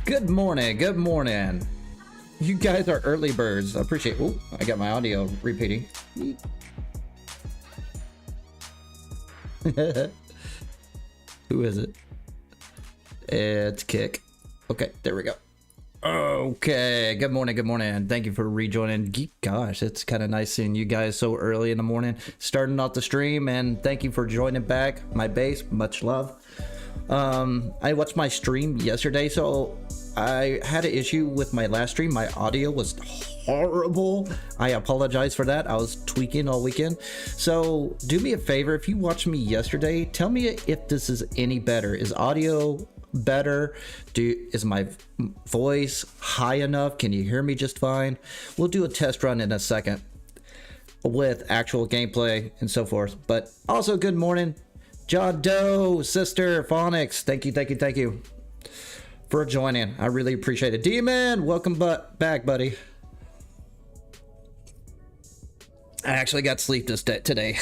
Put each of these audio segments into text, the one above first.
Good morning, good morning. You guys are early birds. I appreciate. Oh, I got my audio repeating. Who is it? It's Kick. Okay, there we go. Okay, good morning, good morning. Thank you for rejoining. Gosh, it's kind of nice seeing you guys so early in the morning, starting off the stream, and thank you for joining back. My base, much love. I watched my stream yesterday, so I had an issue with my last stream. My audio was horrible. I apologize for that. I was tweaking all weekend. So do me a favor, if you watched me yesterday, tell me if this is any better. Is audio better? Is my voice high enough? Can you hear me just fine? We'll do a test run in a second with actual gameplay and so forth. But also, good morning, John Doe, sister Phonics. Thank you for joining. I really appreciate it. Demon, welcome back, buddy. I actually got sleep today.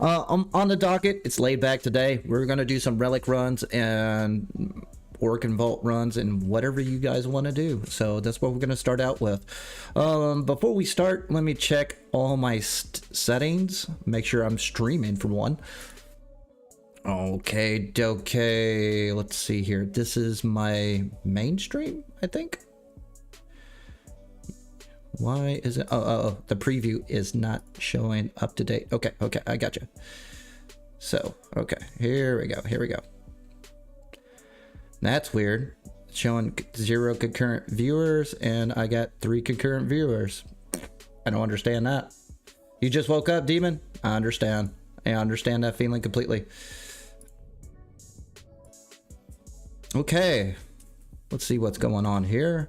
On the docket, it's laid back today. We're gonna do some Relic runs and Orc and Vault runs and whatever you guys want to do. So that's what we're gonna start out with. Before we start, let me check all my settings. Make sure I'm streaming for one. Okay. Let's see here. This is my main stream, I think. Why is it? Oh, the preview is not showing up to date. Okay, I got you. So, okay, here we go. That's weird. It's showing 0 concurrent viewers, and I got 3 concurrent viewers. I don't understand that. You just woke up, Demon? I understand. I understand that feeling completely. Okay, let's see what's going on here.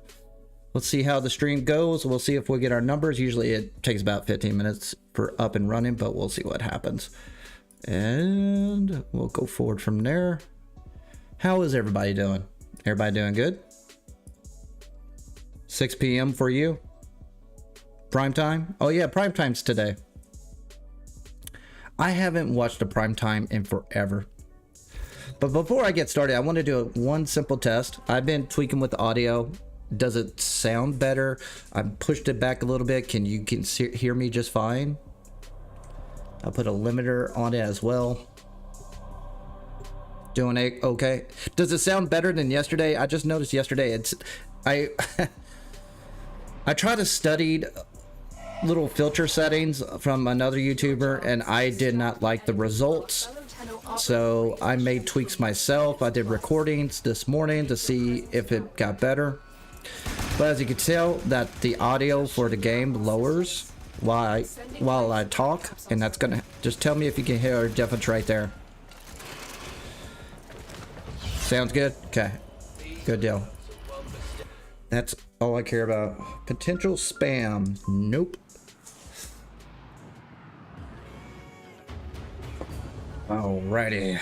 Let's see how the stream goes. We'll see if we get our numbers. Usually it takes about 15 minutes for up and running, but we'll see what happens. And we'll go forward from there. How is everybody doing? Everybody doing good? 6 p.m. for you? Prime time? Oh yeah, prime time's today. I haven't watched a prime time in forever. But before I get started, I want to do one simple test. I've been tweaking with the audio. Does it sound better? I pushed it back a little bit. Can you hear me just fine? I'll put a limiter on it as well. Doing it okay. Does it sound better than yesterday? I just noticed yesterday I tried to study little filter settings from another YouTuber, and I did not like the results. So I made tweaks myself. I did recordings this morning to see if it got better. But as you can tell, that the audio for the game lowers while I talk, and that's gonna just tell me if you can hear a difference right there. Sounds good? Okay, good deal. That's all I care about. Potential spam. Nope. Alrighty.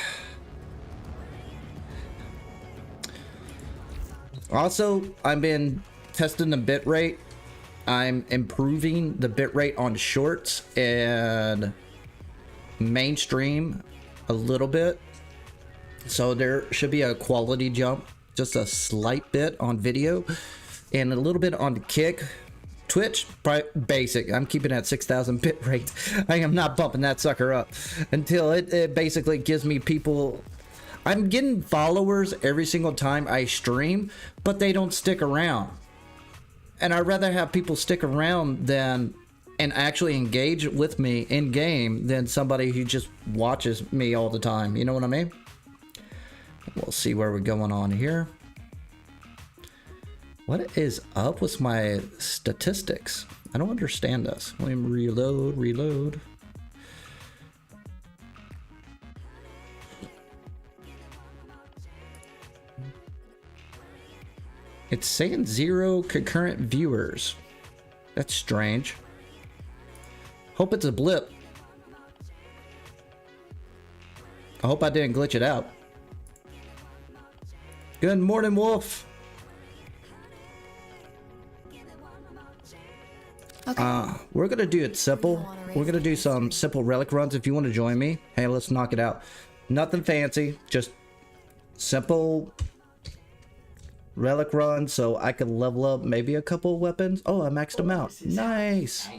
Also, I've been testing the bitrate. I'm improving the bitrate on shorts and mainstream a little bit. So there should be a quality jump, just a slight bit on video and a little bit on Kick. Twitch, basic. I'm keeping at 6,000 bitrate. I am not bumping that sucker up until it basically gives me people. I'm getting followers every single time I stream, but they don't stick around. And I'd rather have people stick around and actually engage with me in game than somebody who just watches me all the time. You know what I mean? We'll see where we're going on here. What is up with my statistics? I don't understand this. Let me reload. It's saying 0 concurrent viewers. That's strange. Hope it's a blip. I hope I didn't glitch it out. Good morning, Wolf. Okay. We're gonna do it simple. We're gonna do some simple relic runs. If you want to join me, hey, let's knock it out. Nothing fancy, just simple relic run so I could level up maybe a couple weapons. Oh, I maxed them out. Nice.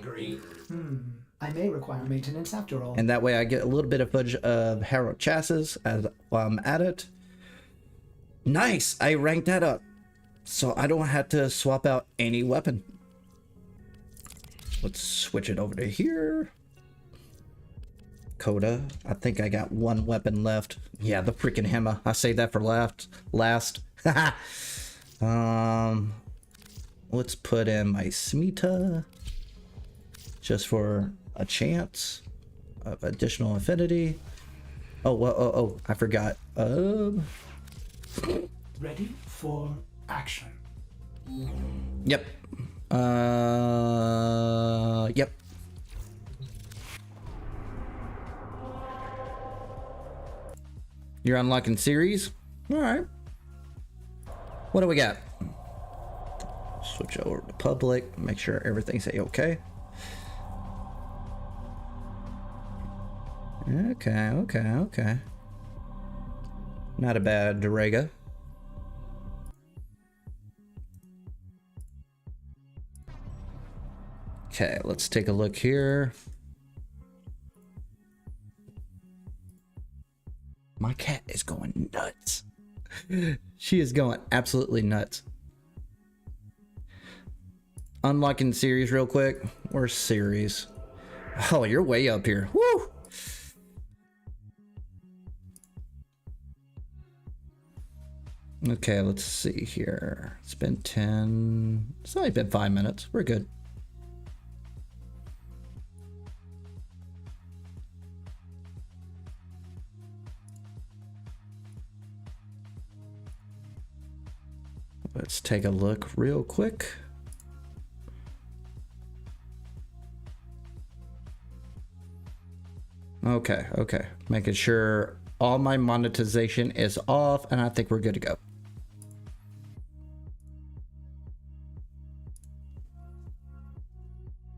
I may require maintenance after all. And that way I get a little bit of footage of Harrow chassis as while I'm at it. Nice. I ranked that up so I don't have to swap out any weapon. Let's switch it over to here. Coda. I think I got one weapon left. Yeah, the freaking hammer. I saved that for last. Let's put in my Smita just for a chance of additional affinity. Oh, I forgot. Ready for action. Yep. Yep. You're unlocking series? Alright. What do we got? Switch over to public, make sure everything's okay. Okay. Not a bad Durega. Okay, let's take a look here. My cat is going nuts. She is going absolutely nuts. Unlocking series real quick. Where's series? Oh, you're way up here. Woo! Okay, let's see here. It's been 10. It's only been 5 minutes. We're good. Let's take a look real quick. Okay. Making sure all my monetization is off, and I think we're good to go.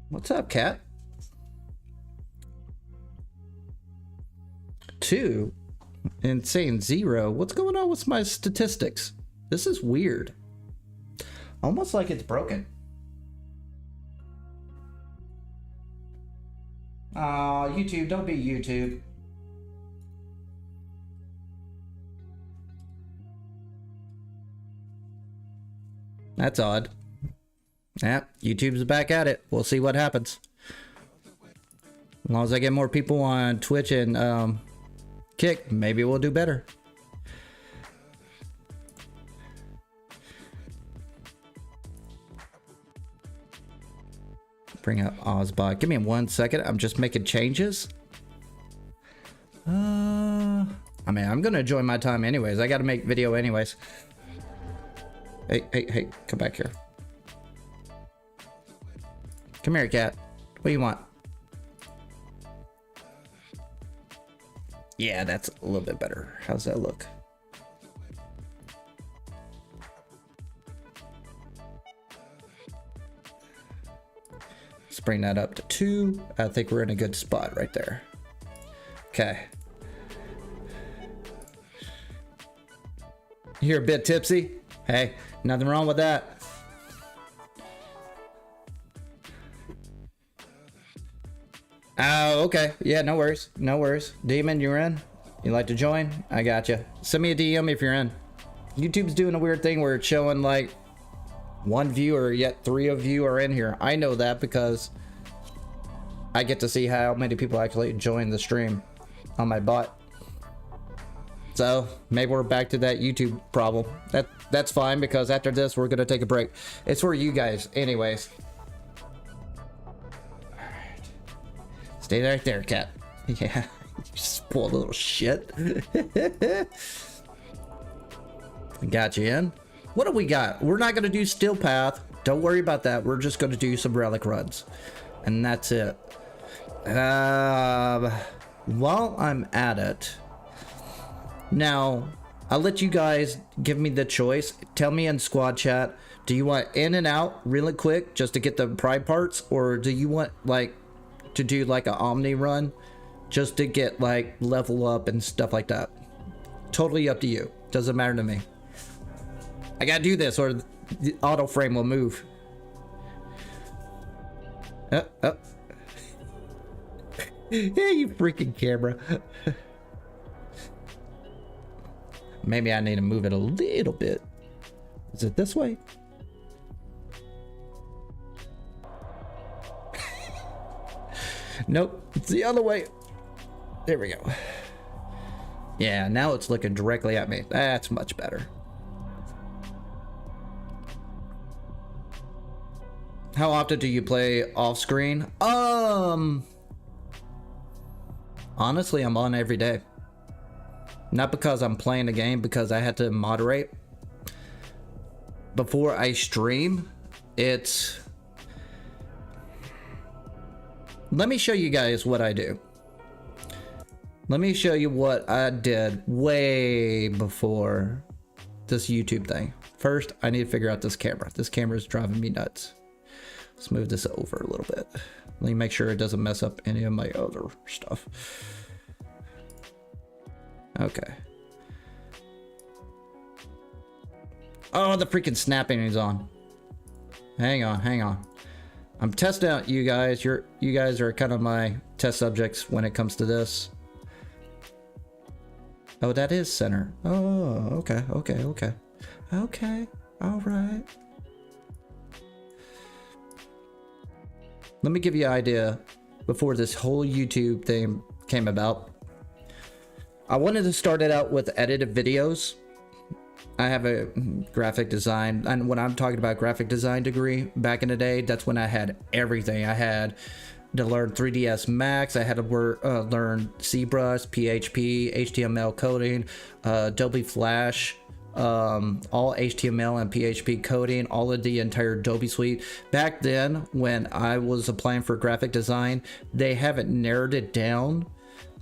What's up, cat? 2 and saying 0. What's going on with my statistics? This is weird. Almost like it's broken. Aw, YouTube, don't be YouTube. That's odd. Yeah, YouTube's back at it. We'll see what happens. As long as I get more people on Twitch and Kick, maybe we'll do better. Bring up Ozbot. Give me 1 second. I'm just making changes. I mean, I'm gonna enjoy my time anyways. I gotta make video anyways. Hey, come back here. Come here, cat. What do you want? Yeah, that's a little bit better. How's that look? Let's bring that up to 2. I think we're in a good spot right there. Okay. You're a bit tipsy? Hey, nothing wrong with that. Oh, okay. Yeah, no worries. No worries. Demon, you're in? You like to join? I got you. Send me a DM if you're in. YouTube's doing a weird thing where it's showing like 1 viewer, yet 3 of you are in here. I know that because I get to see how many people actually join the stream on my bot. So maybe we're back to that YouTube problem. That's fine because after this we're gonna take a break. It's for you guys, anyways. All right, stay right there, cat. Yeah, you spoiled little shit. Got you in. What do we got? We're not gonna do Steel Path. Don't worry about that. We're just gonna do some relic runs, and that's it. While I'm at it. Now, I'll let you guys give me the choice. Tell me in squad chat, do you want in and out really quick just to get the pride parts? Or do you want like to do like an Omni run just to get like level up and stuff like that? Totally up to you. Doesn't matter to me. I gotta do this or the auto frame will move. Oh. Yeah, you freaking camera. Maybe I need to move it a little bit. Is it this way? Nope, it's the other way. There we go. Yeah, now it's looking directly at me. That's much better. How often do you play off screen? Honestly, I'm on every day. Not because I'm playing the game, because I had to moderate. Before I stream, it's... Let me show you guys what I do. Let me show you what I did way before this YouTube thing. First, I need to figure out this camera. This camera is driving me nuts. Let's move this over a little bit. Let me make sure it doesn't mess up any of my other stuff. Okay. Oh, the freaking snapping is on. Hang on. I'm testing out you guys. You guys are kind of my test subjects when it comes to this. Oh, that is center. Oh, okay. All right. Let me give you an idea before this whole YouTube thing came about. I wanted to start it out with edited videos. I have a graphic design, and when I'm talking about graphic design degree, back in the day, that's when I had everything. I had to learn 3ds Max, I had to learn ZBrush, PHP, HTML coding, Adobe Flash, all HTML and PHP coding, all of the entire Adobe suite. Back then, when I was applying for graphic design, they haven't narrowed it down.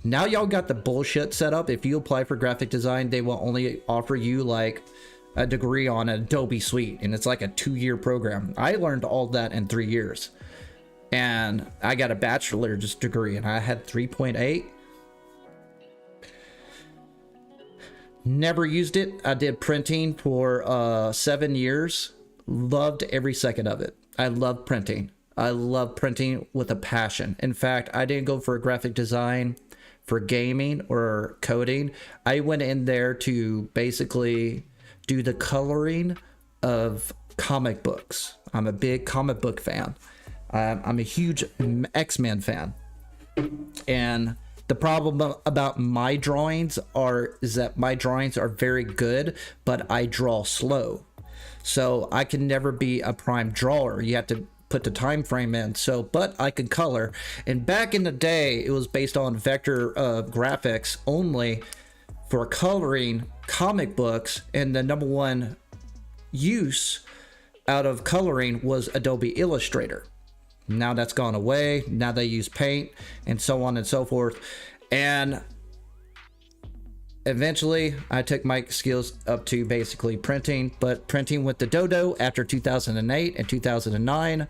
Now y'all got the bullshit set up. If you apply for graphic design, they will only offer you like a degree on Adobe suite, and it's like a 2-year program. I learned all that in 3 years, and I got a bachelor's degree, and I had 3.8. Never used it. I did printing for 7 years. Loved every second of it. I love printing. I love printing with a passion. In fact, I didn't go for graphic design for gaming or coding. I went in there to basically do the coloring of comic books. I'm a big comic book fan. I'm a huge X-Men fan. And the problem about my drawings is that my drawings are very good, but I draw slow. So I can never be a prime drawer. You have to put the time frame in. So, but I could color. And back in the day, it was based on vector graphics only for coloring comic books. And the number one use out of coloring was Adobe Illustrator. Now that's gone away. Now they use Paint and so on and so forth. And eventually I took my skills up to basically printing, but printing with the Dodo after 2008 and 2009.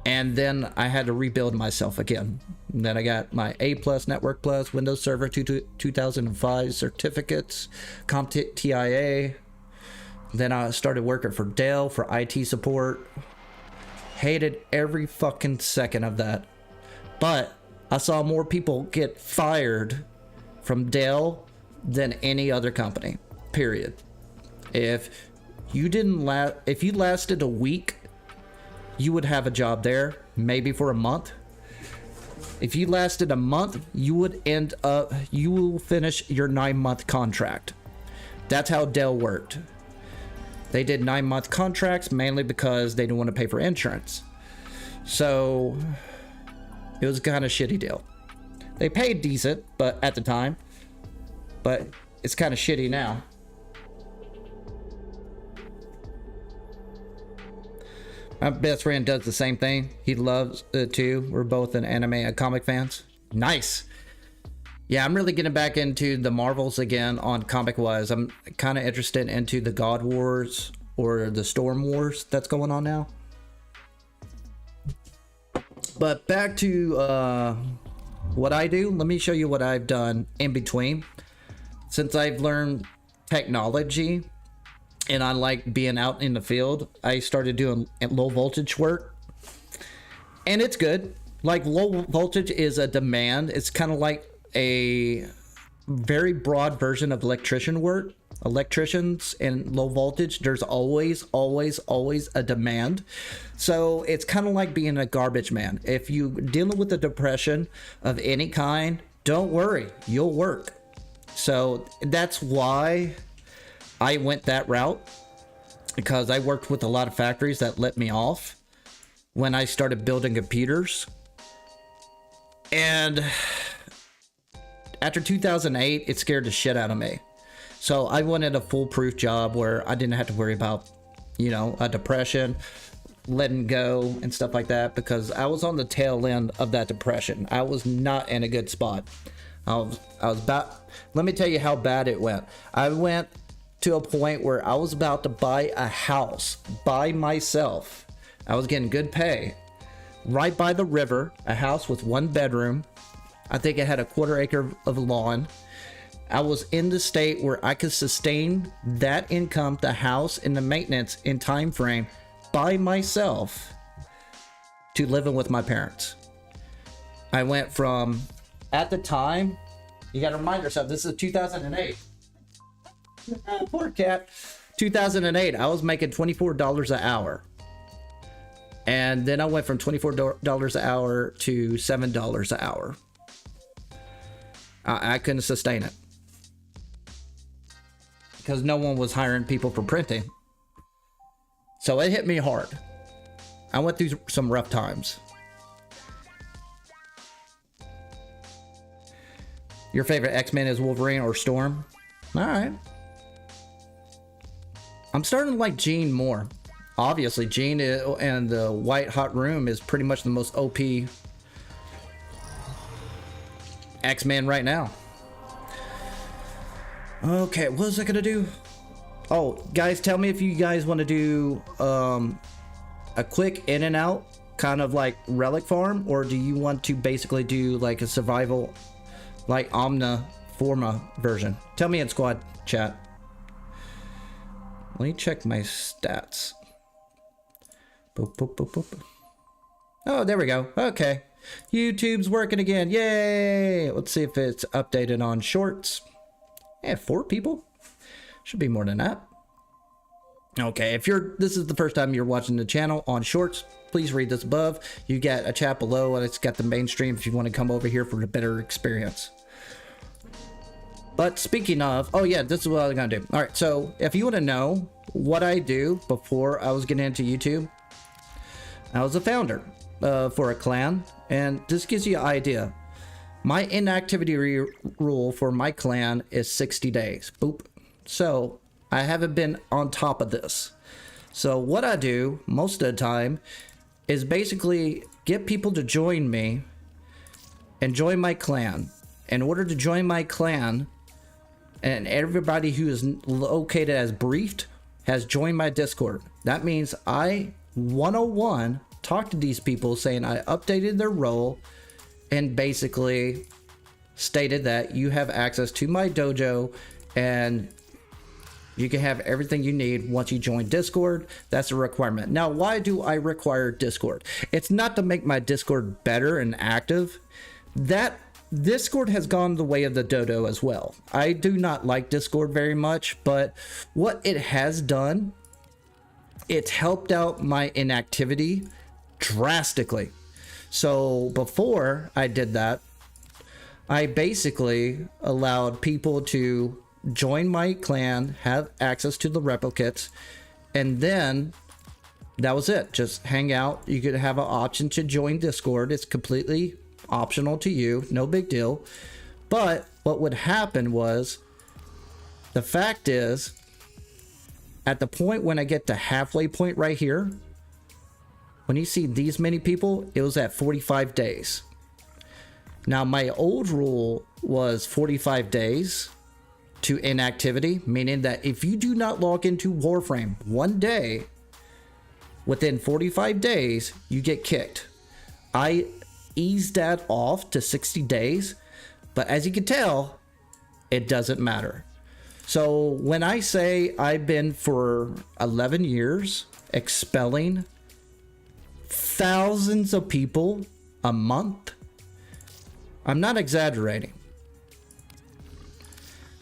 And then I had to rebuild myself again. And then I got my A+, Network Plus, Windows Server 2005 certificates, CompTIA. Then I started working for Dell for IT support. Hated every fucking second of that. But I saw more people get fired from Dell than any other company, period. If you lasted a week, you would have a job there, maybe for a month. If you lasted a month, you will finish your 9-month contract. That's how Dell worked. They did 9-month contracts mainly because they didn't want to pay for insurance. So it was kind of shitty deal. They paid decent, but at the time, but it's kind of shitty now. My best friend does the same thing. He loves it too. We're both an anime and comic fans. Nice. Yeah, I'm really getting back into the Marvels again on comic wise. I'm kind of interested into the God Wars or the Storm Wars that's going on now. But back to what I do. Let me show you what I've done in between. Since I've learned technology and I like being out in the field, I started doing low voltage work, and it's good. Like, low voltage is a demand. It's kind of like a very broad version of electrician work. Electricians and low voltage, there's always a demand. So it's kind of like being a garbage man. If you dealing with a depression of any kind, don't worry, you'll work. So that's why I went that route, because I worked with a lot of factories that let me off when I started building computers. And after 2008, it scared the shit out of me. So I wanted a foolproof job where I didn't have to worry about, you know, a depression, letting go and stuff like that, because I was on the tail end of that depression. I was not in a good spot. I was about, let me tell you how bad it went. I went to a point where I was about to buy a house by myself. I was getting good pay right by the river, a house with 1 bedroom. I think it had a 1/4 acre of lawn. I was in the state where I could sustain that income, the house, and the maintenance in time frame by myself, to living with my parents. I went from, at the time, you got to remind yourself, this is 2008. Poor cat. 2008, I was making $24 an hour. And then I went from $24 an hour to $7 an hour. I couldn't sustain it, because no one was hiring people for printing. So it hit me hard. I went through some rough times. Your favorite X-Men is Wolverine or Storm? All right. I'm starting to like Jean more. Obviously, Jean and the White Hot Room is pretty much the most OP X-Men right now. Okay, what was I gonna do? Oh, guys, tell me if you guys want to do a quick in and out, kind of like Relic Farm, or do you want to basically do like a survival, like Omna Forma version? Tell me in squad chat. Let me check my stats. Boop, boop, boop, boop. Oh, there we go. Okay. YouTube's working again. Yay! Let's see if it's updated on shorts. Yeah, 4 people. Should be more than that. Okay, if this is the first time you're watching the channel on shorts, please read this above. You get a chat below, and it's got the mainstream if you want to come over here for a better experience. But speaking of, oh yeah, this is what I was gonna do. All right, so if you want to know what I do before I was getting into YouTube, I was a founder for a clan, and this gives you an idea. My inactivity rule for my clan is 60 days. Boop. So I haven't been on top of this. So what I do most of the time is basically get people to join me and join my clan. In order to join my clan, and everybody who is located as briefed has joined my Discord. That means I 101 talk to these people saying I updated their role and basically stated that you have access to my dojo and you can have everything you need once you join Discord. That's a requirement. Now, why do I require Discord? It's not to make my Discord better and active. That Discord has gone the way of the dodo as well. I do not like Discord very much, but what it has done, it's helped out my inactivity drastically. So before I did that, I basically allowed people to join my clan, have access to the replicates, and then that was it. Just hang out. You could have an option to join Discord. It's completely optional to you, no big deal. But what would happen was, the fact is, at the point when I get to halfway point right here, when you see these many people, it was at 45 days. Now, my old rule was 45 days to inactivity, meaning that if you do not log into Warframe one day, within 45 days, you get kicked. I eased that off to 60 days, but as you can tell, it doesn't matter. So when I say I've been for 11 years expelling thousands of people a month, I'm not exaggerating.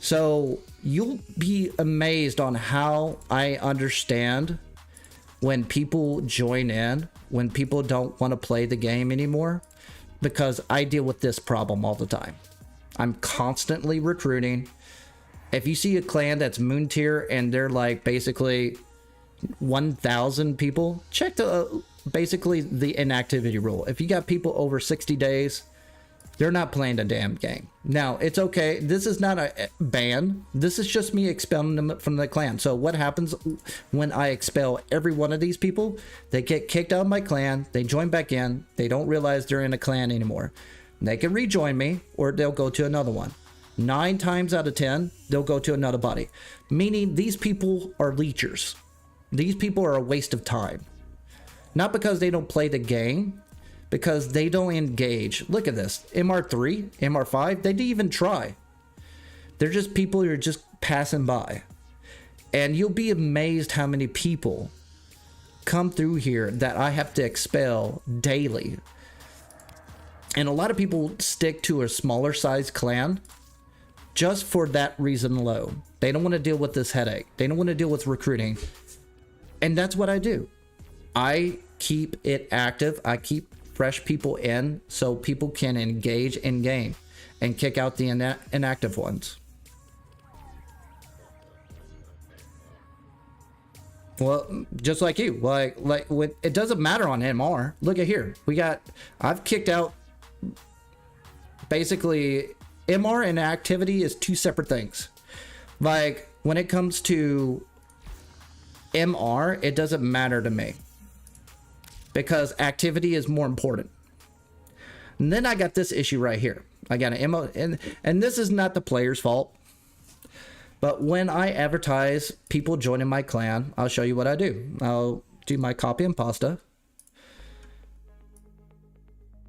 So you'll be amazed on how I understand when people join in, when people don't want to play the game anymore, because I deal with this problem all the time. I'm constantly recruiting. If you see a clan that's moon tier and they're like basically 1,000 people, check the basically the inactivity rule. If you got people over 60 days, they're not playing the damn game. Now, it's okay. This is not a ban. This is just me expelling them from the clan. So what happens when I expel every one of these people? They get kicked out of my clan. They join back in. They don't realize they're in a clan anymore. They can rejoin me or they'll go to another one. 9 times out of 10, they'll go to another body. Meaning these people are leechers. These people are a waste of time. Not because they don't play the game, because they don't engage. Look at this. MR3, MR5, they didn't even try. They're just people who are just passing by. And you'll be amazed how many people come through here that I have to expel daily. And a lot of people stick to a smaller size clan just for that reason alone. They don't want to deal with this headache. They don't want to deal with recruiting. And that's what I do. I keep it active. I keep fresh people in so people can engage in game and kick out the inactive ones. Well, just like you, like it doesn't matter on MR. Look at here. I've kicked out basically MR and activity is 2 separate things. Like when it comes to MR, it doesn't matter to me, because activity is more important. And then I got this issue right here. I got an MO, and this is not the player's fault. But when I advertise people joining my clan, I'll show you what I do. I'll do my copy and pasta.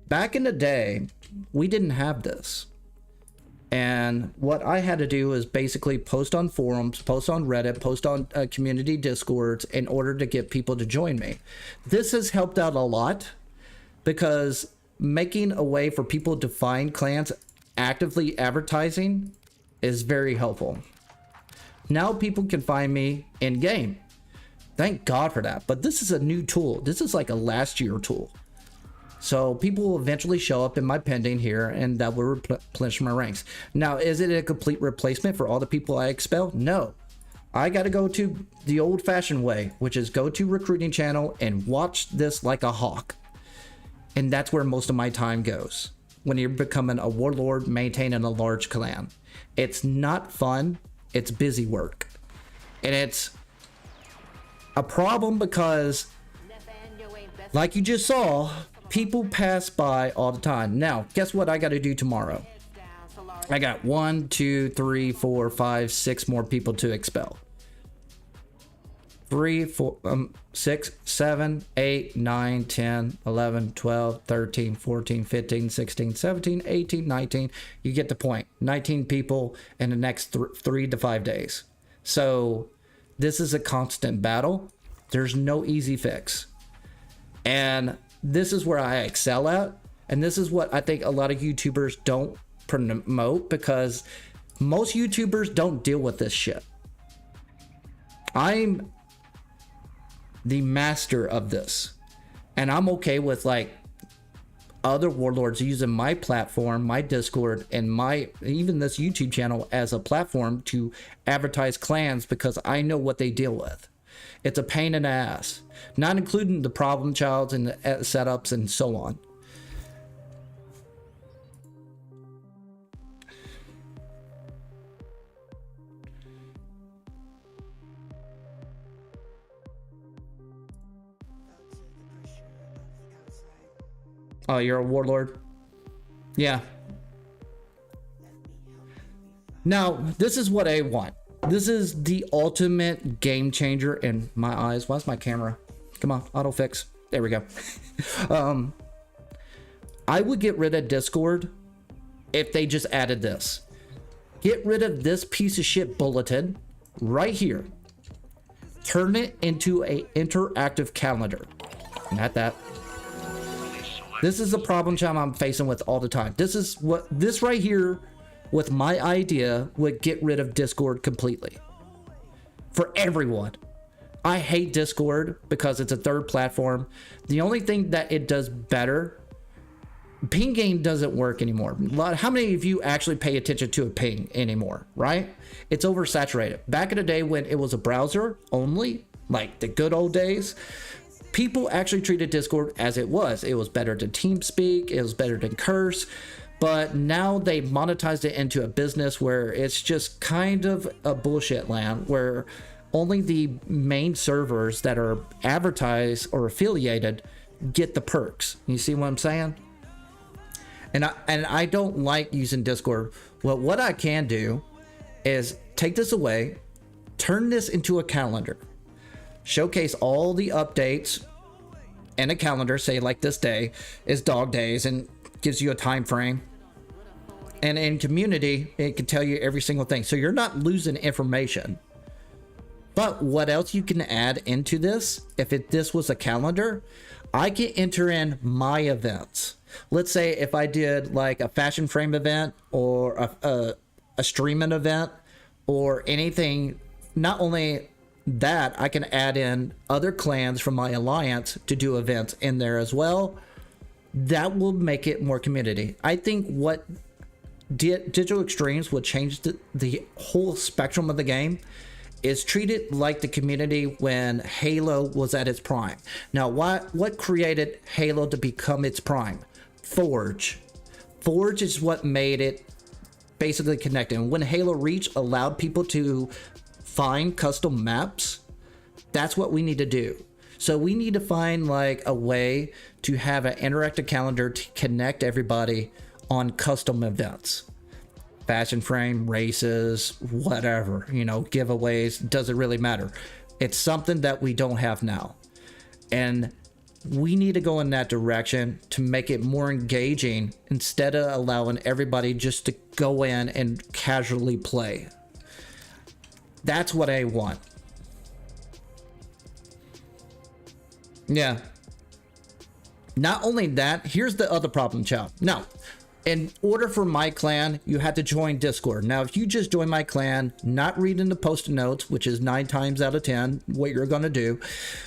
Back in the day, we didn't have this. And what I had to do is basically post on forums, post on Reddit, post on community discords in order to get people to join me. This has helped out a lot, because making a way for people to find clans actively advertising is very helpful. Now people can find me in game. Thank God for that. But this is a new tool. This is like a last year tool. So people will eventually show up in my pending here, and that will replenish my ranks. Now, is it a complete replacement for all the people I expel? No. I got to go to the old-fashioned way, which is go to recruiting channel and watch this like a hawk. And that's where most of my time goes when you're becoming a warlord maintaining a large clan. It's not fun. It's busy work. And it's a problem because, like you just saw, people pass by all the time. Now, guess what I got to do tomorrow? I got 1, 2, 3, 4, 5, 6 more people to expel. 3, 4, 6, 7, 8, 9, 10, 11, 12, 13, 14, 15, 16, 17, 18, 19. You get the point. 19 people in the next 3 to 5 days. So this is a constant battle. There's no easy fix. And this is where I excel at, and this is what I think a lot of YouTubers don't promote, because most YouTubers don't deal with this shit. I'm the master of this, and I'm okay with like other warlords using my platform, my Discord, and even this YouTube channel as a platform to advertise clans, because I know what they deal with. It's a pain in the ass, not including the problem childs and the setups and so on. Oh, you're a warlord? Yeah. Now, this is what I want. This is the ultimate game changer in my eyes. Why's my camera? Come on, auto fix. There we go. I would get rid of Discord if they just added this. Get rid of this piece of shit bulletin right here. Turn it into a interactive calendar. Not that. This is the problem child I'm facing with all the time. This right here with my idea would get rid of Discord completely. For everyone. I hate Discord because it's a third platform. The only thing that it does better, pinging doesn't work anymore. How many of you actually pay attention to a ping anymore, right? It's oversaturated. Back in the day when it was a browser only, like the good old days, people actually treated Discord as it was. It was better than TeamSpeak, it was better than Curse, but now they monetized it into a business where it's just kind of a bullshit land where only the main servers that are advertised or affiliated get the perks. You see what I'm saying? And I don't like using Discord. Well, what I can do is take this away, turn this into a calendar, showcase all the updates in a calendar, say like this day is dog days and gives you a time frame. And in community, it can tell you every single thing. So you're not losing information. But what else you can add into this, if this was a calendar, I can enter in my events. Let's say if I did like a fashion frame event or a streaming event or anything, not only that, I can add in other clans from my alliance to do events in there as well. That will make it more community. I think what Digital Extremes would change the whole spectrum of the game is treat it like the community when Halo was at its prime. Now, what created Halo to become its prime? Forge. Forge is what made it basically connected. And when Halo Reach allowed people to find custom maps, that's what we need to do. So we need to find like a way to have an interactive calendar to connect everybody on custom events. Fashion frame, races, whatever, you know, giveaways, doesn't really matter. It's something that we don't have now. And we need to go in that direction to make it more engaging instead of allowing everybody just to go in and casually play. That's what I want. Yeah. Not only that, here's the other problem, child. Now, in order for my clan, you had to join Discord. Now, if you just join my clan, not reading the post-it notes, which is 9 times out of 10 what you're going to do,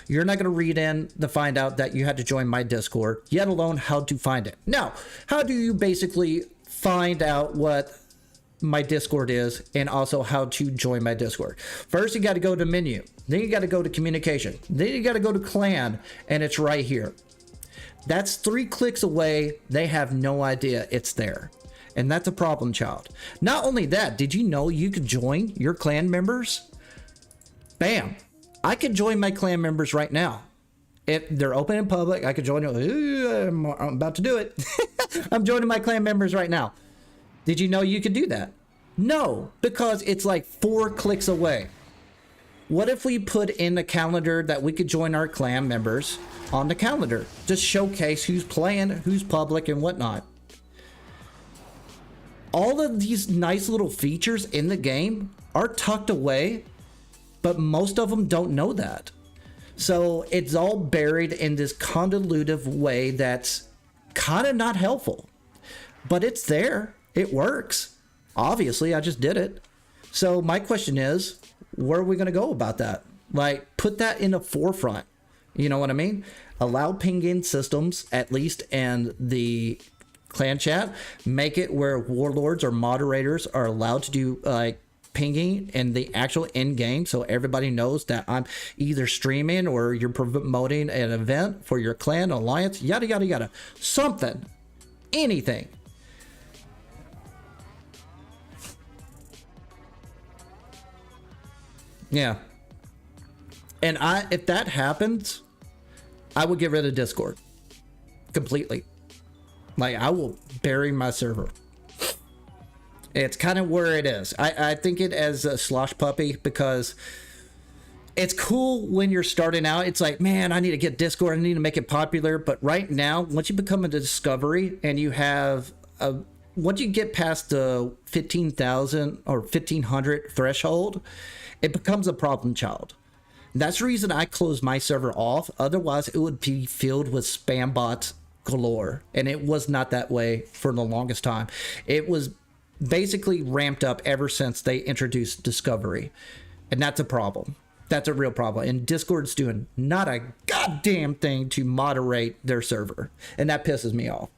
you're not going to read in to find out that you had to join my Discord, yet alone how to find it. Now, how do you basically find out what my Discord is and also how to join my Discord? First, you got to go to menu. Then you got to go to communication. Then you got to go to clan, and it's right here. That's 3 clicks away. They have no idea it's there. And that's a problem, child. Not only that, did you know you could join your clan members? Bam. I could join my clan members right now. If they're open in public, I could join them. I'm about to do it. I'm joining my clan members right now. Did you know you could do that? No, because it's like 4 clicks away. What if we put in the calendar that we could join our clan members on the calendar? Just showcase who's playing, who's public, and whatnot. All of these nice little features in the game are tucked away, but most of them don't know that. So it's all buried in this convoluted way that's kind of not helpful. But it's there. It works. Obviously, I just did it. So my question is, where are we going to go about that? Like, put that in the forefront. You know what I mean? Allow ping-in systems, at least in the clan chat. Make it where warlords or moderators are allowed to do like pinging in the actual end game, so everybody knows that I'm either streaming or you're promoting an event for your clan, alliance, yada yada yada. Something. Anything. Yeah. And if that happens, I would get rid of Discord completely. Like, I will bury my server. It's kind of where it is. I think it as a slosh puppy because it's cool when you're starting out. It's like, man, I need to get Discord. I need to make it popular. But right now, once you become a discovery and you have once you get past the 15,000 or 1,500 threshold, it becomes a problem child. That's the reason I closed my server off. Otherwise, it would be filled with spam bots galore. And it was not that way for the longest time. It was basically ramped up ever since they introduced Discovery. And that's a problem. That's a real problem. And Discord's doing not a goddamn thing to moderate their server. And that pisses me off.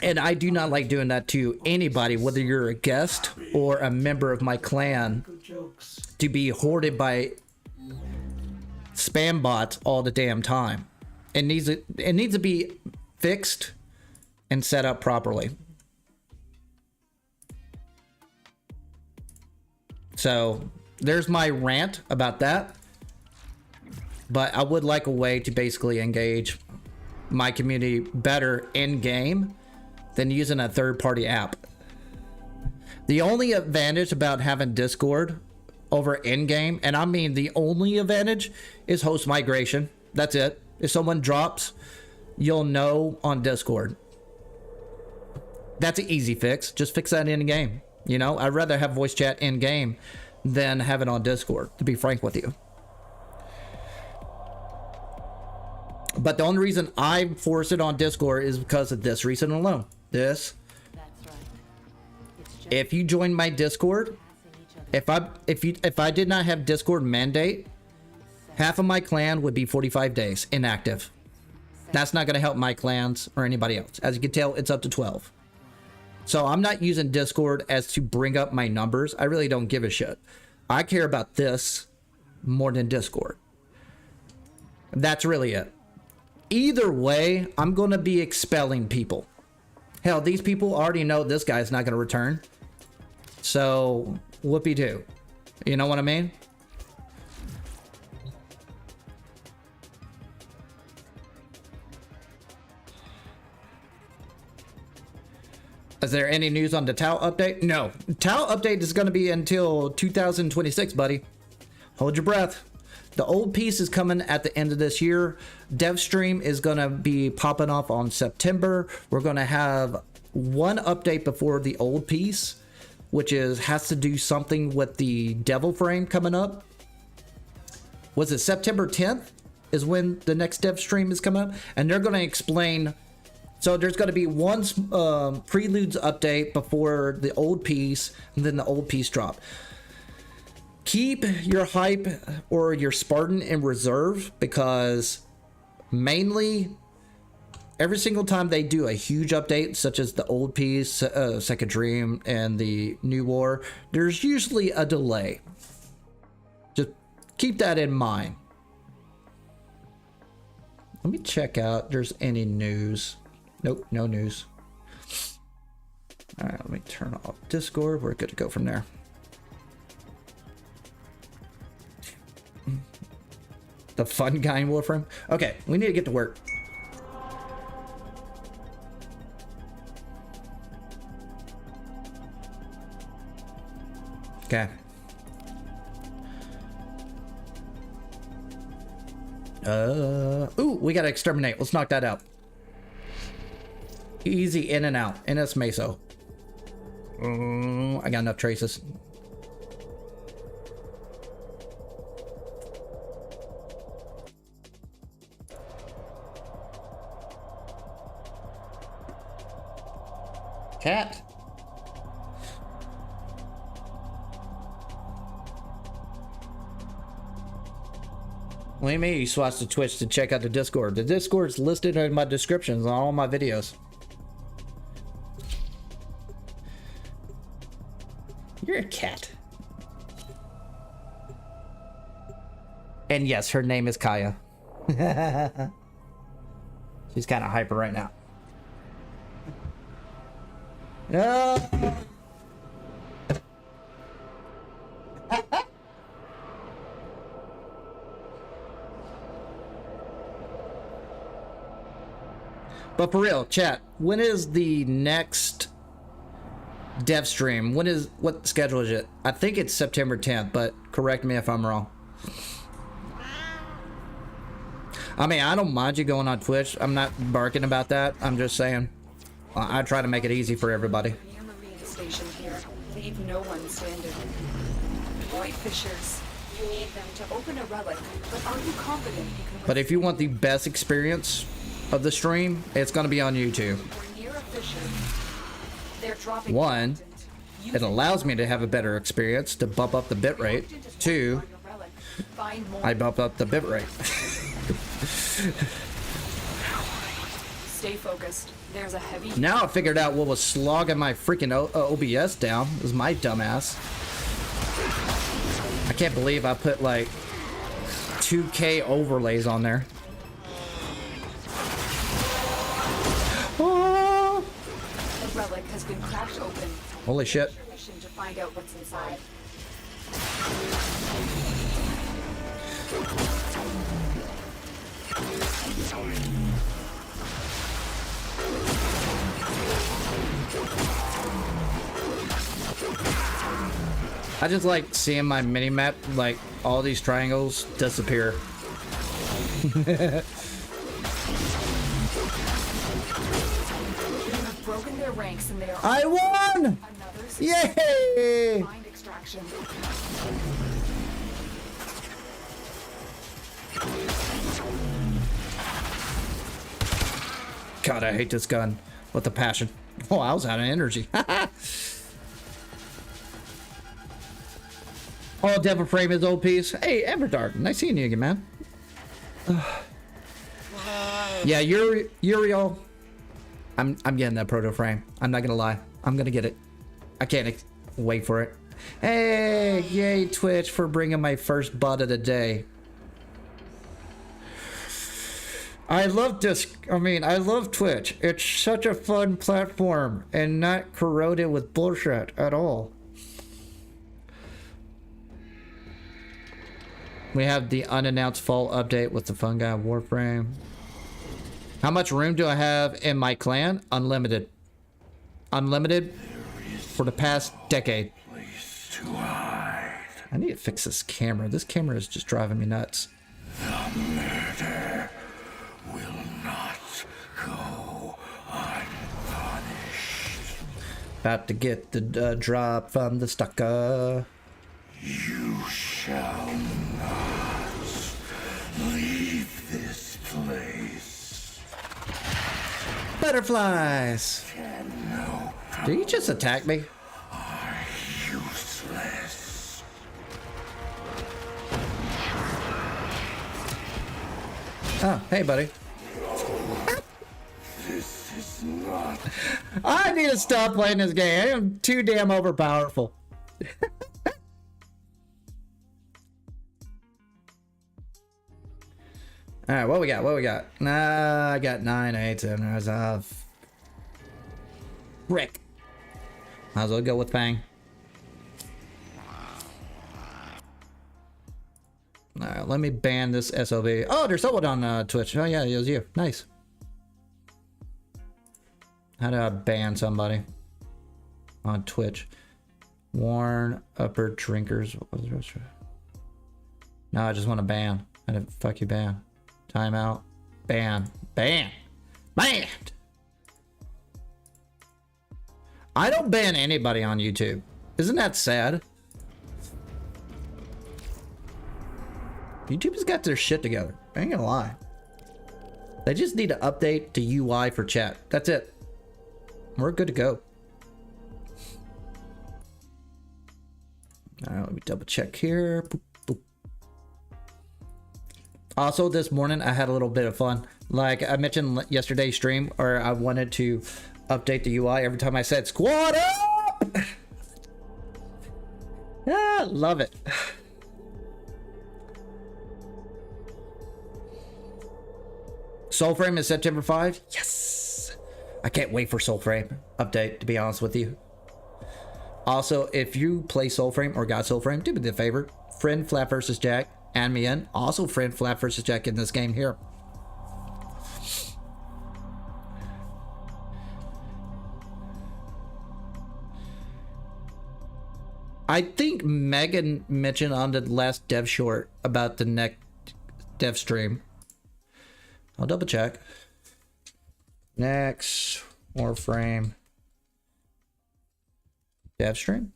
And I do not like doing that to anybody, whether you're a guest or a member of my clan, to be hoarded by spam bots all the damn time. It needs to be fixed and set up properly. So there's my rant about that. But I would like a way to basically engage my community better in game than using a third-party app. The only advantage about having Discord over in-game, and I mean the only advantage, is host migration. That's it. If someone drops, you'll know on Discord. That's an easy fix. Just fix that in-game. You know, I'd rather have voice chat in-game than have it on Discord, to be frank with you. But the only reason I force it on Discord is because of this reason alone. This. If you join my Discord, if I did not have Discord mandate, half of my clan would be 45 days inactive. That's not going to help my clans or anybody else. As you can tell, it's up to 12. So I'm not using Discord as to bring up my numbers. I really don't give a shit. I care about this more than Discord. That's really it. Either way, I'm going to be expelling people. Hell, these people already know this guy's not going to return. So, whoopee-doo. You know what I mean? Is there any news on the Tau update? No. Tau update is going to be until 2026, buddy. Hold your breath. The old piece is coming at the end of this year. Dev stream is going to be popping off on September. We're going to have one update before the old piece, which has to do something with the Devil Frame coming up. Was it September 10th is when the next dev stream is coming up? And they're going to explain. So there's going to be one Preludes update before the old piece, and then the old piece drop. Keep your hype or your Spartan in reserve, because mainly every single time they do a huge update, such as the old piece, Second Dream, and the New War, there's usually a delay. Just keep that in mind. Let me check out if there's any news. Nope, no news. All right, let me turn off Discord. We're good to go from there. The fun guy in Warframe. Okay, we need to get to work. Okay. Ooh, we gotta exterminate. Let's knock that out. Easy in and out. And it's Meso. I got enough traces. Cat. What do you mean you swatched to Twitch to check out the Discord? The Discord's listed in my descriptions on all my videos. You're a cat. And yes, her name is Kaya. She's kind of hyper right now. No. But for real, chat, when is the next dev stream? What schedule is it? I think it's September 10th, but correct me if I'm wrong. I mean, I don't mind you going on Twitch. I'm not barking about that. I'm just saying. I try to make it easy for everybody. Near Marine Station here. Leave no one standing. Void fishers. You need them to open a relic, but are you confident you can... But if you want the best experience of the stream, it's going to be on YouTube. We're near a fissure. They're dropping One, content. it allows me to have a better experience to bump up the bitrate. Two, Find more. I bump up the bitrate. Stay focused. There's a heavy... Now I figured out what was slogging my freaking OBS down. It was my dumbass. I can't believe I put like 2K overlays on there. Oh. The relic has been cracked open. Holy shit. Intermission to find out what's inside. I just like seeing my mini map, like all these triangles disappear. Broken their ranks and they are... I won! Another Yay! mind extraction. God, I hate this gun with a passion. Oh, I was out of energy. Oh, Warframe is old piece. Hey, Everdark, nice seeing you again, man. Yeah, Uriel. I'm getting that proto frame. I'm not gonna lie. I'm gonna get it. I can't wait for it. Hey, yay Twitch for bringing my first bud of the day. I love this. I mean, I love Twitch. It's such a fun platform and not corroded with bullshit at all. We have the unannounced fall update with the fun guy Warframe. How much room do I have in my clan? Unlimited. Unlimited for the past decade. I need to fix this camera. This camera is just driving me nuts. The murder will not go unpunished. About to get the drop from the Stucker. You shall not leave this place. Butterflies! No Did he just attack me? are useless. Oh, hey buddy. This is not. I need to stop playing this game. I am too damn overpowerful. Alright, what we got? What we got? Nah, I got 9, 8, 10. There's Rick. Might as well go with Fang. Alright, let me ban this SOB. Oh, there's someone on Twitch. Oh yeah, it was you. Nice. How do I ban somebody on Twitch? Warn upper drinkers. No, I just want to ban. How the fuck you ban? Timeout. Ban. Ban. Banned. I don't ban anybody on YouTube. Isn't that sad? YouTube has got their shit together. I ain't gonna lie. They just need to update the UI for chat. That's it. We're good to go. All right, let me double check here. Boop, boop. Also, this morning I had a little bit of fun. Like I mentioned yesterday's stream, or I wanted to update the UI every time I said squad up. Ah, love it. Soulframe is September 5. Yes. I can't wait for Soulframe update, to be honest with you. Also, if you play Soulframe or got Soulframe, do me the favor. Friend flapvsjack, add me in. Also friend flapvsjack in this game here. I think Megan mentioned on the last dev short about the next dev stream. I'll double check. Next Warframe dev stream.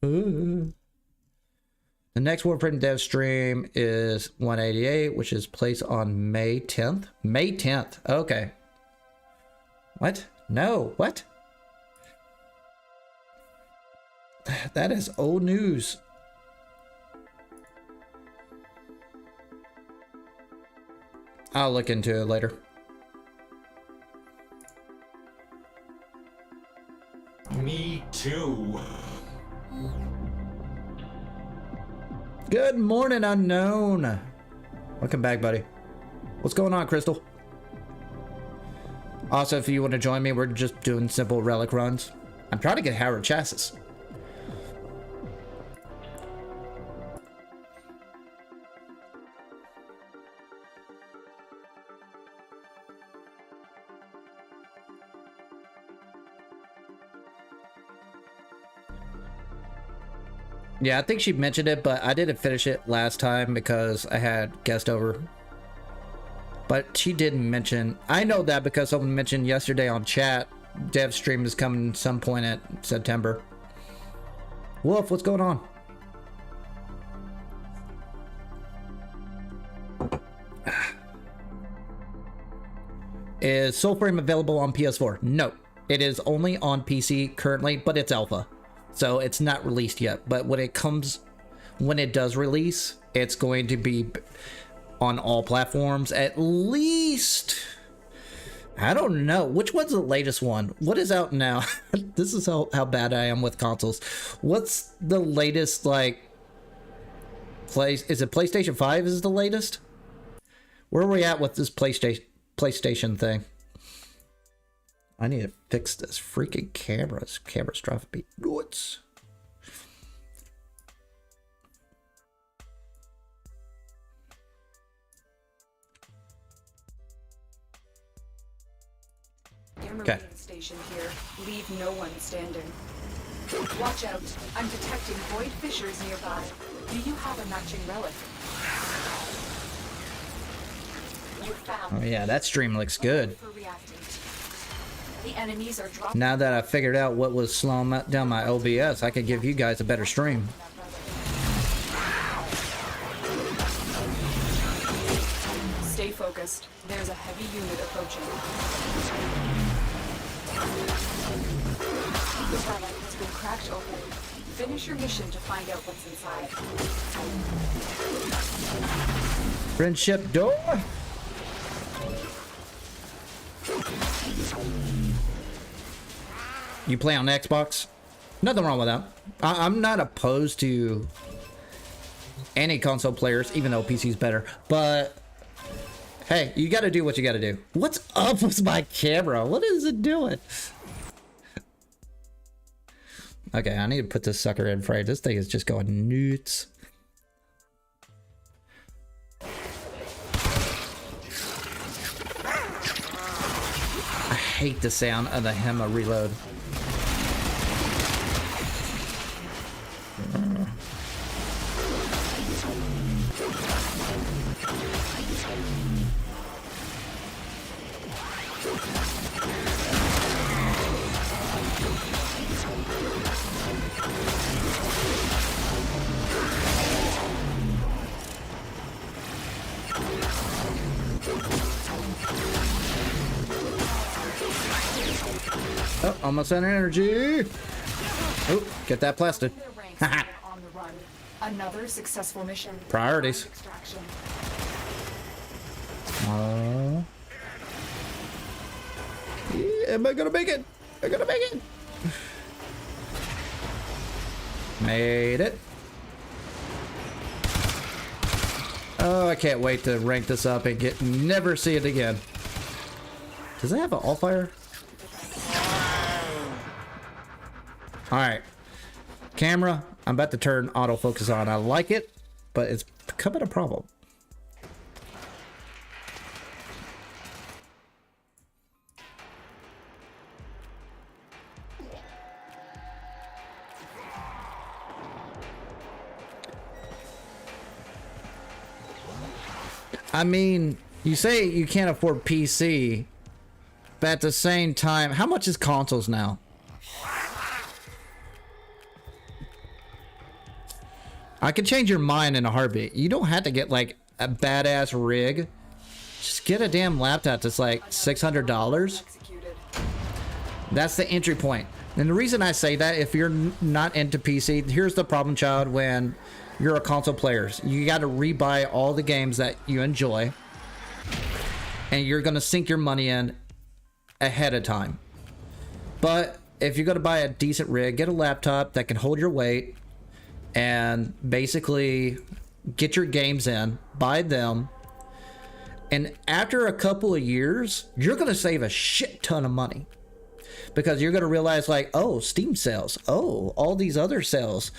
Ooh. The next Warframe dev stream is 188, which is placed on May 10th. May 10th. Okay. What? No. What? That is old news. I'll look into it later. Me too. Good morning, Unknown. Welcome back, buddy. What's going on, Crystal? Also, if you want to join me, we're just doing simple Relic runs. I'm trying to get Harrow chassis. Yeah, I think she mentioned it, but I didn't finish it last time because I had guest over. But she didn't mention. I know that because someone mentioned yesterday on chat. Dev stream is coming some point at September. Wolf, what's going on? Is Soulframe available on PS4? No, it is only on PC currently, but it's alpha. So it's not released yet, but when it does release, it's going to be on all platforms at least. I don't know which one's the latest one. What is out now? This is how bad I am with consoles. What's the latest, like, is it PlayStation 5 is the latest? Where are we at with this PlayStation thing? I need to fix this freaking cameras. Camera's driving me nuts. Okay. Station here. Leave no one standing. Watch out. I'm detecting void fissures nearby. Do you have a matching relic? You found. Oh yeah, that stream looks good. The enemies are dropping. Now that I figured out what was slowing down my OBS, I could give you guys a better stream. Stay focused. There's a heavy unit approaching. The relic has been cracked open. Finish your mission to find out what's inside. Friendship door. You play on Xbox? Nothing wrong with that. I'm not opposed to any console players, even though PC's better. But hey, you got to do what you got to do. What's up with my camera? What is it doing? Okay, I need to put this sucker in frame. This thing is just going nuts. I hate the sound of the HEMA reload. Oh, almost out of energy. Oh, get that plastic. On the run. Another successful mission. Priorities. Extraction. Yeah, am I gonna make it? I'm gonna make it. Made it. Oh, I can't wait to rank this up and never see it again. Does it have an all fire? Alright. Camera, I'm about to turn autofocus on. I like it, but it's becoming a problem. I mean, you say you can't afford PC, But at the same time, how much is consoles now? I could change your mind in a heartbeat. You don't have to get like a badass rig. Just get a damn laptop that's like $600. That's the entry point. And the reason I say that, if you're not into PC, here's the problem, child, when you're a console player. You got to rebuy all the games that you enjoy. And you're going to sink your money in ahead of time. But if you're going to buy a decent rig, get a laptop that can hold your weight and basically get your games in, buy them. And after a couple of years, you're going to save a shit ton of money. Because you're going to realize, like, oh, Steam sales. Oh, all these other sales.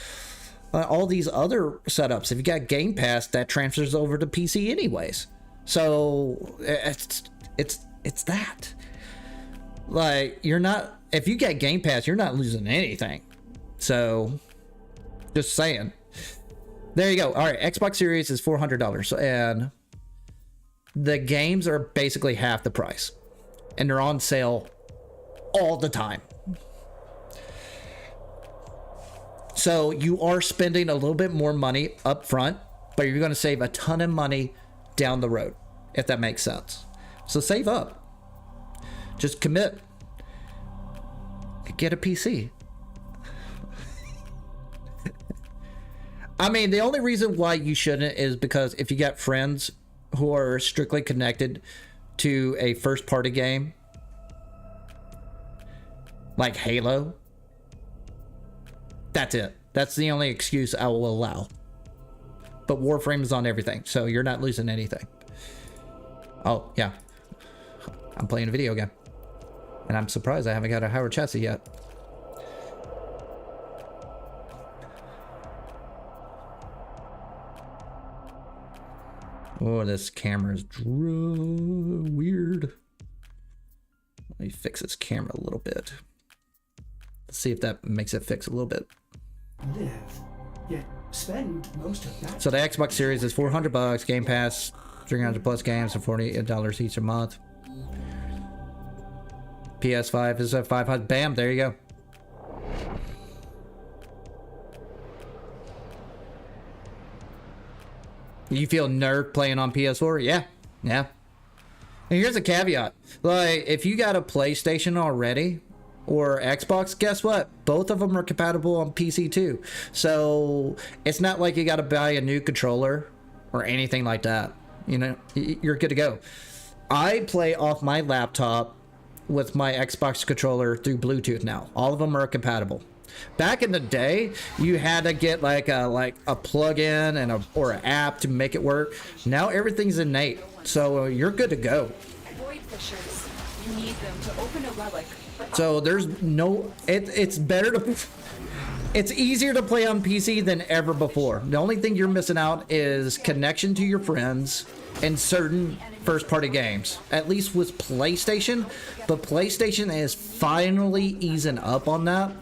All these other setups. If you got Game Pass, that transfers over to PC anyways. So it's that. Like, you're not, if you get Game Pass, you're not losing anything. So just saying. There you go. All right, Xbox Series is $400, and the games are basically half the price, and they're on sale all the time. So you are spending a little bit more money up front, but you're going to save a ton of money down the road, if that makes sense. So save up. Just commit. Get a PC. I mean, the only reason why you shouldn't is because if you got friends who are strictly connected to a first party game, like Halo, that's it. That's the only excuse I will allow. But Warframe is on everything, so you're not losing anything. Oh, yeah. I'm playing a video game. And I'm surprised I haven't got a Howard chassis yet. Oh, this camera's weird. Let me fix this camera a little bit. Let's see if that makes it fix a little bit. Live, yet spend most of that. So the Xbox Series is $400, Game Pass, 300 plus games for $48 each a month. PS5 is at $500. Bam, there you go. You feel nerd playing on PS4? Yeah. And here's a caveat. Like, if you got a PlayStation already or Xbox, guess what? Both of them are compatible on PC too. So it's not like you got to buy a new controller or anything like that. You know, you're good to go. I play off my laptop with my Xbox controller through Bluetooth now. All of them are compatible. Back in the day, you had to get like a plug-in and or an app to make it work. Now everything's innate, so you're good to go. Void fissures. You need them to open a relic. So there's no. It's better to. It's easier to play on PC than ever before. The only thing you're missing out is connection to your friends and certain first-party games. At least with PlayStation, but PlayStation is finally easing up on that.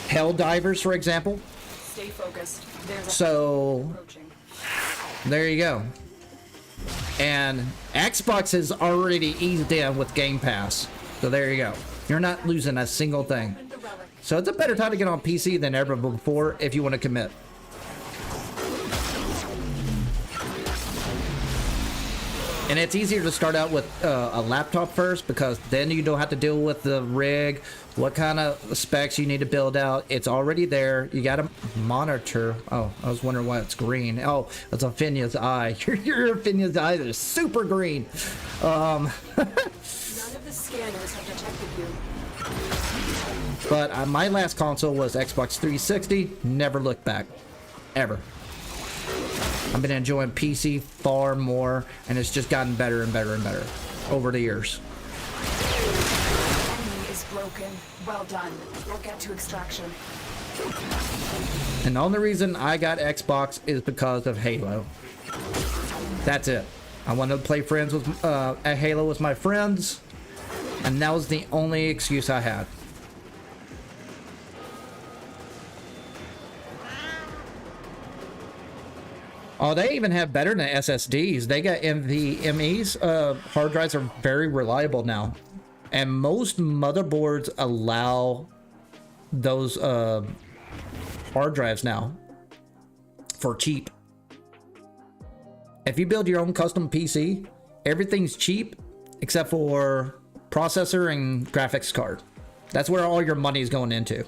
Helldivers, for example. Stay focused. There's a So approaching. there you go. And Xbox has already eased in with Game Pass. So there you go. You're not losing a single thing. So it's a better time to get on PC than ever before if you want to commit. And it's easier to start out with a laptop first, because then you don't have to deal with the rig, what kind of specs you need to build out. It's already there. You got a monitor. Oh, I was wondering why it's green. Oh, it's a Finya's eye. Your Finya's eye is super green. None of the scanners have detected you. But my last console was Xbox 360. Never looked back. Ever. I've been enjoying PC far more, and it's just gotten better and better and better over the years. Enemy is broken. Well done. We'll get to extraction. And the only reason I got Xbox is because of Halo. That's it. I wanted to play friends with at Halo with my friends, and that was the only excuse I had. Oh, they even have better than SSDs. They got NVMe's. Hard drives are very reliable now. And most motherboards allow those hard drives now for cheap. If you build your own custom PC, everything's cheap except for processor and graphics card. That's where all your money is going into.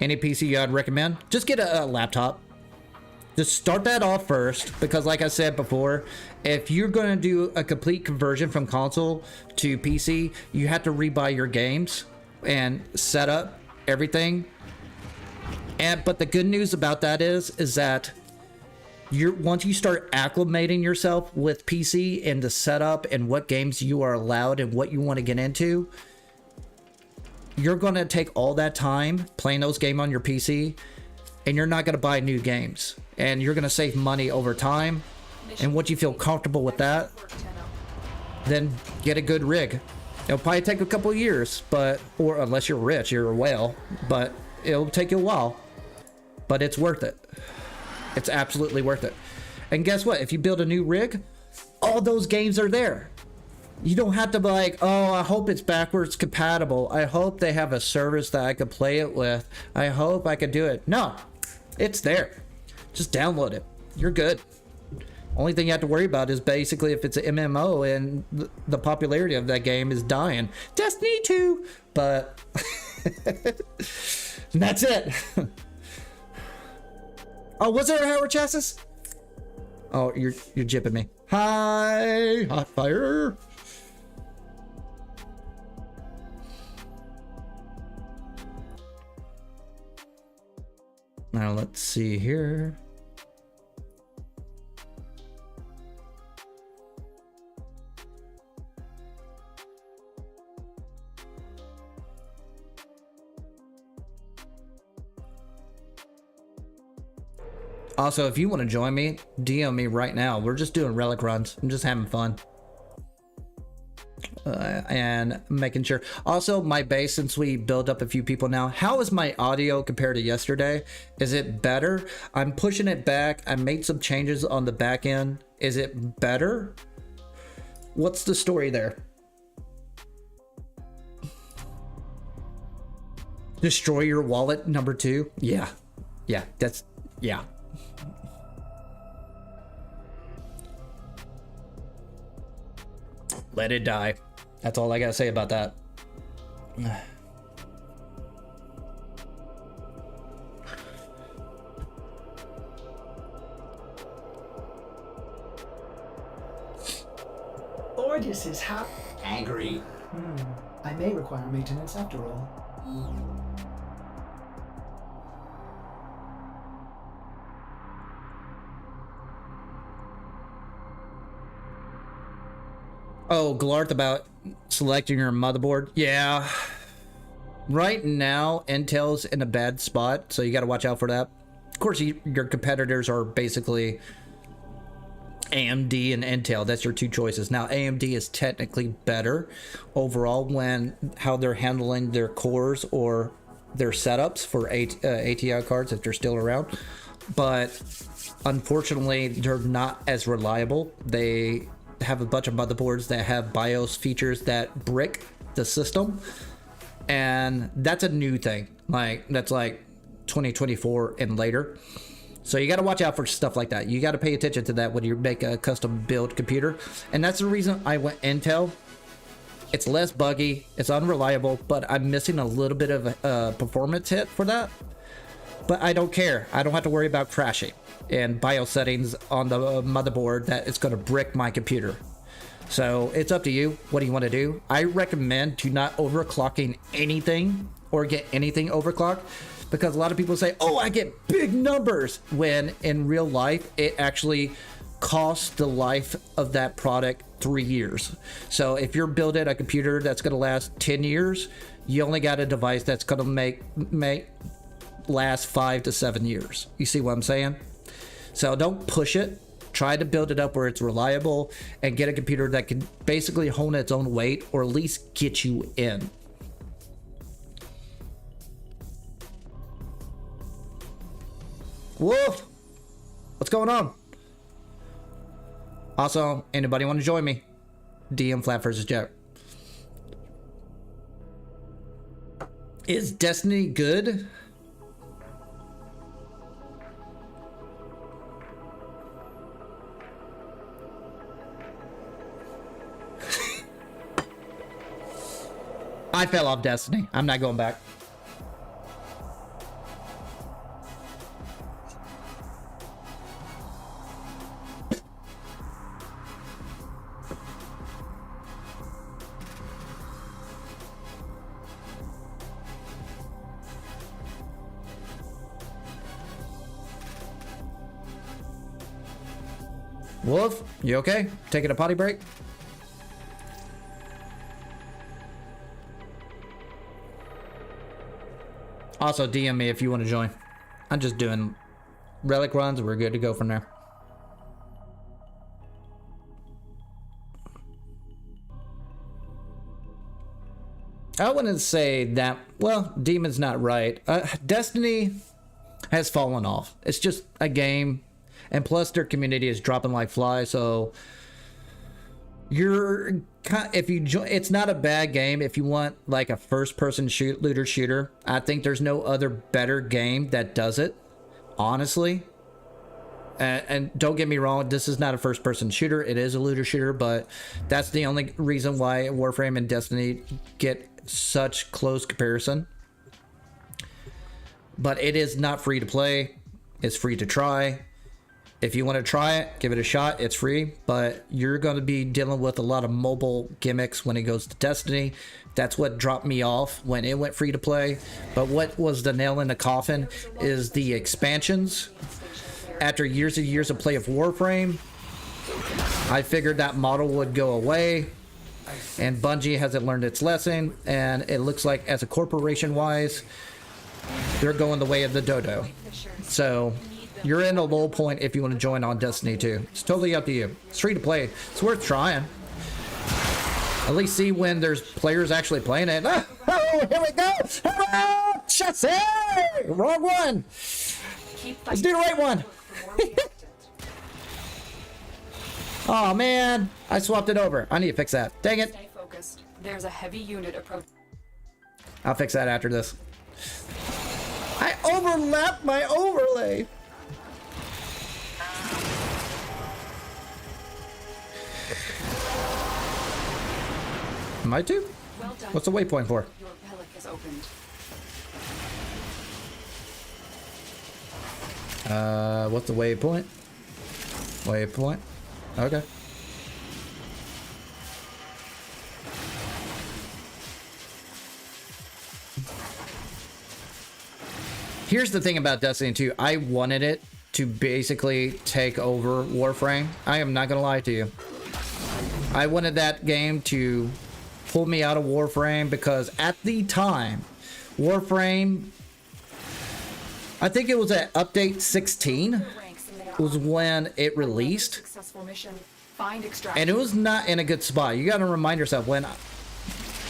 Any PC I'd recommend? Just get a laptop. Just start that off first, because like I said before, if you're going to do a complete conversion from console to PC, you have to rebuy your games and set up everything. But the good news about that is that once you start acclimating yourself with PC and the setup and what games you are allowed and what you want to get into, you're going to take all that time playing those games on your PC, and you're not going to buy new games, and you're going to save money over time. And once you feel comfortable with that, then get a good rig. It'll probably take a couple of years, or unless you're rich, you're a whale, but it'll take you a while, but it's worth it. It's absolutely worth it. And guess what? If you build a new rig, all those games are there. You don't have to be like, oh, I hope it's backwards compatible. I hope they have a service that I could play it with. I hope I could do it. No, it's there. Just download it. You're good. Only thing you have to worry about is basically if it's an MMO and the popularity of that game is dying. Destiny 2! But that's it. Oh, was there a Harrow chassis? Oh, you're jipping me. Hi, hot fire. Now let's see here. Also, if you want to join me, DM me right now. We're just doing relic runs. I'm just having fun. And making sure. Also, my base, since we build up a few people now, how is my audio compared to yesterday? Is it better? I'm pushing it back. I made some changes on the back end. Is it better? What's the story there? Destroy your wallet, number 2? Yeah. Yeah, that's... yeah. Let it die. That's all I gotta say about that. Ordis is angry. I may require maintenance after all. Oh, Glarth about selecting your motherboard. Yeah. Right now, Intel's in a bad spot, so you got to watch out for that. Of course, your competitors are basically AMD and Intel. That's your two choices. Now, AMD is technically better overall when how they're handling their cores or their setups for ATI cards if they're still around. But unfortunately, they're not as reliable. They have a bunch of motherboards that have BIOS features that brick the system, and that's a new thing. Like that's like 2024 and later. So you got to watch out for stuff like that. You got to pay attention to that when you make a custom build computer, and that's the reason I went Intel. It's less buggy, it's unreliable, but I'm missing a little bit of a performance hit for that. But I don't care. I don't have to worry about crashing and BIOS settings on the motherboard that it's going to brick my computer. So it's up to you. What do you want to do? I recommend to not overclocking anything or get anything overclocked, because a lot of people say, oh, I get big numbers, when in real life it actually costs the life of that product 3 years. So if you're building a computer that's going to last 10 years, you only got a device that's going to last 5 to 7 years. You see what I'm saying? So don't push it. try to build it up where it's reliable and get a computer that can basically hold its own weight or at least get you in. Wolf, what's going on? Also, anybody want to join me? DM flapvsjack. Is Destiny good? I fell off Destiny. I'm not going back. Wolf, you okay? Taking a potty break? Also, DM me if you want to join. I'm just doing relic runs. We're good to go from there. I wouldn't say that. Well, Demon's not right. Destiny has fallen off. It's just a game. And plus, their community is dropping like flies. So if you join, it's not a bad game if you want like a first-person looter shooter. I think there's no other better game that does it, honestly. And don't get me wrong, this is not a first-person shooter. It is a looter shooter, but that's the only reason why Warframe and Destiny get such close comparison. But it is not free to play. It's free to try. If you want to try it, give it a shot. It's free, but you're going to be dealing with a lot of mobile gimmicks when it goes to Destiny. That's what dropped me off when it went free to play. But what was the nail in the coffin is the expansions. After years and years of play of Warframe, I figured that model would go away. And Bungie hasn't learned its lesson. And it looks like as a corporation-wise, they're going the way of the dodo. So you're in a low point if you want to join on Destiny 2. It's totally up to you. It's free to play. It's worth trying. At least see when there's players actually playing it. Oh, here we go. Oh, chassis! Wrong one. Let's do the right one. Oh man, I swapped it over. I need to fix that. Dang it. Stay focused. There's a heavy unit approach. I'll fix that after this. I overlapped my overlay. Am I too? Well done. What's the waypoint for? Your relic is opened. What's the waypoint? Waypoint. Okay. Here's the thing about Destiny 2. I wanted it to basically take over Warframe. I am not gonna lie to you. I wanted that game to pull me out of Warframe because at the time, Warframe, I think it was at update 16 was when it released. Successful mission. Find extraction. And it was not in a good spot. You gotta remind yourself, when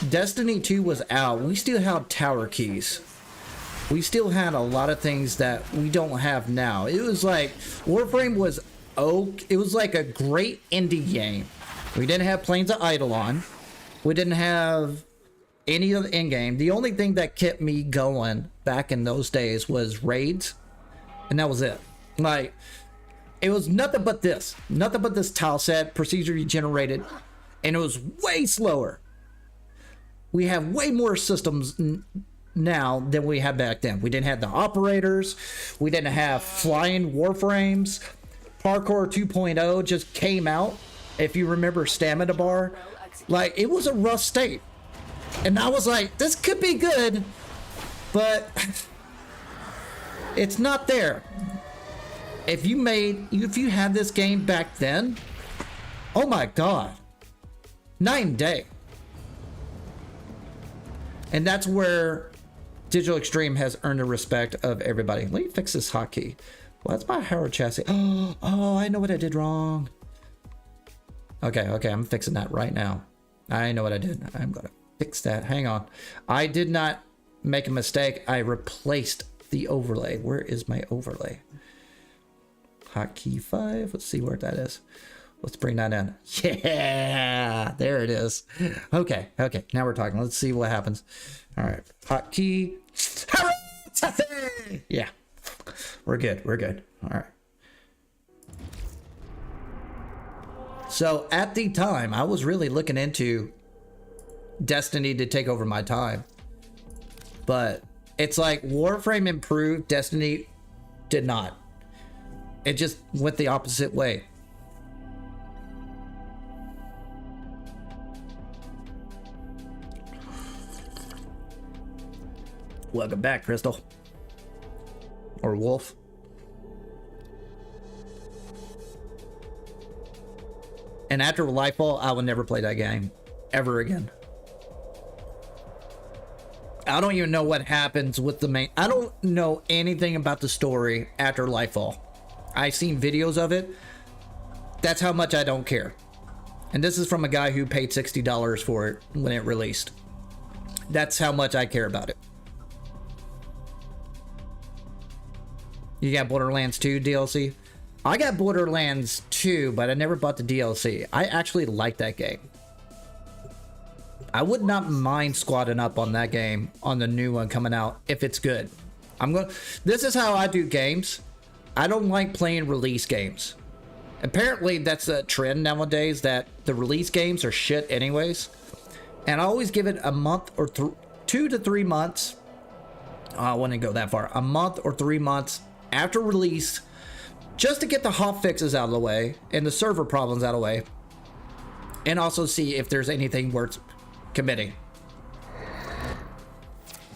Destiny 2 was out, we still had tower keys. We still had a lot of things that we don't have now. It was like, Warframe was, it was like a great indie game. We didn't have Planes of Eidolon. We didn't have any of the in-game. The only thing that kept me going back in those days was raids. And that was it. Like, it was nothing but this. Nothing but this tile set, procedurally generated. And it was way slower. We have way more systems now than we had back then. We didn't have the operators. We didn't have flying warframes. Parkour 2.0 just came out. If you remember Stamina Bar, like, it was a rough state. And I was like, this could be good, but it's not there. If you had this game back then, oh my god, night and day. And that's where Digital Extreme has earned the respect of everybody. Let me fix this hotkey. What's my Harrow chassis? Oh, I know what I did wrong. Okay, I'm fixing that right now. I know what I did. I'm gonna fix that. Hang on. I did not make a mistake. I replaced the overlay. Where is my overlay? Hotkey 5. Let's see where that is. Let's bring that in. Yeah, there it is. Okay. Now we're talking. Let's see what happens. All right. Hotkey. Yeah. We're good. All right. So at the time, I was really looking into Destiny to take over my time. But it's like Warframe improved, Destiny did not. It just went the opposite way. Welcome back, Crystal. Or Wolf. And after Lightfall, I will never play that game ever again. I don't even know what happens with the main. I don't know anything about the story after Lightfall. I've seen videos of it. That's how much I don't care. And this is from a guy who paid $60 for it when it released. That's how much I care about it. You got Borderlands 2 DLC? I got Borderlands 2, but I never bought the DLC. I actually like that game. I would not mind squatting up on that game on the new one coming out if it's good. This is how I do games. I don't like playing release games. Apparently that's a trend nowadays that the release games are shit anyways. And I always give it a month or 2 to 3 months. I wouldn't go that far. A month or 3 months after release, just to get the hot fixes out of the way and the server problems out of the way, and also see if there's anything worth committing.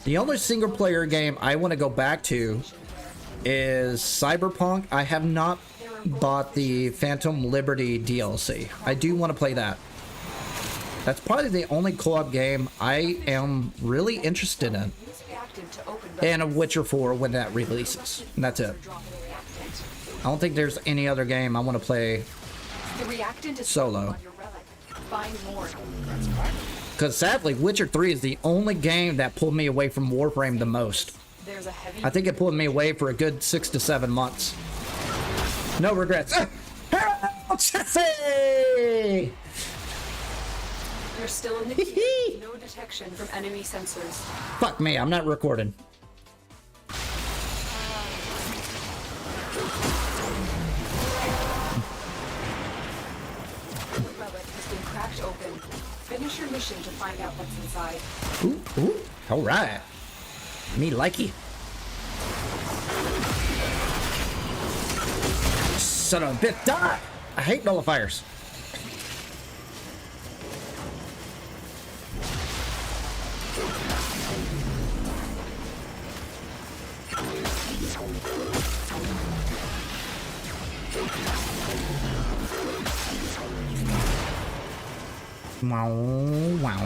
The only single player game I want to go back to is Cyberpunk. I have not bought the Phantom Liberty DLC. I do want to play that. That's probably the only co-op game I am really interested in. And a Witcher 4 when that releases. And that's it. I don't think there's any other game I want to play solo. Because sadly, Witcher 3 is the only game that pulled me away from Warframe the most. I think it pulled me away for a good 6 to 7 months. No regrets. Harrow chassis! You're still in the queue. No detection from enemy sensors. Fuck me, I'm not recording. Relic has been cracked open. Finish your mission to find out what's inside. Ooh, all right. Me likey. Son of a bitch, die! I hate nullifiers. Wow, wow,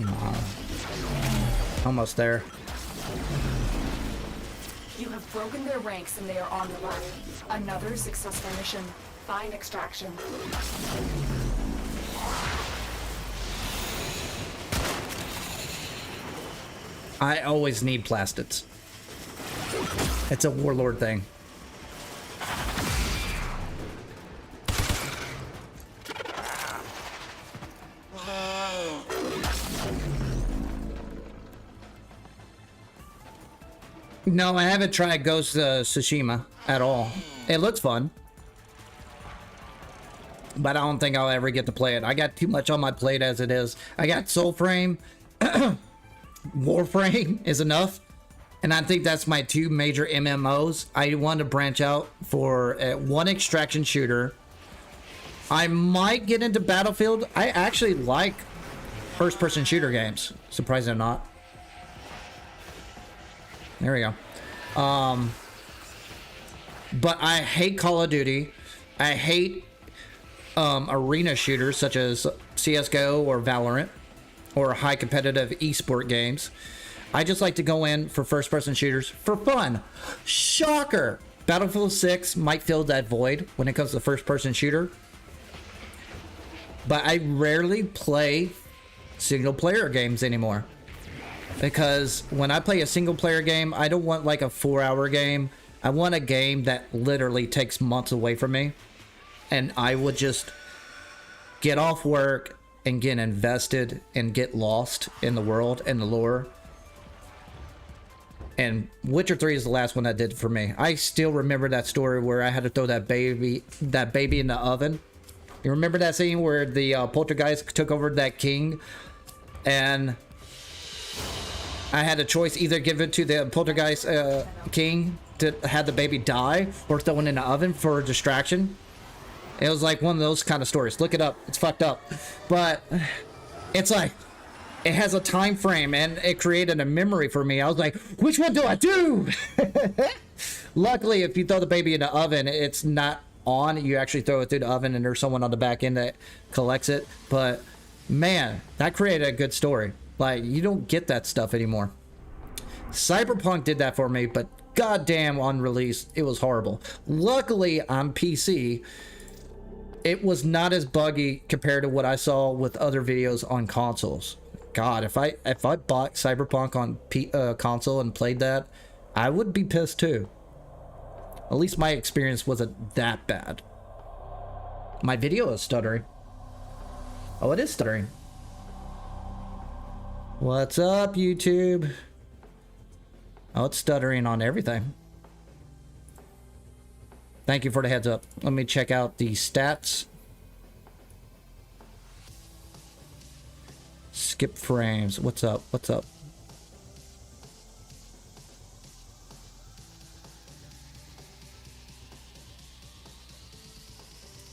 wow. Almost there. You have broken their ranks and they are on the run. Another successful mission. Find extraction. I always need plastids. It's a warlord thing. No, I haven't tried Ghost of Tsushima at all. It looks fun. But I don't think I'll ever get to play it. I got too much on my plate as it is. I got Soulframe. Warframe is enough. And I think that's my 2 major MMOs. I want to branch out for one extraction shooter. I might get into Battlefield. I actually like first-person shooter games. Surprising or not. There we go. But I hate Call of Duty. I hate arena shooters such as CSGO or Valorant or high competitive esport games. I just like to go in for first-person shooters for fun. Shocker! Battlefield 6 might fill that void when it comes to first-person shooter. But I rarely play single-player games anymore. Because when I play a single-player game, I don't want like a 4-hour game. I want a game that literally takes months away from me. And I would just get off work and get invested and get lost in the world and the lore. And Witcher 3 is the last one that did it for me. I still remember that story where I had to throw that baby in the oven. You remember that scene where the poltergeist took over that king, and I had a choice: either give it to the poltergeist king to have the baby die, or throw it in the oven for a distraction. It was like one of those kind of stories. Look it up. It's fucked up, but it's like it has a time frame, and it created a memory for me. I was like, which one do I do? Luckily, if you throw the baby in the oven, it's not on. You actually throw it through the oven, and there's someone on the back end that collects it. But man, that created a good story. Like, you don't get that stuff anymore. Cyberpunk did that for me, but goddamn, on release, it was horrible. Luckily, on PC, it was not as buggy compared to what I saw with other videos on consoles. God, if I bought Cyberpunk on console and played that, I would be pissed too. At least my experience wasn't that bad. My video is stuttering. Oh, it is stuttering. What's up, YouTube? Oh, it's stuttering on everything. Thank you for the heads up. Let me check out the stats. Skip frames. What's up? What's up?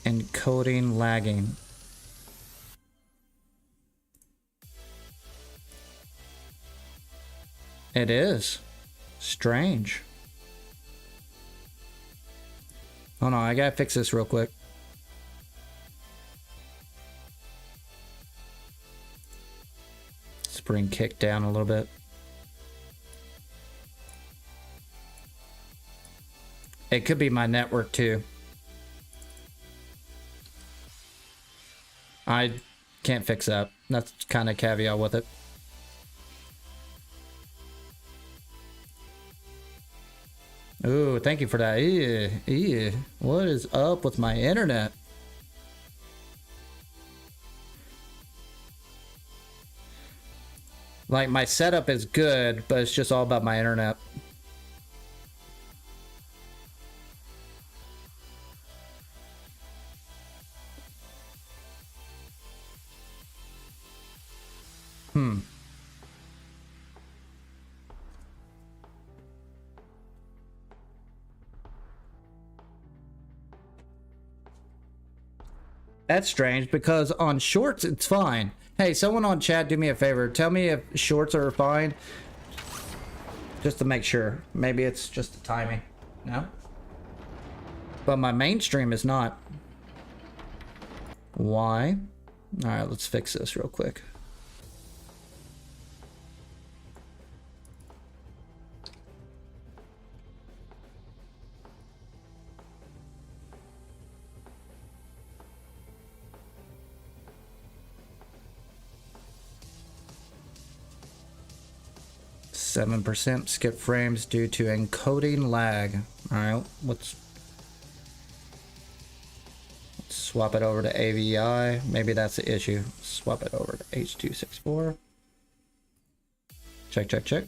Encoding lagging. It is strange. Hold on, I gotta fix this real quick. Spring kick down a little bit. It could be my network too. I can't fix that. That's kind of caveat with it. Ooh, thank you for that. What is up with my internet? Like, my setup is good, but it's just all about my internet. That's strange, because on shorts it's fine. Hey, someone on chat, do me a favor. Tell me if shorts are fine. Just to make sure. Maybe it's just the timing. No? But my mainstream is not. Why? Alright, let's fix this real quick. %, skip frames due to encoding lag. Alright, let's swap it over to AVI. Maybe that's the issue. Swap it over to H.264. Check, check, check.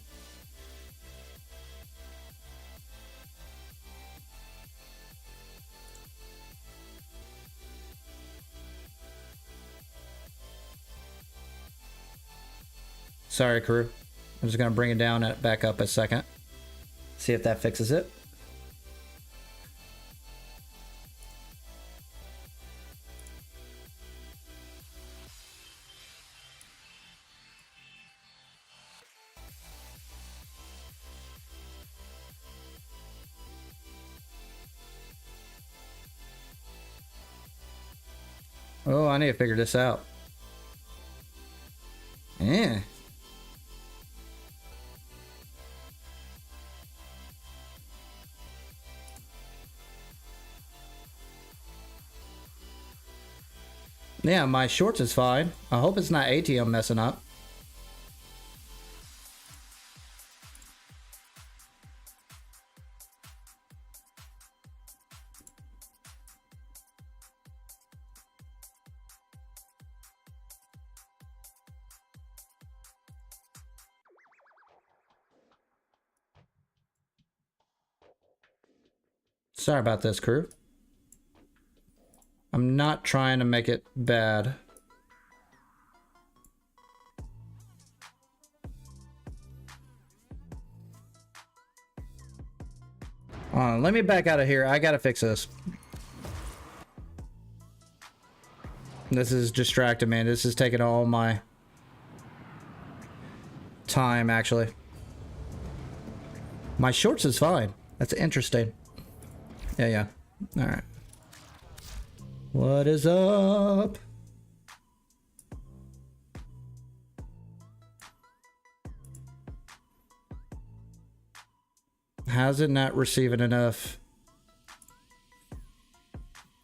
Sorry, crew. I'm just going to bring it down and back up a second. See if that fixes it. Oh, I need to figure this out. Yeah. Yeah, my shorts is fine. I hope it's not ATM messing up. Sorry about this, crew. I'm not trying to make it bad. Let me back out of here. I gotta fix this. This is distracting me. This is taking all my time, actually. My shorts is fine. That's interesting. Yeah. Alright. What is up? How's it not receiving enough?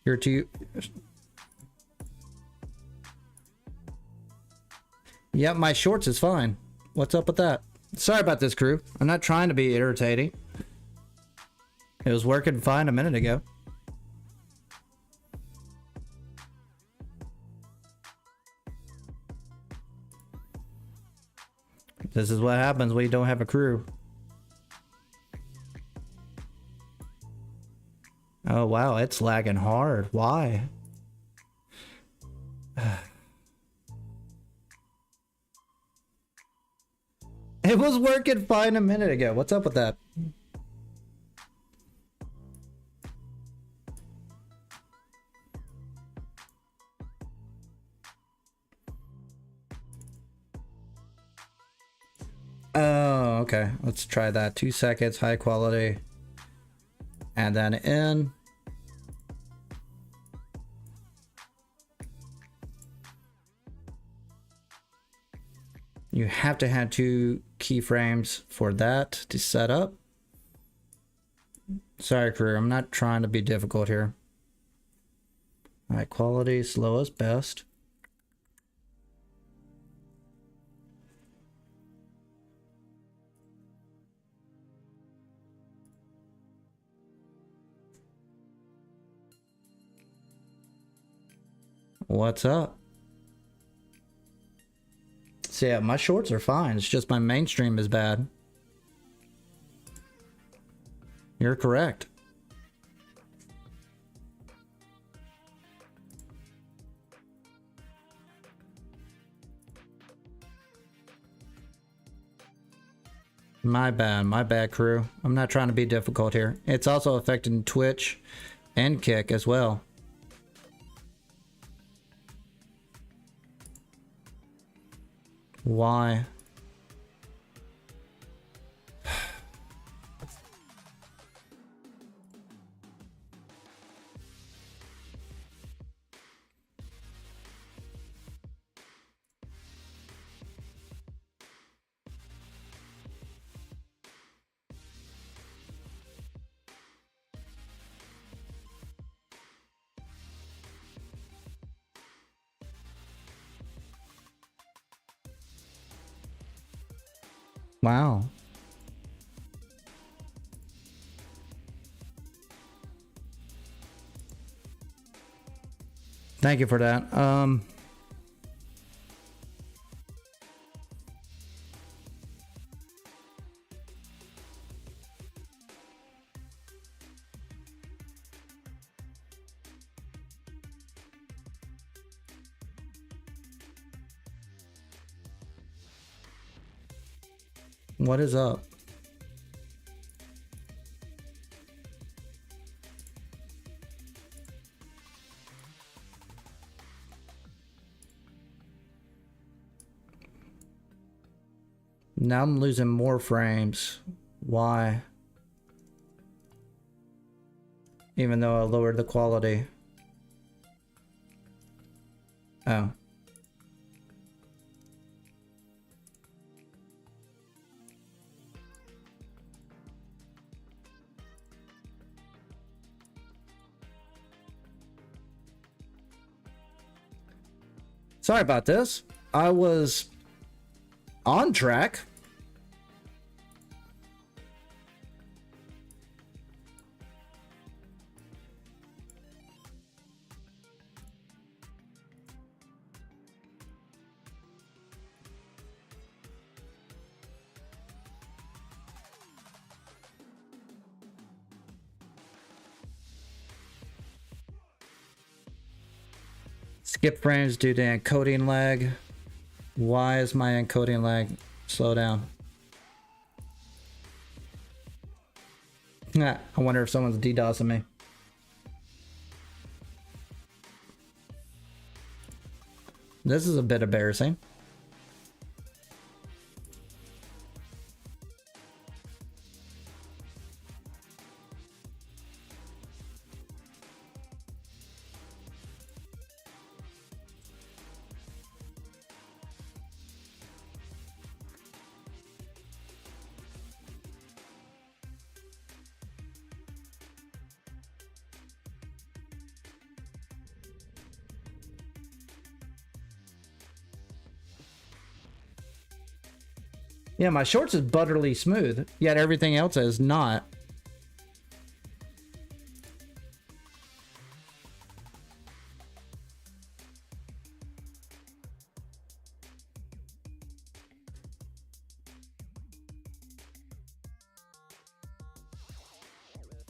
You're too... Yep, my shorts is fine. What's up with that? Sorry about this, crew. I'm not trying to be irritating. It was working fine a minute ago. This is what happens when you don't have a crew. Oh wow, it's lagging hard. Why? It was working fine a minute ago. What's up with that? Oh, okay. Let's try that. 2 seconds, high quality. And then in. You have to have 2 keyframes for that to set up. Sorry, crew. I'm not trying to be difficult here. High quality, slow as best. What's up? So yeah, my shorts are fine. It's just my mainstream is bad. You're correct. My bad, crew. I'm not trying to be difficult here. It's also affecting Twitch and Kick as well. Why? Wow. Thank you for that. What is up? Now I'm losing more frames. Why? Even though I lowered the quality. Oh. Sorry about this. I was on track. Skip frames due to encoding lag. Why is my encoding lag? Slow down. I wonder if someone's DDoSing me. This is a bit embarrassing. Yeah, my shorts is butterly smooth, yet everything else is not.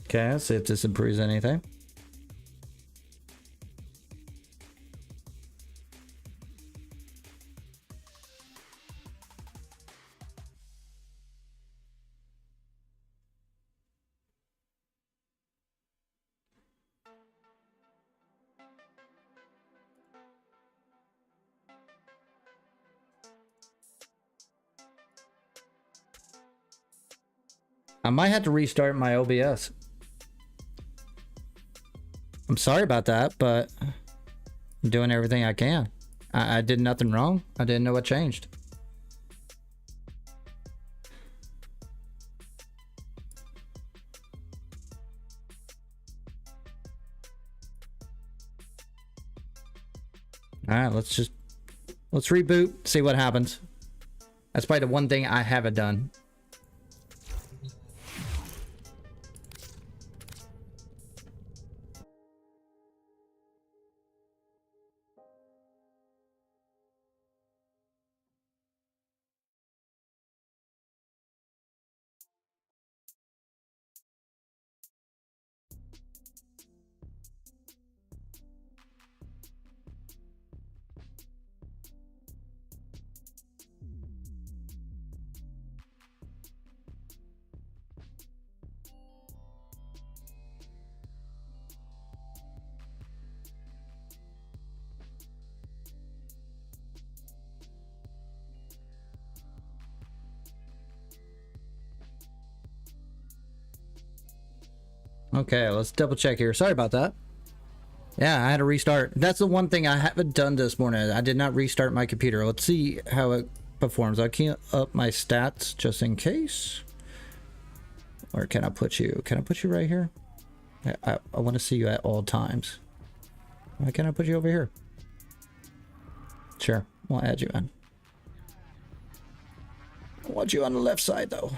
Okay, let's see if this improves anything. I might have to restart my OBS. I'm sorry about that, but I'm doing everything I can. I did nothing wrong. I didn't know what changed. All right, let's reboot, see what happens. That's probably the one thing I haven't done. Okay, let's double check here. Sorry about that. Yeah, I had to restart. That's the one thing I haven't done this morning. I did not restart my computer. Let's see how it performs. I can't up my stats just in case. Or can I put you? Can I put you right here? I want to see you at all times. Why can't I put you over here? Sure, we'll add you in. I want you on the left side though.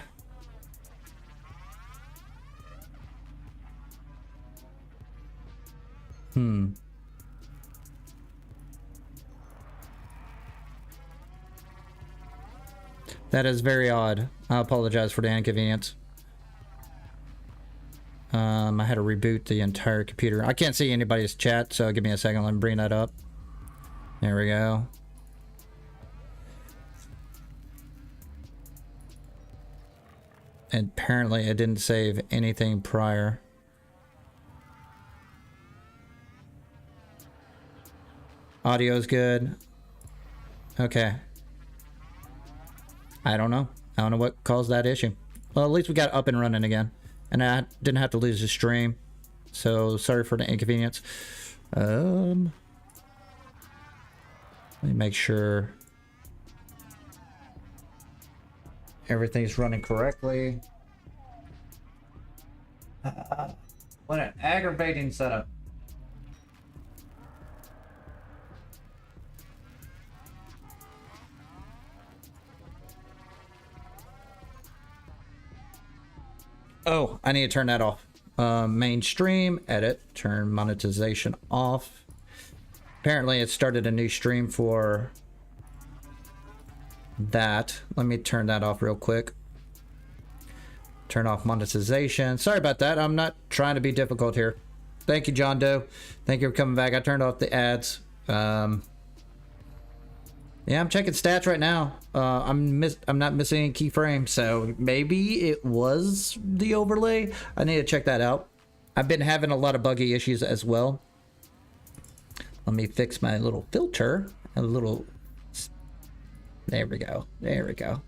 That is very odd. I apologize for the inconvenience. I had to reboot the entire computer. I can't see anybody's chat, so give me a second. Let me bring that up. There we go. And apparently it didn't save anything prior. Audio's good. Okay. I don't know. I don't know what caused that issue. Well, at least we got up and running again. And I didn't have to lose the stream. So, sorry for the inconvenience. Let me make sure everything's running correctly. What an aggravating setup. Oh, I need to turn that off. Mainstream, edit, turn monetization off. Apparently it started a new stream for that. Let me turn that off real quick. Turn off monetization. Sorry about that. I'm not trying to be difficult here. Thank you, John Doe. Thank you for coming back. I turned off the ads. Yeah, I'm checking stats right now. I'm not missing any keyframes, so maybe it was the overlay. I need to check that out. I've been having a lot of buggy issues as well. Let me fix my little filter. A little. There we go. There we go.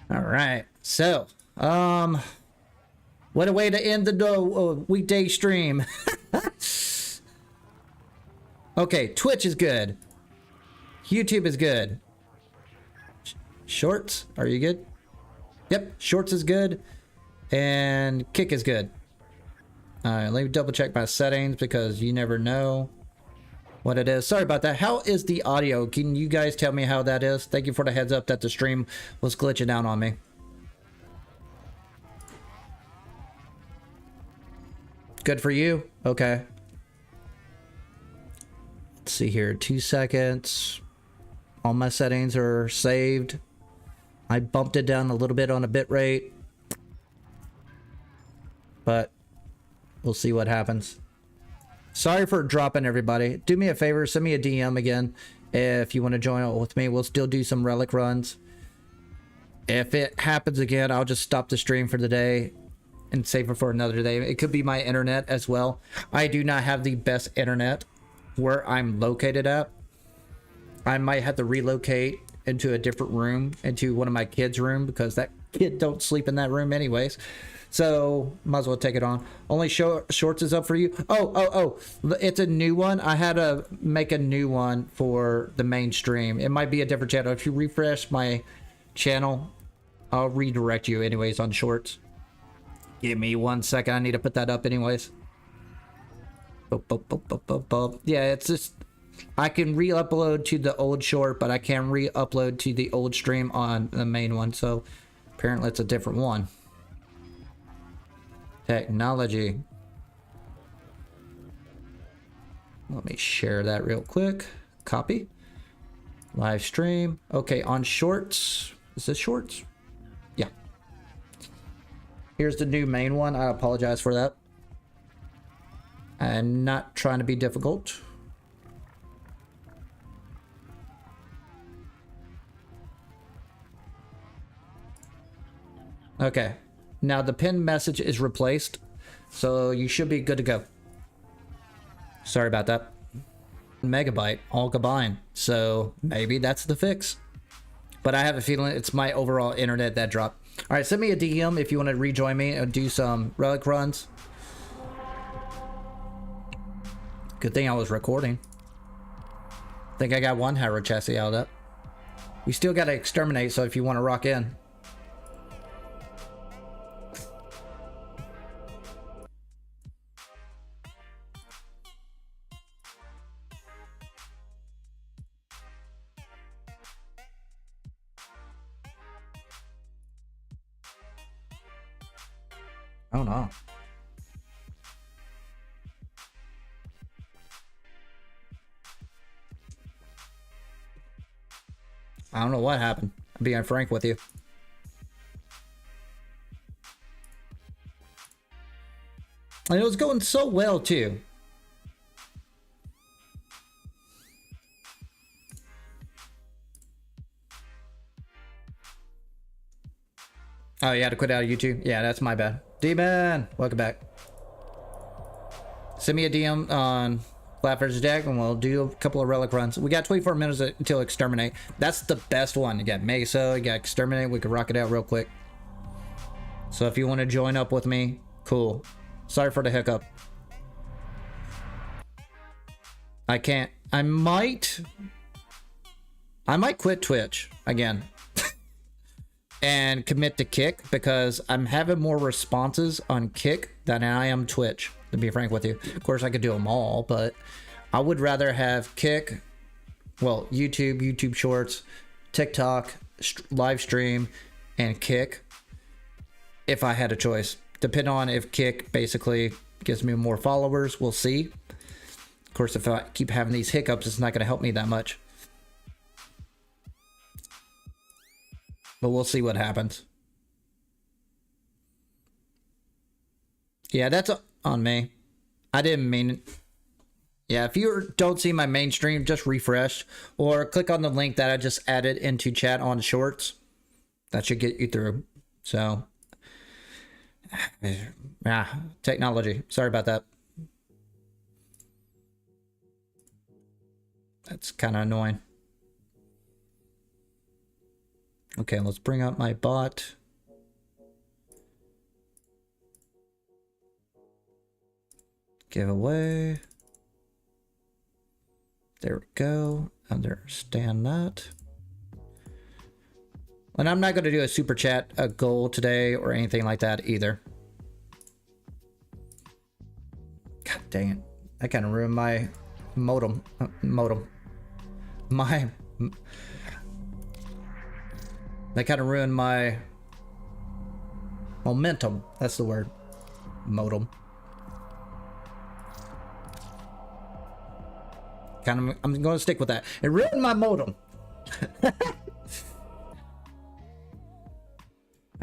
All right. So, what a way to end the weekday stream. Okay, Twitch is good. YouTube is good. Shorts, are you good? Yep, Shorts is good. And Kick is good. Alright, let me double check my settings because you never know what it is. Sorry about that. How is the audio? Can you guys tell me how that is? Thank you for the heads up that the stream was glitching out on me. Good for you? Okay. Let's see here. 2 seconds. All my settings are saved. I bumped it down a little bit on a bit rate. But we'll see what happens. Sorry for dropping everybody. Do me a favor. Send me a DM again. If you want to join with me, we'll still do some Relic runs. If it happens again, I'll just stop the stream for the day and save it for another day. It could be my internet as well. I do not have the best internet where I'm located at. I might have to relocate into a different room, into one of my kids' room, because that kid don't sleep in that room anyways. So might as well take it on. Only Shorts is up for you. Oh, it's a new one. I had to make a new one for the main stream. It might be a different channel. If you refresh my channel, I'll redirect you anyways on Shorts. Give me 1 second. I need to put that up anyways. Yeah, it's just I can re-upload to the old short, but I can't re-upload to the old stream on the main one. So apparently it's a different one. Technology. Let me share that real quick. Copy. Live stream. Okay, on Shorts. Is this Shorts? Yeah. Here's the new main one. I apologize for that. I'm not trying to be difficult. Okay. Now the pinned message is replaced, so you should be good to go. Sorry about that. Megabyte all combined, so maybe that's the fix. But I have a feeling it's my overall internet that dropped. All right, send me a DM if you want to rejoin me and do some Relic runs. Good thing I was recording. I think I got one Harrow chassis out of that. We still got to exterminate, so if you want to rock in. Oh no. I don't know what happened. I'm being frank with you. And it was going so well too. Oh, you had to quit out of YouTube? Yeah, that's my bad. D-Man, welcome back. Send me a DM on flapvsjack and we'll do a couple of Relic runs. We got 24 minutes until Exterminate. That's the best one. You got Mesa, you got Exterminate. We can rock it out real quick. So if you want to join up with me, cool. Sorry for the hiccup. I can't. I might quit Twitch again. And commit to Kick because I'm having more responses on Kick than I am Twitch, to be frank with you. Of course, I could do them all, but I would rather have Kick, well, YouTube Shorts, TikTok, live stream, and Kick. if I had a choice. Depending on if Kick basically gives me more followers, we'll see. Of course, if I keep having these hiccups, it's not going to help me that much. But we'll see what happens. Yeah, that's on me. I didn't mean it. Yeah, if you don't see my main stream, just refresh. Or click on the link that I just added into chat on Shorts. That should get you through. So, yeah, technology. Sorry about that. That's kind of annoying. Okay, let's bring up my bot. Giveaway. There we go. Understand that. And I'm not going to do a super chat, a goal today or anything like that either. God dang it. I kind of ruined my modem. That kind of ruined my momentum. That's the word. Modem. I'm going to stick with that. It ruined my modem.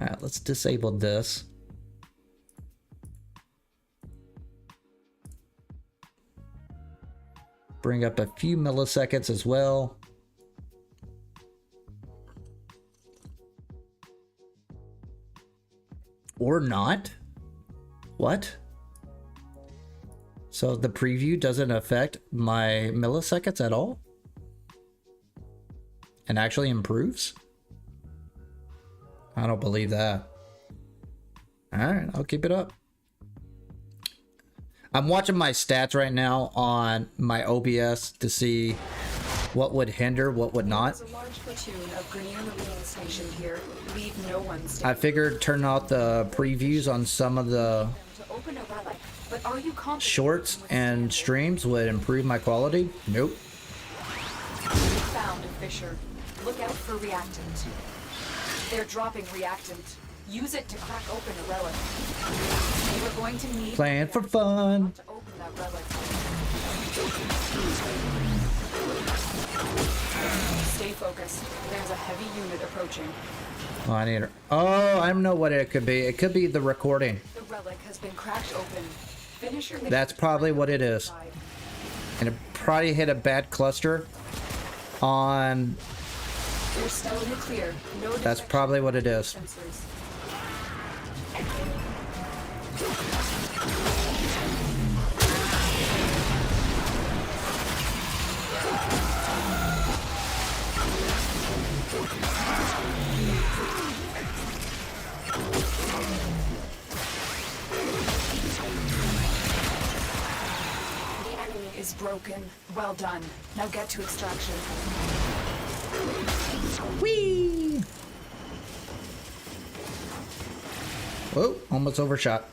Alright, let's disable this. Bring up a few milliseconds as well. Or not? What? So the preview doesn't affect my milliseconds at all? And actually improves? I don't believe that. Alright, I'll keep it up. I'm watching my stats right now on my OBS to see what would hinder, what would not. There's a large platoon of Grenier Marine stationed here. Leave no one standing. I figured turn off the previews on some of the To open a relic. But are you confident shorts and streams would improve my quality. Nope. Found a fissure. Look out for reactant. They're dropping reactant. Use it to crack open a relic. We're going to need Playing for fun. to open that relic. Stay focused. There's a heavy unit approaching. Oh, I need her. Oh, I don't know what it could be. It could be the recording. The relic has been cracked open. Finish your That's probably what it is. And it probably hit a bad cluster on... You're still in the clear. No That's detection probably what it is. sensors. The enemy is broken. Well done. Now get to extraction. Whee! Whoa, almost overshot.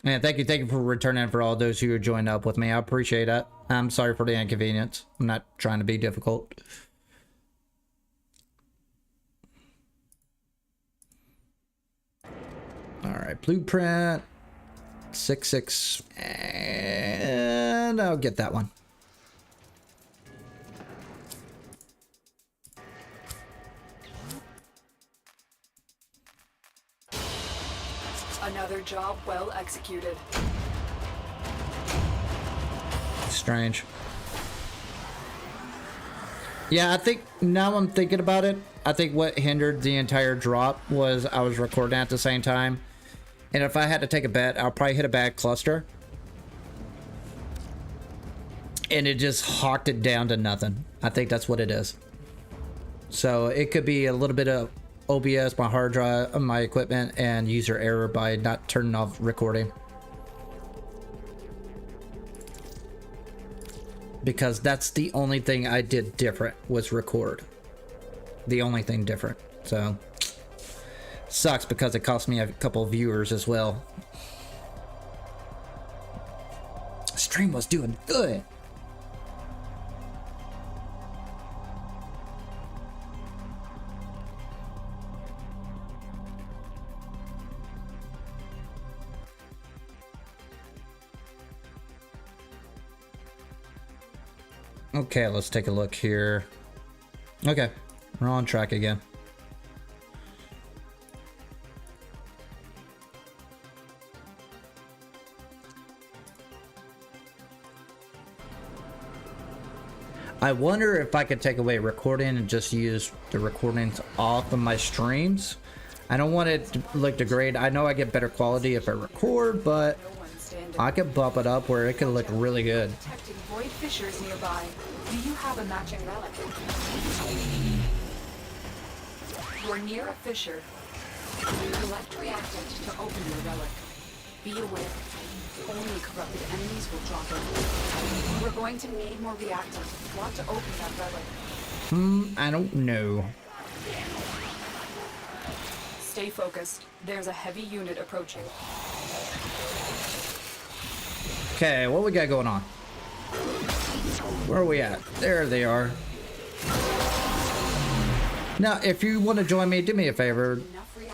Man, thank you for returning for all those who joined up with me. I appreciate that. I'm sorry for the inconvenience. I'm not trying to be difficult. Alright, blueprint 6-6, and I'll get that one. Another job well executed. Strange. Yeah, I think now I'm thinking about it. I think what hindered the entire drop was I was recording at the same time. And if I had to take a bet, I'll probably hit a bad cluster. And it just hawked it down to nothing. I think that's what it is. So it could be a little bit of OBS, my hard drive, my equipment, and user error by not turning off recording. Because that's the only thing I did different was record. The only thing different. So sucks because it cost me a couple of viewers as well. stream was doing good. Okay, let's take a look here. Okay, we're on track again. I wonder if I could take away recording and just use the recordings off of my streams. I don't want it to look degrade. I know I get better quality if I record, but I could bump it up where it could look really good. Detecting void fissures nearby. Do you have a matching relic? You're near a fissure. Collect reactant to open your relic. Be aware. Only corrupted enemies will drop it. We're going to need more reactant. Want to open that relic? I don't know. Stay focused. There's a heavy unit approaching. Okay, what we got going on? Where are we at? There they are. Now, if you want to join me, do me a favor.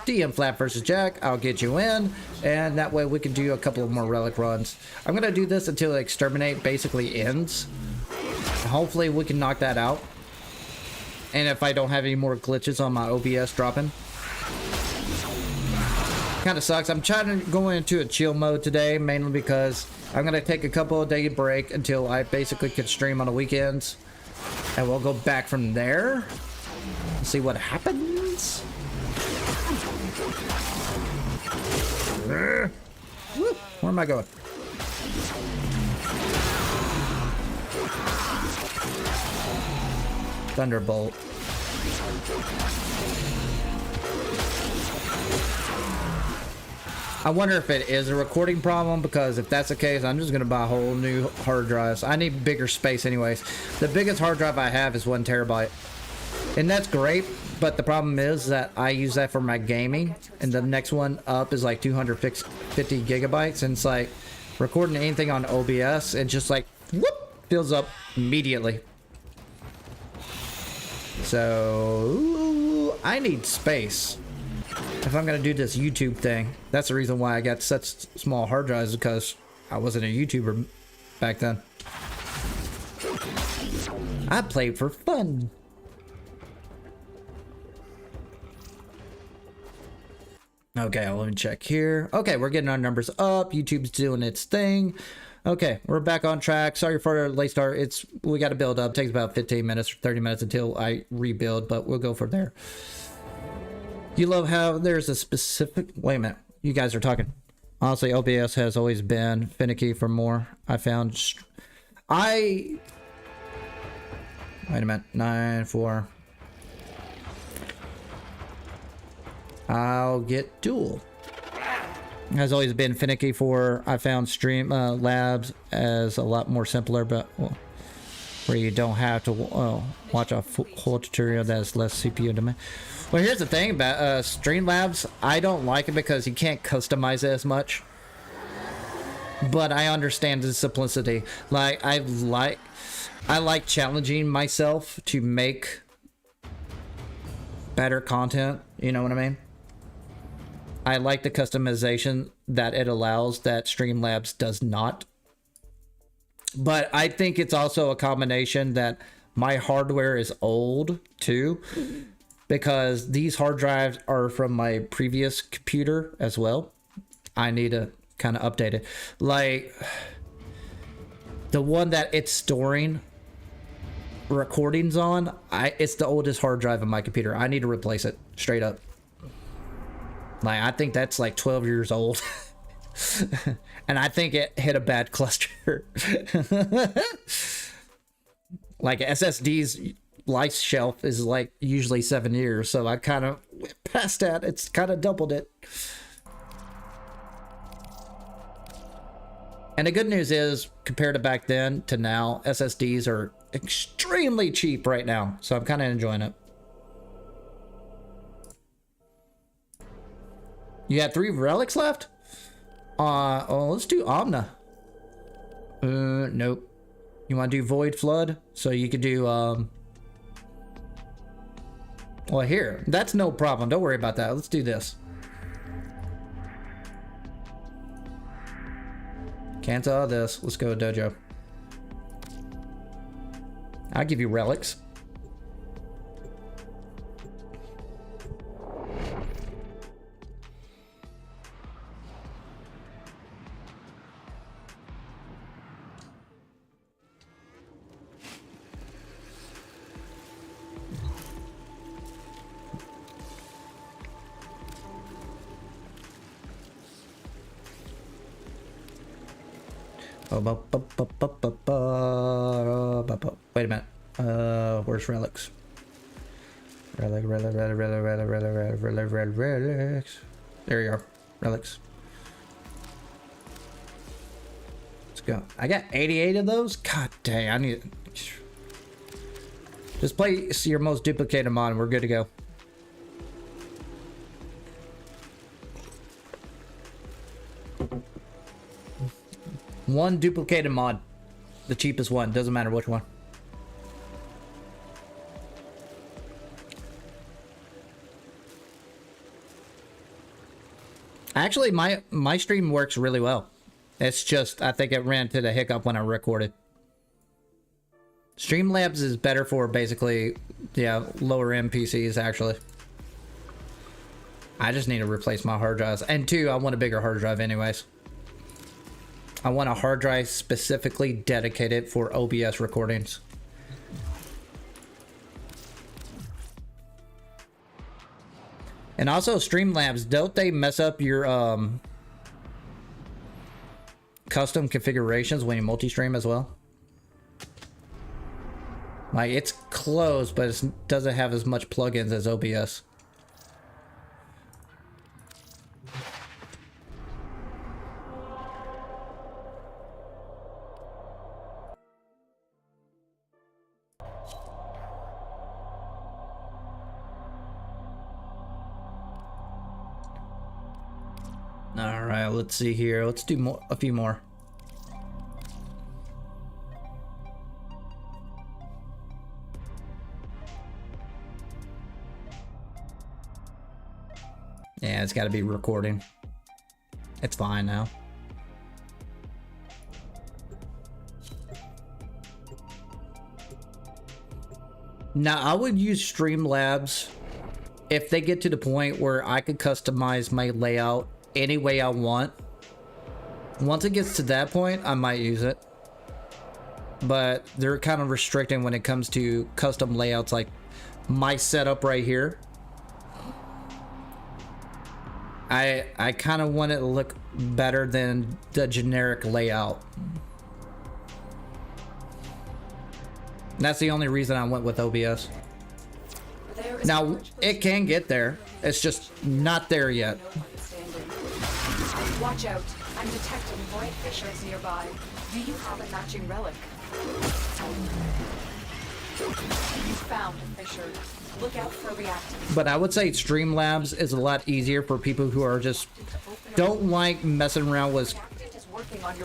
DM flapvsjack, I'll get you in, and that way we can do a couple of more relic runs. I'm gonna do this until exterminate basically ends. Hopefully we can knock that out. And if I don't have any more glitches on my OBS dropping. Kind of sucks. I'm trying to go into a chill mode today, mainly because I'm gonna take a couple of day break until I basically can stream on the weekends, and we'll go back from there. See what happens. Where am I going? Thunderbolt. I wonder if it is a recording problem, because if that's the case, I'm just gonna buy a whole new hard drive. I need bigger space anyways. The biggest hard drive I have is 1 terabyte. And that's great, but the problem is that I use that for my gaming, and the next one up is like 250 gigabytes, and it's like recording anything on OBS, it just like whoop, fills up immediately. So I need space if I'm gonna do this YouTube thing. That's the reason why I got such small hard drives, because I wasn't a YouTuber back then. I played for fun. Okay, let me check here. Okay, we're getting our numbers up. YouTube's doing its thing. Okay, we're back on track. Sorry for the late start. We got to build up. It takes about 15 minutes or 30 minutes until I rebuild, but we'll go from there. You love how there's a specific... Wait a minute. You guys are talking. Honestly, OBS has always been finicky for more. I found... Wait a minute. 9-4... I'll get dual. Has always been finicky for. I found stream labs as a lot more simpler, but well, where you don't have to watch a whole tutorial that's less CPU demand. Well, here's the thing about Streamlabs. I don't like it because you can't customize it as much. But I understand the simplicity. Like I like challenging myself to make better content. You know what I mean? I like the customization that it allows that Streamlabs does not. But I think it's also a combination that my hardware is old too, because these hard drives are from my previous computer as well. I need to kind of update it. Like the one that it's storing recordings on, it's the oldest hard drive in my computer. I need to replace it straight up. Like, I think that's like 12 years old. And I think it hit a bad cluster. Like SSD's life shelf is like usually 7 years, so I kind of went past that. It's kind of doubled it. And the good news is, compared to back then to now, SSDs are extremely cheap right now, so I'm kind of enjoying it. You got 3 relics left? Oh, let's do Omna. Nope. You want to do Void Flood? So you could do, well, here. That's no problem. Don't worry about that. Let's do this. Cancel all this. Let's go dojo. I'll give you relics. Wait a minute. Where's relics? Relics. There you are. Relics. Let's go. I got 88 of those? God dang, I need... Just place your most duplicated mod and we're good to go. One duplicated mod. The cheapest one. Doesn't matter which one. Actually, my stream works really well. It's just, I think it ran into the hiccup when I recorded. Streamlabs is better for basically, yeah, lower end PCs actually. I just need to replace my hard drives. And two, I want a bigger hard drive anyways. I want a hard drive specifically dedicated for OBS recordings. And also Streamlabs, don't they mess up your custom configurations when you multi-stream as well? Like, it's closed, but it doesn't have as much plugins as OBS. All right, let's see here. Let's do more, a few more. Yeah, it's got to be recording. It's fine now. Now, I would use Streamlabs if they get to the point where I could customize my layout any way I want. Once it gets to that point, I might use it. But they're kind of restricting when it comes to custom layouts, like my setup right here. I kind of want it to look better than the generic layout. That's the only reason I went with OBS. Now, it can get there. It's just not there yet. Watch out. I'm detecting void fissures nearby. Do you have a matching relic? You found a fissure. Look out for reactants. But I would say Streamlabs is a lot easier for people who are just don't like messing around with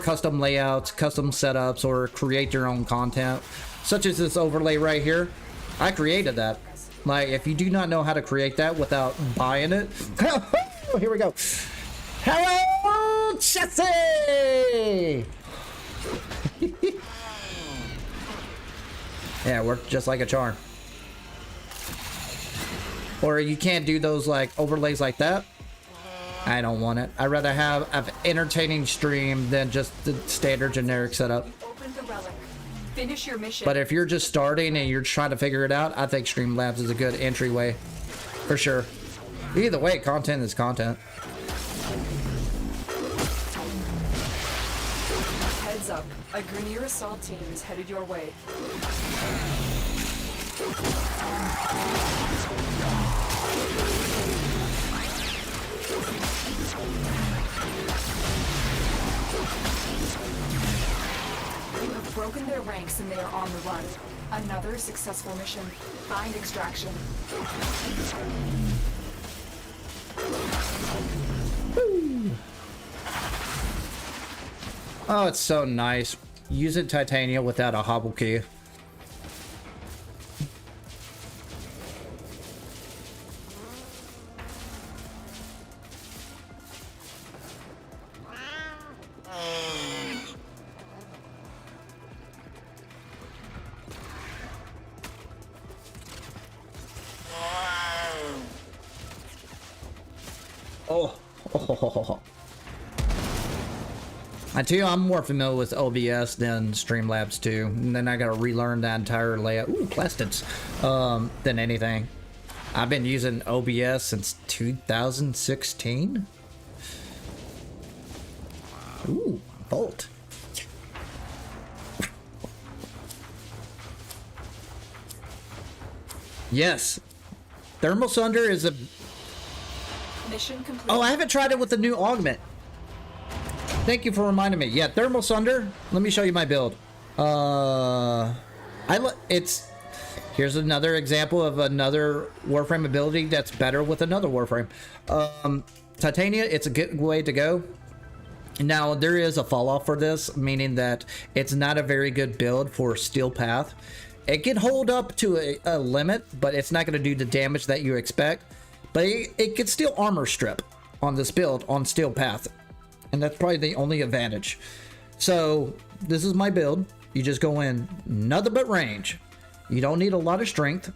custom layouts, custom setups, or create your own content, such as this overlay right here. I created that. Like, if you do not know how to create that without buying it, here we go. Hello, Jesse! Yeah, it worked just like a charm. Or you can't do those like overlays like that. I don't want it. I'd rather have an entertaining stream than just the standard generic setup. Open the relic. Finish your mission. But if you're just starting and you're trying to figure it out, I think Streamlabs is a good entryway. For sure. Either way, content is content. Heads up. A Grenier assault team is headed your way. You have broken their ranks and they are on the run. Another successful mission. Find extraction. Oh, it's so nice. using titanium without a hobble key. Oh. I tell you, I'm more familiar with OBS than Streamlabs too, and then I gotta relearn that entire layout. Ooh, plastids. Than anything. I've been using OBS since 2016. Ooh, bolt. Yes, Thermal Sunder is a. Mission complete. Oh, I haven't tried it with the new augment. Thank you for reminding me. Yeah, Thermal Sunder. Let me show you my build. It's here's another example of another Warframe ability that's better with another Warframe. Titania, it's a good way to go. Now there is a fall off for this, meaning that it's not a very good build for Steel Path. It can hold up to a limit, but it's not going to do the damage that you expect. But it can still armor strip on this build on Steel Path. And that's probably the only advantage. So this is my build. You just go in nothing but range. You don't need a lot of strength.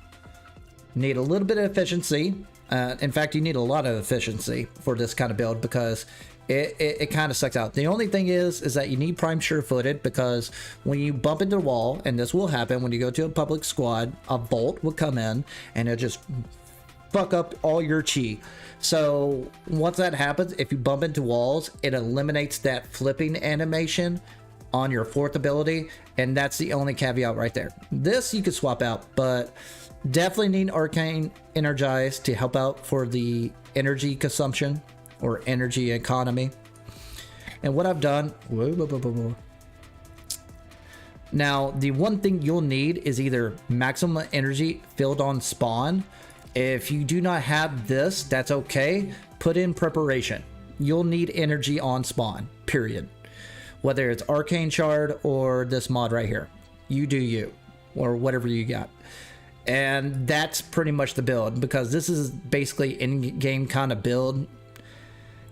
You need a little bit of efficiency. In fact, you need a lot of efficiency for this kind of build because it kind of sucks out. The only thing is that you need prime sure-footed because when you bump into the wall, and this will happen when you go to a public squad, a bolt will come in and it'll just fuck up all your chi. So once that happens, if you bump into walls, it eliminates that flipping animation on your fourth ability, and that's the only caveat right there. This you could swap out, but definitely need Arcane Energize to help out for the energy consumption or energy economy. And what I've done, now the one thing you'll need is either maximum energy filled on spawn. If you do not have this, that's okay. Put in preparation. You'll need energy on spawn, period. Whether it's Arcane Shard or this mod right here. You do you, or whatever you got. And that's pretty much the build, because this is basically in-game kind of build.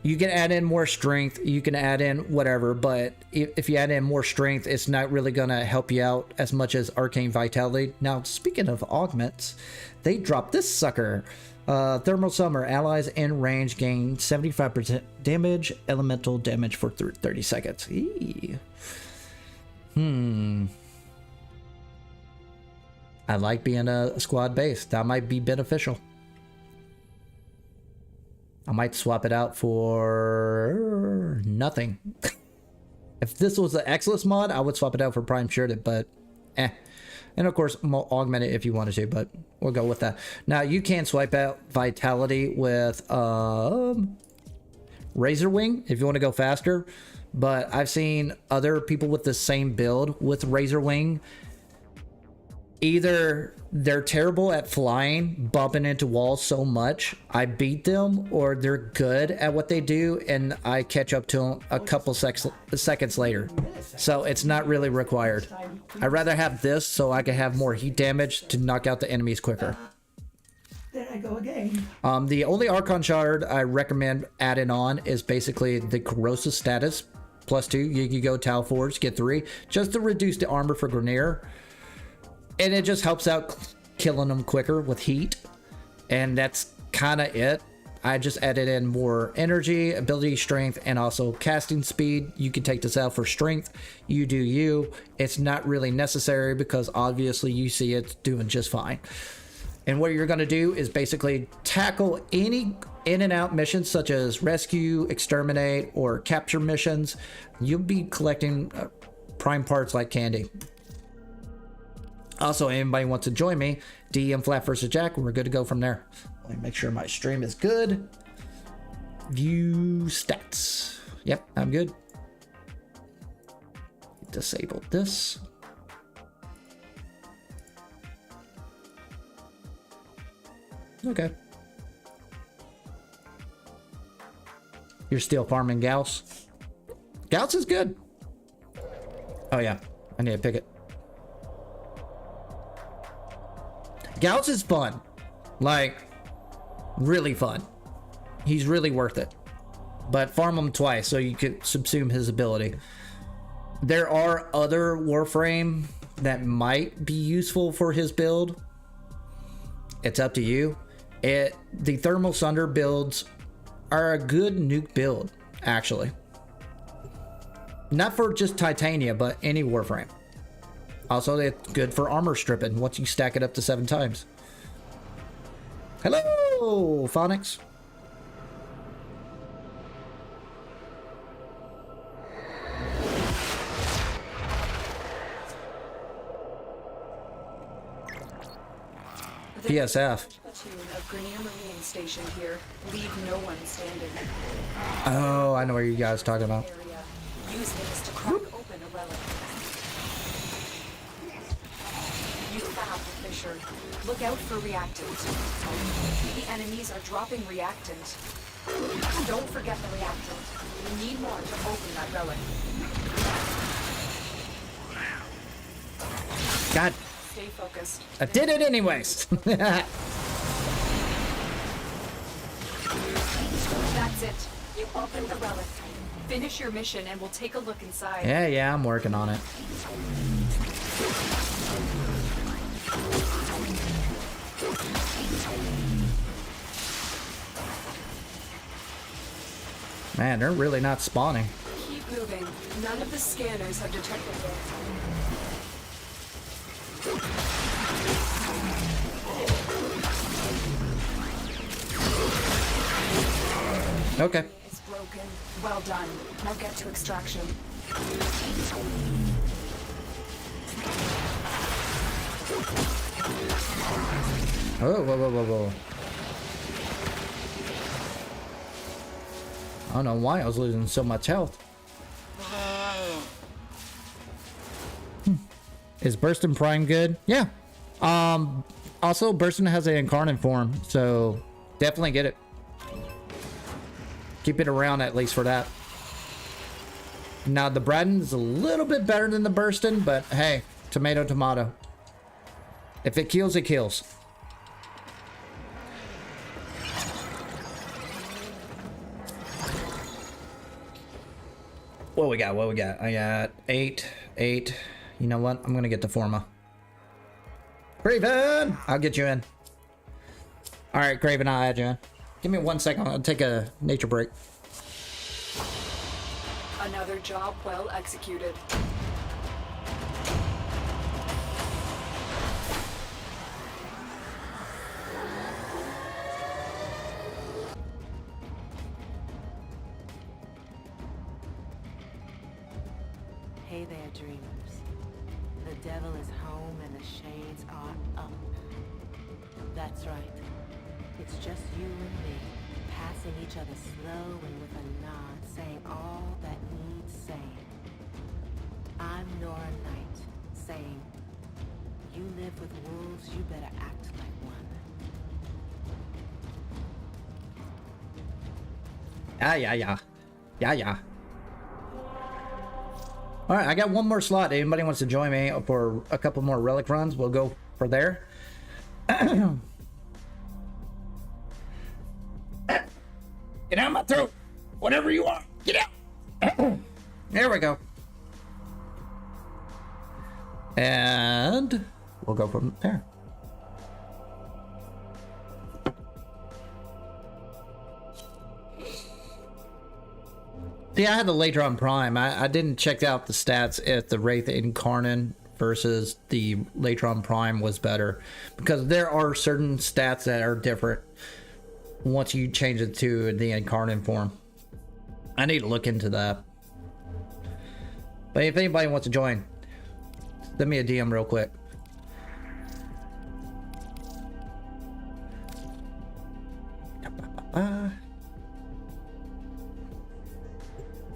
You can add in more strength, you can add in whatever, but if you add in more strength, it's not really going to help you out as much as Arcane Vitality. Now, speaking of augments, they dropped this sucker. Thermal Summer, allies in range gain 75% damage, elemental damage for 30 seconds. I like being a squad base. That might be beneficial. I might swap it out for nothing. If this was the Excellence mod, I would swap it out for Prime Shirted, but eh. And of course, augment it if you wanted to, but we'll go with that. Now, you can swipe out Vitality with Razor Wing if you want to go faster, but I've seen other people with the same build with Razor Wing. Either they're terrible at flying, bumping into walls so much I beat them, or they're good at what they do and I catch up to them a couple seconds later. So it's not really required. I'd rather have this so I can have more heat damage to knock out the enemies quicker. There I go again. The only Archon Shard I recommend adding on is basically the Corrosive status. +2, you can go Tau Forge, get 3, just to reduce the armor for Grenier. And it just helps out killing them quicker with heat. And that's kind of it. I just added in more energy, ability, strength, and also casting speed. You can take this out for strength. You do you. It's not really necessary because obviously you see it's doing just fine. And what you're going to do is basically tackle any in and out missions such as rescue, exterminate, or capture missions. You'll be collecting prime parts like candy. Also, anybody wants to join me, DM flapvsjack, we're good to go from there. Let me make sure my stream is good. View stats. Yep, I'm good. Disable this. Okay. You're still farming Gauss? Gauss is good. Oh, yeah. I need to pick it. Gauss is fun. Like, really fun. He's really worth it. But farm him twice so you could subsume his ability. There are other Warframe that might be useful for his build. It's up to you. The Thermal Sunder builds are a good nuke build, actually. Not for just Titania, but any Warframe. Also, it's good for armor stripping once you stack it up to 7 times. Hello, Phonics. PSF. Platoon of Grenier Marine station here. Leave no one standing. Oh, I know what you guys are talking about. Area. Use this to crack open a relic. You found the Fisher. Look out for reactant. The enemies are dropping reactant. Don't forget the reactant. We need more to open that relic. God, Stay focused. I did it anyways. That's it. You opened the relic. Finish your mission and we'll take a look inside. Yeah, I'm working on it. Man, they're really not spawning. Keep moving. None of the scanners have detected it. Okay. It's broken. Well done. Now get to extraction. Oh, whoa. I don't know why I was losing so much health. Is Burston Prime good? Yeah. Also, Burston has an incarnate form, so definitely get it. Keep it around at least for that. Now, the Braddon's a little bit better than the Burston, but hey, tomato, tomato. If it kills, it kills. What we got? I got 8. You know what? I'm gonna get the Forma. Craven! I'll get you in. Alright, Craven, I'll add you in. Give me 1 second. I'll take a nature break. Another job well executed. Hey there, dreamers. The devil is home and the shades are up. That's right. It's just you and me, passing each other slow and with a nod, saying all that needs saying. I'm Nora Knight, saying, you live with wolves, you better act like one. Yeah. All right, I got one more slot. Anybody wants to join me for a couple more relic runs? We'll go for there. Get out of my throat. Whatever you want. Get out. There we go. And we'll go from there. Yeah, I had the Latron Prime. I didn't check out the stats if the Wraith Incarnate versus the Latron Prime was better, because there are certain stats that are different once you change it to the Incarnate form. I need to look into that. But if anybody wants to join, send me a DM real quick.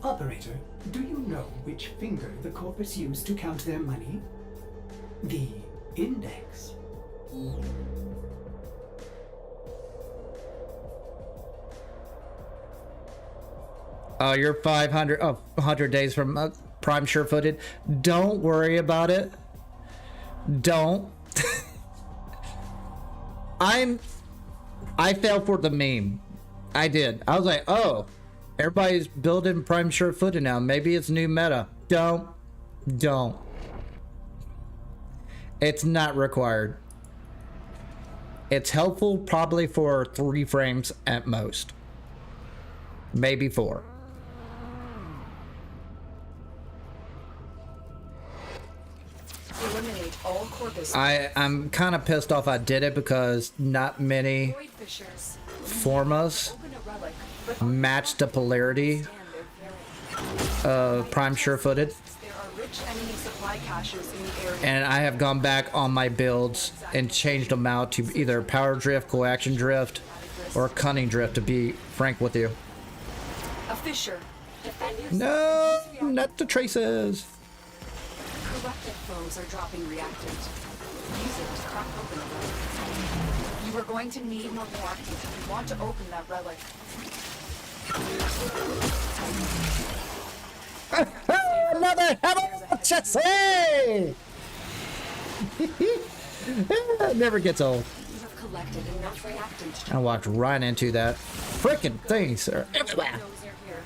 Operator, do you know which finger the corpus used to count their money? The index. Oh, you're 500, 100 days from... prime sure-footed. Don't worry about it. Don't. I fell for the meme. I did. I was like, oh, everybody's building prime sure-footed now. Maybe it's new meta. Don't. It's not required. It's helpful probably for 3 frames at most. Maybe 4. Eliminate all corpus. I'm kind of pissed off I did it because not many Void fissures. formas Open a relic, but match the polarity understand their very of prime sure-footed. There are rich enemy supply caches in the area. And I have gone back on my builds and changed them out to either power drift, coaction drift, or cunning drift, to be frank with you. A fissure. Defend yourself. No, not the traces. Corrupted foes are dropping reactant. Use it to crack open a relic. You are going to need more if you want to open that relic. Another Harrow chassis! It never gets old. You have collected enough reactant to I walked right into that. Freaking things are everywhere. those are here.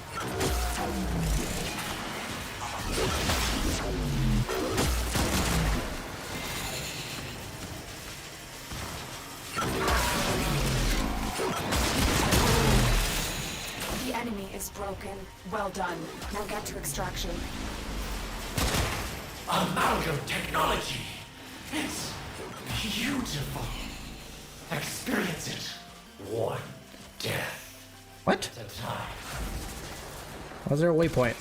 The enemy is broken. Well done. Now get to extraction. Amalgam technology. It's beautiful. Experience it. One death What? at a time. Was there a waypoint?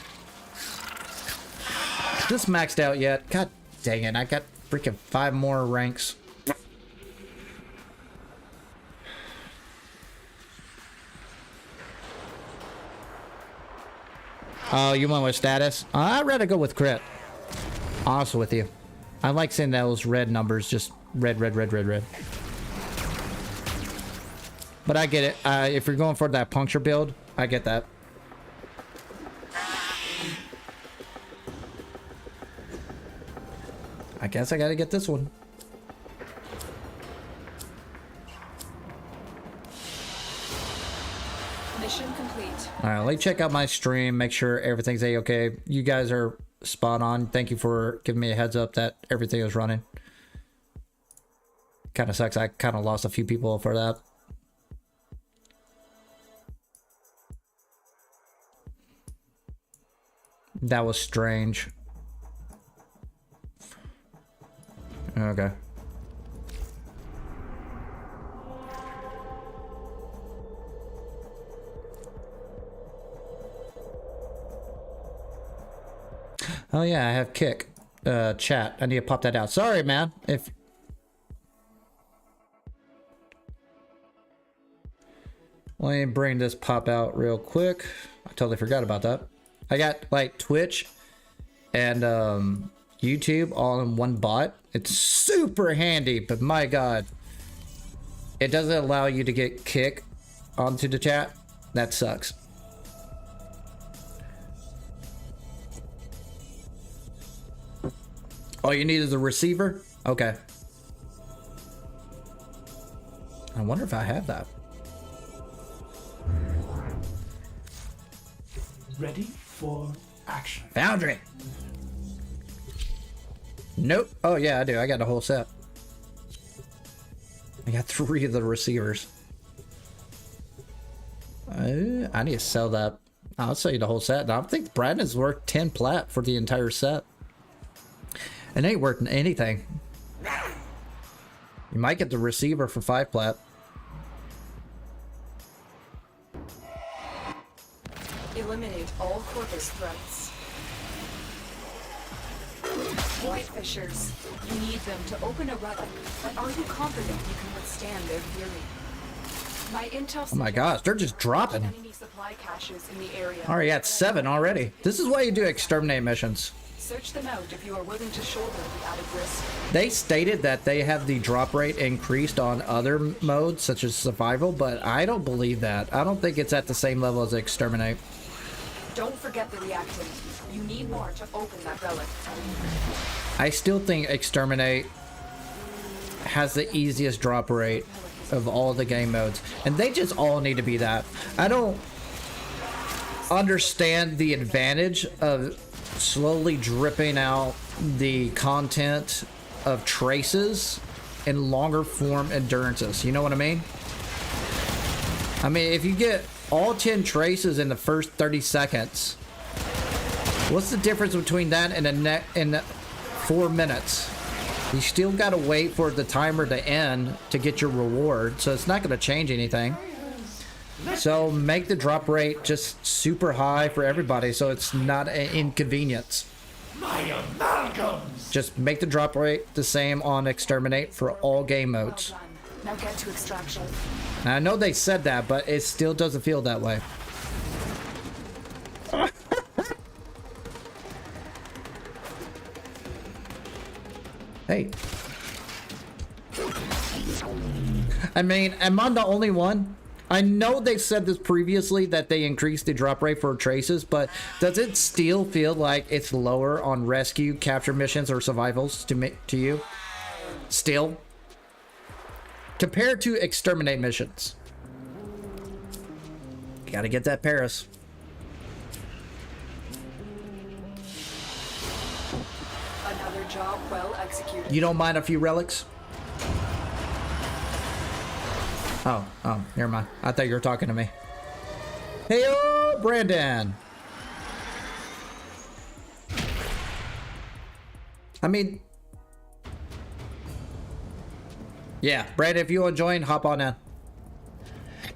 Is this maxed out yet? God dang it, I got freaking 5 more ranks. Oh, you went with status? I'd rather go with crit. Honest with you. I like seeing those red numbers, just red. But I get it. If you're going for that puncture build, I get that. I guess I gotta get this one. Mission complete. Alright, let me check out my stream, make sure everything's a-okay. You guys are spot on. Thank you for giving me a heads up that everything is running. Kind of sucks. I kind of lost a few people for that. That was strange. Okay. Oh yeah, I have kick. Chat. I need to pop that out. Sorry, man. If let me bring this pop out real quick. I totally forgot about that. I got like Twitch and YouTube all in one bot. It's super handy, but my god, it doesn't allow you to get kick onto the chat. That sucks. All you need is a receiver? Okay. I wonder if I have that. Ready for action. Foundry! Nope. Oh yeah, I do. I got the whole set. I got 3 of the receivers. I need to sell that. I'll sell you the whole set. I think Brandon's worth 10 plat for the entire set. It ain't worth anything. You might get the receiver for 5 plat. Eliminate all corpus threats. Void fissures. You need them to open a relic, but are you confident you can withstand their fury? My intel. Oh my gosh, they're just dropping. Enemy supply caches in the area. Already at 7 already. This is why you do exterminate missions. Search them out if you are willing to shoulder the added risk. They stated that they have the drop rate increased on other modes, such as survival, but I don't believe that. I don't think it's at the same level as exterminate. Don't forget the reactant. You need more to open that relic. I still think Exterminate has the easiest drop rate of all the game modes, and they just all need to be that. I don't understand the advantage of slowly dripping out the content of traces in longer form endurances. You know what I mean? I mean, if you get all 10 traces in the first 30 seconds, what's the difference between that and 4 minutes? You still gotta wait for the timer to end to get your reward, so it's not gonna change anything. So make the drop rate just super high for everybody, so it's not an inconvenience. My amalgams! Just make the drop rate the same on Exterminate for all game modes. Well done. Now get to extraction. And I know they said that, but it still doesn't feel that way. Hey. I mean, am I the only one? I know they said this previously that they increased the drop rate for traces, but does it still feel like it's lower on rescue, capture missions, or survivals to you? Still? Compared to Exterminate missions. Gotta get that Paris. Another job well executed. You don't mind a few relics? Oh, never mind. I thought you were talking to me. Hey, Brandon. I mean, yeah, Brandon, if you want to join, hop on in.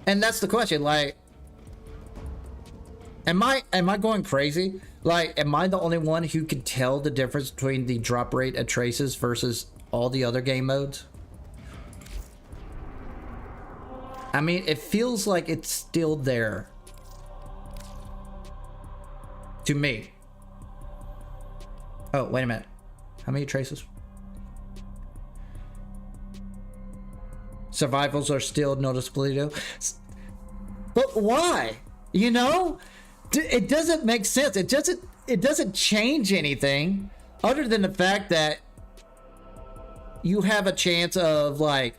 And that's the question, like, am I going crazy? Like, am I the only one who can tell the difference between the drop rate at traces versus all the other game modes? I mean, it feels like it's still there. To me. Oh, wait a minute. How many traces? Survivals are still noticeably low. But why? You know? It doesn't make sense. It doesn't change anything other than the fact that you have a chance of, like,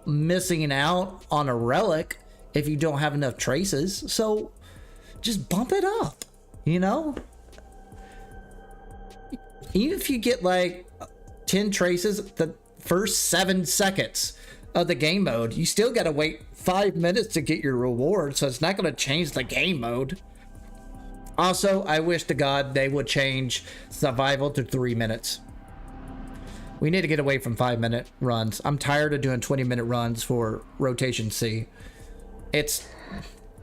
missing out on a relic if you don't have enough traces. So just bump it up, you know? Even if you get like 10 traces the first 7 seconds of the game mode, you still gotta wait 5 minutes to get your reward, so it's not gonna change the game mode. Also, I wish to God they would change survival to 3 minutes. We need to get away from 5-minute runs. I'm tired of doing 20-minute runs for rotation C. It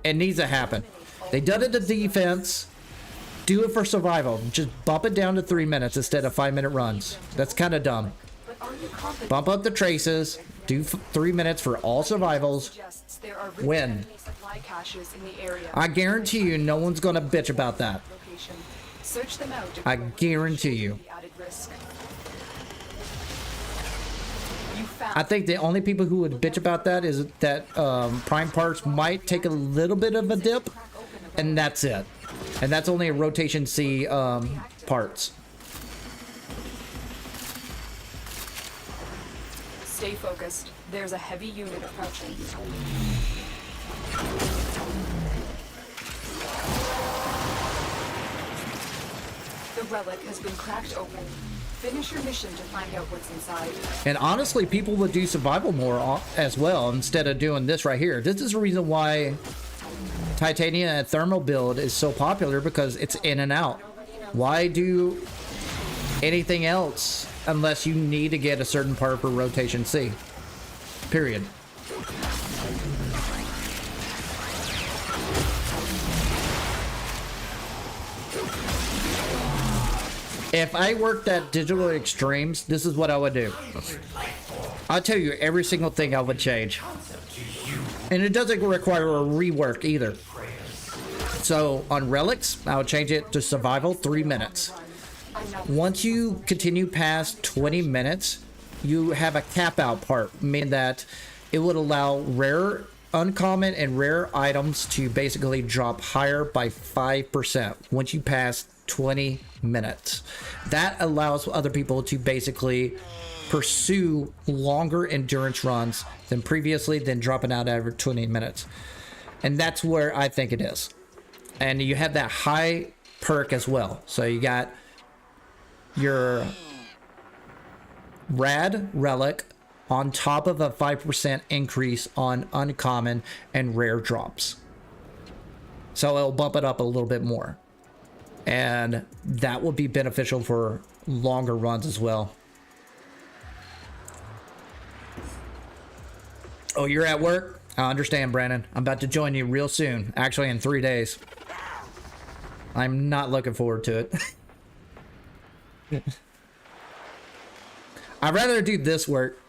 needs to happen. They done it to defense. Do it for survival. Just bump it down to 3 minutes instead of 5-minute runs. That's kind of dumb. Bump up the traces. Do 3 minutes for all survivals. Win. I guarantee you no one's going to bitch about that. I guarantee you. I think the only people who would bitch about that is that prime parts might take a little bit of a dip, and that's it. And that's only a rotation C parts. Stay focused. There's a heavy unit approaching. The relic has been cracked open. Finish your mission to find out what's inside. And honestly, people would do survival more as well instead of doing this right here. This is the reason why titanium and thermal build is so popular, because it's in and out. Why do anything else unless you need to get a certain part for rotation C? Period. If I worked at Digital Extremes, this is what I would do. I'll tell you every single thing I would change. And it doesn't require a rework either. So on Relics, I would change it to survival 3 minutes. Once you continue past 20 minutes, you have a cap out part, meaning that it would allow rare, uncommon, and rare items to basically drop higher by 5% once you pass 20 minutes. That allows other people to basically pursue longer endurance runs than previously, than dropping out every 20 minutes. And that's where I think it is. And you have that high perk as well. So you got your rad relic on top of a 5% increase on uncommon and rare drops. So it'll bump it up a little bit more. And that will be beneficial for longer runs as well. Oh, you're at work? I understand, Brandon. I'm about to join you real soon. Actually, in 3 days. I'm not looking forward to it. I'd rather do this work.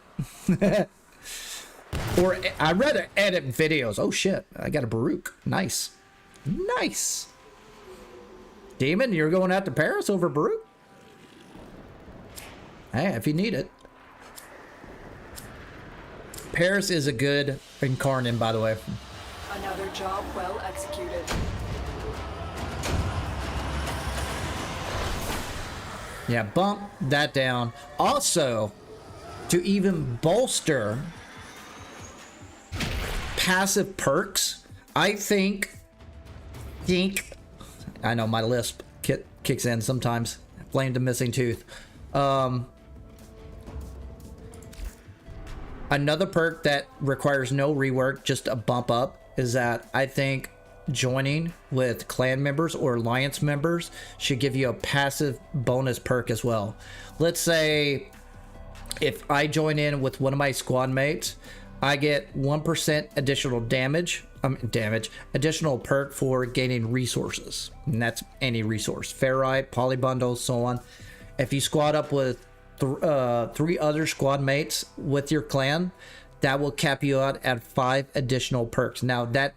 Or I'd rather edit videos. Oh shit, I got a Baruch. Nice. Nice. Demon, you're going out to Paris over Baruch? Hey, if you need it. Paris is a good incarnate, by the way. Another job well executed. Yeah, bump that down. Also, to even bolster passive perks, I think, I know my lisp kicks in sometimes. Blame the missing tooth. Another perk that requires no rework, just a bump up, is that I think joining with clan members or alliance members should give you a passive bonus perk as well. Let's say if I join in with one of my squad mates, I get 1% additional additional perk for gaining resources, and that's any resource, ferrite, polybundles, so on. If you squad up with 3 other squad mates with your clan, that will cap you out at 5 additional perks. Now that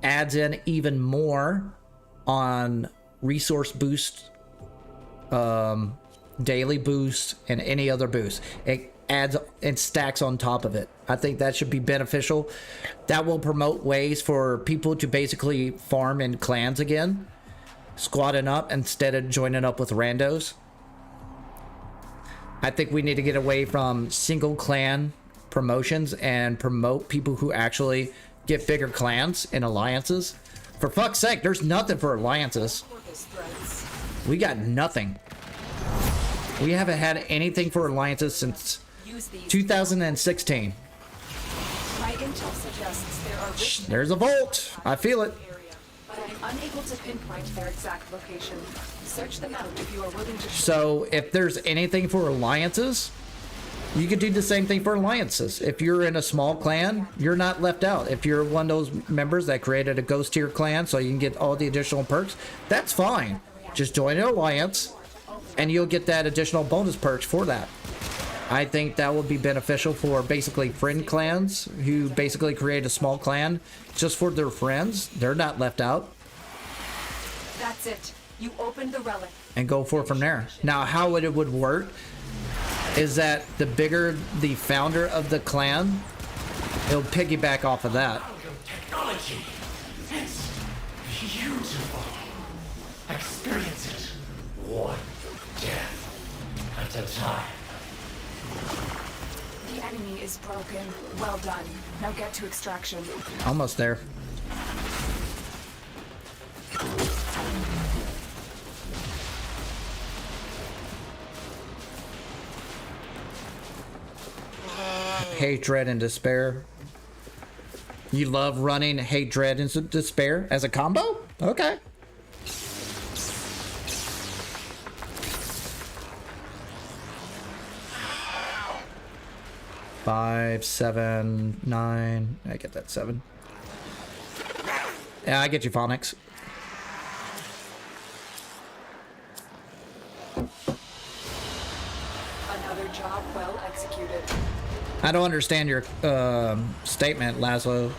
adds in even more on resource boost, daily boost, and any other boost. It adds and stacks on top of it. I think that should be beneficial. That will promote ways for people to basically farm in clans again, squatting up instead of joining up with randos. I think we need to get away from single clan promotions and promote people who actually get bigger clans and alliances. For fuck's sake, there's nothing for alliances. We got nothing. We haven't had anything for alliances since 2016. My intel suggests there are There's a vault. I feel it. but I'm unable to pinpoint their exact location. Search them out if you are willing to. So if there's anything for alliances, you could do the same thing for alliances. If you're in a small clan, you're not left out. If you're one of those members that created a ghost tier clan so you can get all the additional perks, that's fine. Just join an alliance and you'll get that additional bonus perks for that. I think that would be beneficial for basically friend clans who basically create a small clan just for their friends. They're not left out. That's it. You opened the relic. And go for it from there. Now, how it would work is that the bigger the founder of the clan, it'll piggyback off of that. Technology. It's beautiful. Experience it. One death at a time. The enemy is broken. Well done. Now get to extraction. Almost there. Hate, dread, and despair. You love running hate, dread, and despair as a combo? Okay. Five, 7, 9. I get that 7. Yeah, I get you, Phonics. Another job well executed. I don't understand your statement, Laszlo.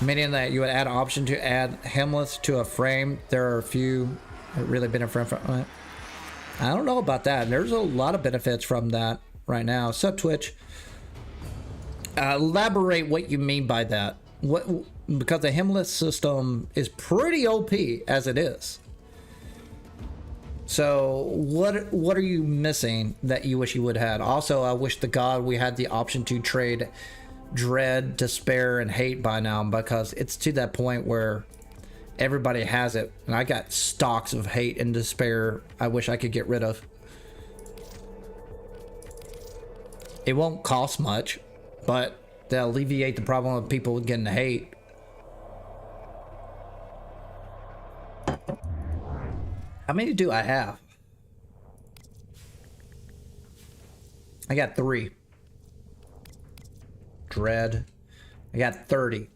Meaning that you would add an option to add Hemless to a frame. There are a few that really benefit from it. I don't know about that. There's a lot of benefits from that right now. Sup, Twitch? Elaborate what you mean by that. What? Because the Hemless system is pretty OP as it is. So what are you missing that you wish you would have had? Also, I wish to God we had the option to trade dread, despair, and hate by now, because it's to that point where everybody has it, and I got stocks of hate and despair I wish I could get rid of. It won't cost much, but they'll alleviate the problem of people getting hate. How many do I have? I got 3. Dread. I got 30.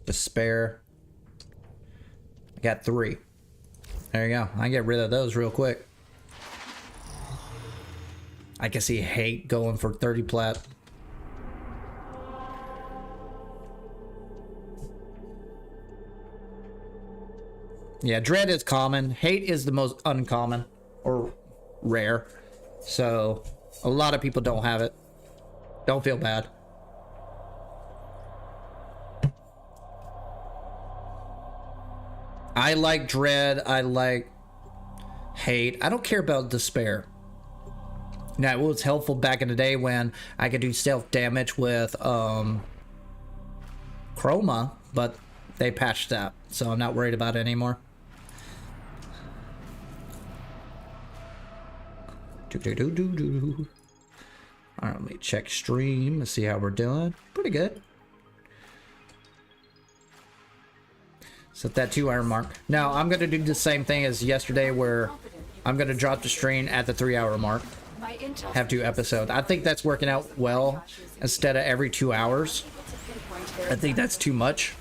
Despair. I got 3. There you go. I can get rid of those real quick. I can see hate going for 30 plat. Yeah, dread is common. Hate is the most uncommon or rare. So a lot of people don't have it. Don't feel bad. I like dread. I like hate. I don't care about despair. Now, it was helpful back in the day when I could do self damage with chroma, but they patched that, so I'm not worried about it anymore. All right, let me check stream and see how we're doing. Pretty good. Set that 2-hour mark. Now, I'm going to do the same thing as yesterday, where I'm going to drop the stream at the 3-hour mark. Have 2 episodes. I think that's working out well. Instead of every 2 hours, I think that's too much.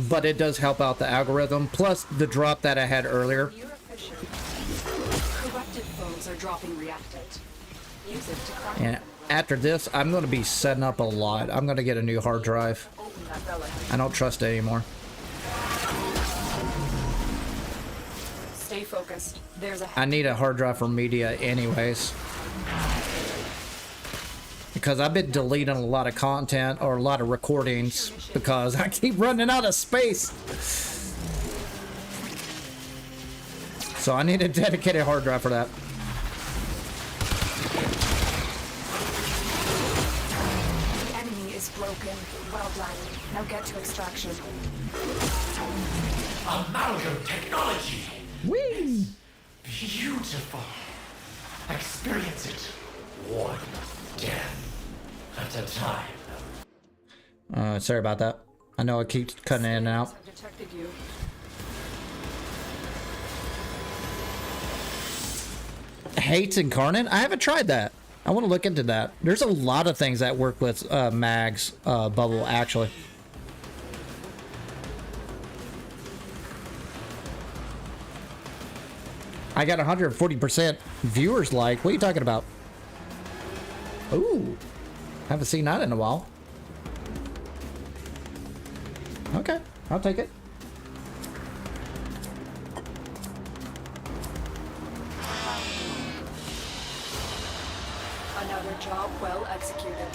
But it does help out the algorithm. Plus the drop that I had earlier. And after this, I'm going to be setting up a lot. I'm going to get a new hard drive. I don't trust it anymore. Stay focused. I need a hard drive for media anyways. Because I've been deleting a lot of content or a lot of recordings because I keep running out of space. So I need a dedicated hard drive for that. The enemy is broken. Well done. Now get to extraction. Amalgam technology. Whee! Beautiful. Experience it. One death at a time. Sorry about that. I know it keeps cutting in and out. I've detected you. Hates Incarnate? I haven't tried that. I want to look into that. There's a lot of things that work with Mag's bubble, actually. I got 140% viewers like. What are you talking about? Ooh. Haven't seen that in a while. Okay, I'll take it. Another job well executed.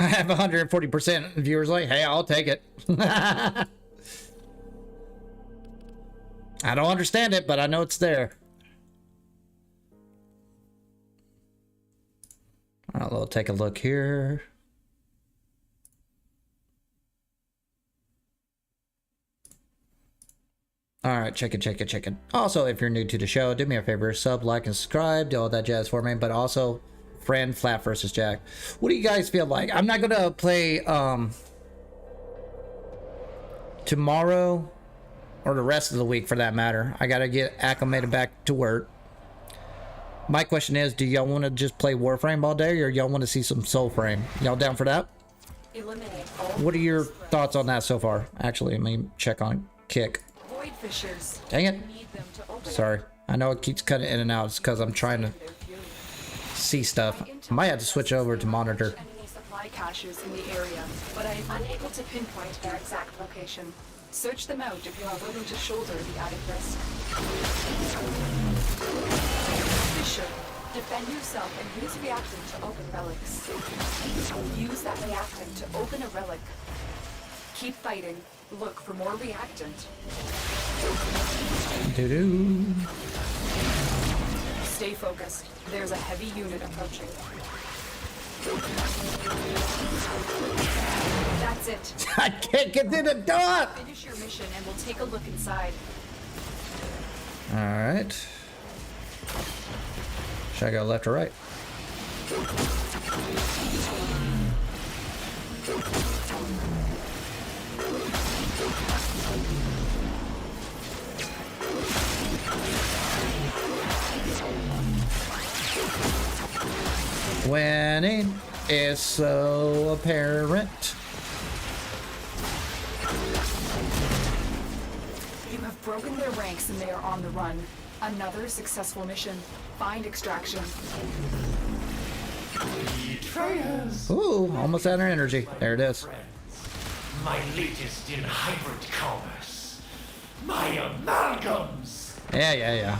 I have 140% viewers like, hey, I'll take it. I don't understand it, but I know it's there. All right, we'll take a look here. All right, check it. Also, if you're new to the show, do me a favor, sub, like, and subscribe, do all that jazz for me, but also friend flapvsjack. What do you guys feel like? I'm not gonna play tomorrow or the rest of the week for that matter. I gotta get acclimated back to work. My question is, do y'all want to just play Warframe all day, or y'all want to see some Soulframe? Y'all down for that? Eliminate all. What are your thoughts on that so far? Actually, let me check on Kick. Void fissures. Dang it. Need them to open. Sorry. I know it keeps cutting in and out. It's because I'm trying to Their fury. see stuff. I might have to switch over to monitor. Enemy supply caches in the area, but I am unable to pinpoint their exact location. Search them out if you are willing to shoulder the added risk. Fisher, defend yourself and use reactant to open relics. Use that reactant to open a relic. Keep fighting. Look for more reactant. Doo-doo. Stay focused. There's a heavy unit approaching. That's it. I can't get to the door! Finish your mission and we'll take a look inside. Alright. Should I go left or right? Winning is so apparent. You have broken their ranks and they are on the run. Another successful mission. Find extraction. Betrayers. Ooh, almost out of energy. There it is. My latest in hybrid commerce. My amalgams. Yeah.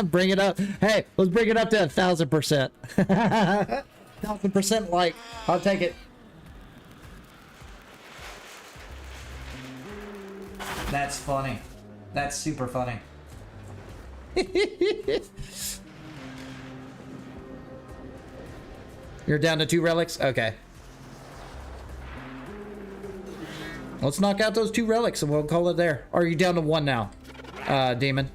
Bring it up. Hey, let's bring it up to 1,000%. 1,000% like. I'll take it. That's funny. That's super funny. You're down to 2 relics? Okay. Let's knock out those 2 relics and we'll call it there. Or are you down to 1 now, Demon?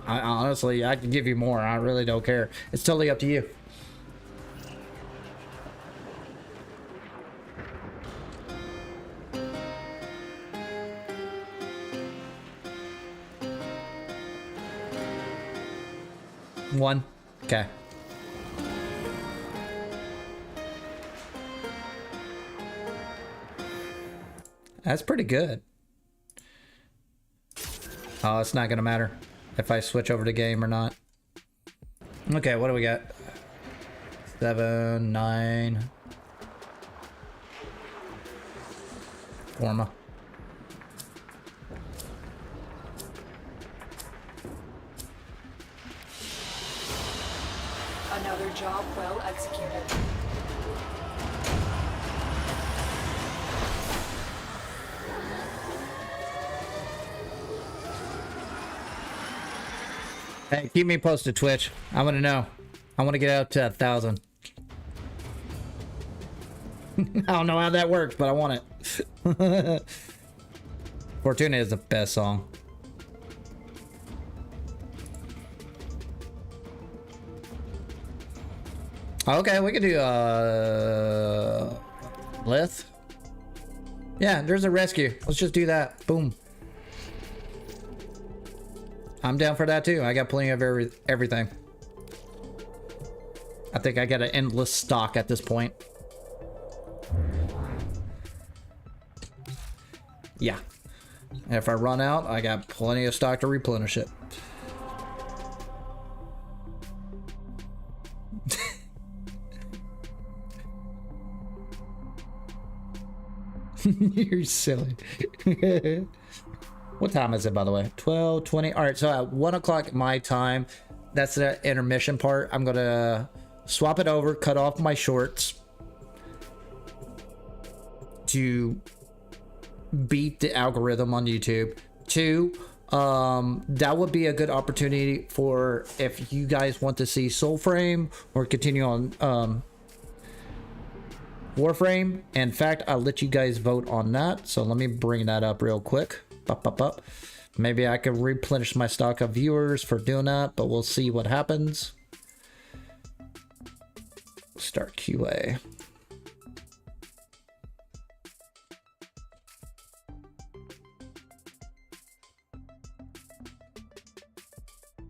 Honestly, I can give you more. I really don't care. It's totally up to you. One. Okay. That's pretty good. Oh, it's not gonna matter if I switch over to game or not. Okay, what do we got? 7, 9. Forma. Another job well executed. Hey, keep me posted, Twitch. I want to know. I want to get out to 1,000. I don't know how that works, but I want it. Fortuna is the best song. Okay, we could do Lith. Yeah, there's a rescue. Let's just do that. Boom. I'm down for that too. I got plenty of everything. I think I got an endless stock at this point. Yeah. And if I run out, I got plenty of stock to replenish it. You're silly. What time is it, by the way? 12:20. All right, so at 1 o'clock my time, that's the intermission part. I'm gonna swap it over, cut off my shorts to beat the algorithm on YouTube. 2, that would be a good opportunity for if you guys want to see Soulframe or continue on Warframe. In fact, I'll let you guys vote on that. So let me bring that up real quick. Up. Maybe I can replenish my stock of viewers for doing that, but we'll see what happens. Start QA.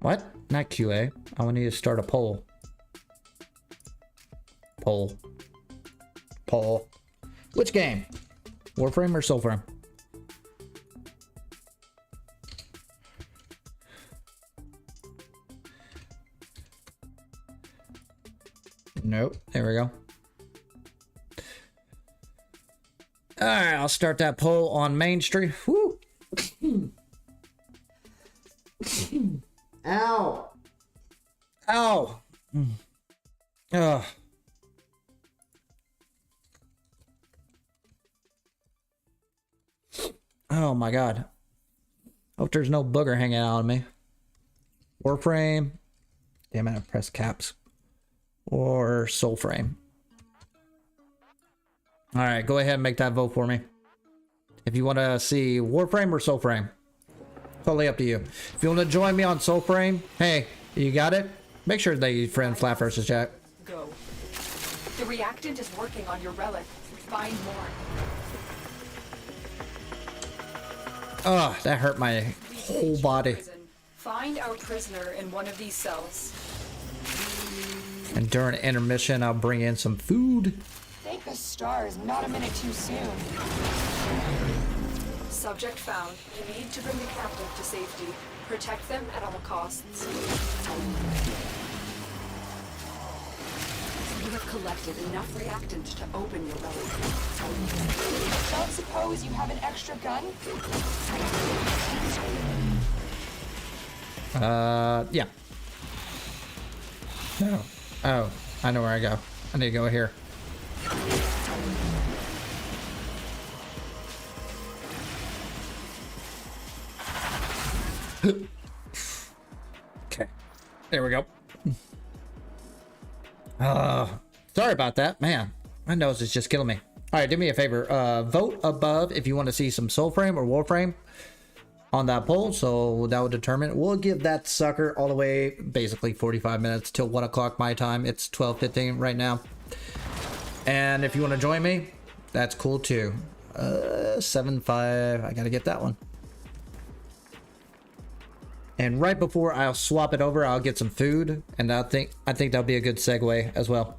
What? Not QA. I want you to start a poll. Poll. Poll. Which game? Warframe or Soulframe? Nope. There we go. Alright, I'll start that poll on Main Street. Woo! Ow! Ow! Ugh. Oh my god. Hope there's no booger hanging out on me. Warframe. Damn it, I pressed caps. Or Soulframe. Alright, go ahead and make that vote for me. If you want to see Warframe or Soulframe. Totally up to you. If you want to join me on Soulframe, hey, you got it? Make sure that you friend flapvsjack. Go. The reactant is working on your relic. Find more. Oh, that hurt my whole body. Find our prisoner in one of these cells. And during intermission, I'll bring in some food. Thank the stars, not a minute too soon. Subject found. You need to bring the captive to safety. Protect them at all costs. You have collected enough reactant to open your relic. Don't suppose you have an extra gun? Yeah. No. Oh, I know where I go. I need to go here. Okay. There we go. Sorry about that. Man, my nose is just killing me. All right, do me a favor. Vote above if you want to see some Soulframe or Warframe on that poll, so that will determine. We'll give that sucker all the way basically 45 minutes till 1 o'clock my time. It's 12:15 right now. And if you want to join me, that's cool too. 7-5. I gotta get that one. And right before I'll swap it over, I'll get some food, and I think that'll be a good segue as well.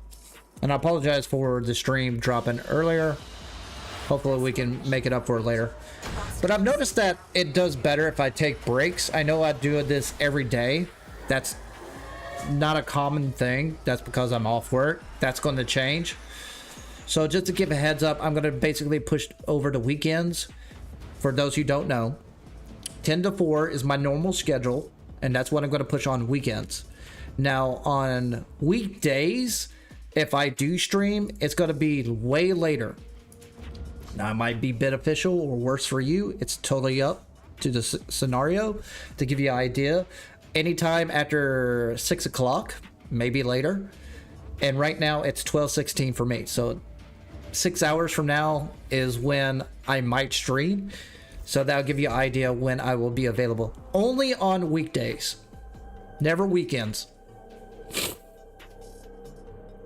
And I apologize for the stream dropping earlier. Hopefully we can make it up for it later. But I've noticed that it does better if I take breaks. I know I do this every day. That's not a common thing. That's because I'm off work. That's going to change. So just to give a heads up, I'm going to basically push over to weekends. For those who don't know, 10 to 4 is my normal schedule, and that's what I'm going to push on weekends. Now on weekdays, if I do stream, it's going to be way later. Now, it might be beneficial or worse for you. It's totally up to the scenario. To give you an idea, anytime after 6 o'clock, maybe later. And right now it's 12:16 for me. So 6 hours from now is when I might stream. So that'll give you an idea when I will be available. Only on weekdays, never weekends.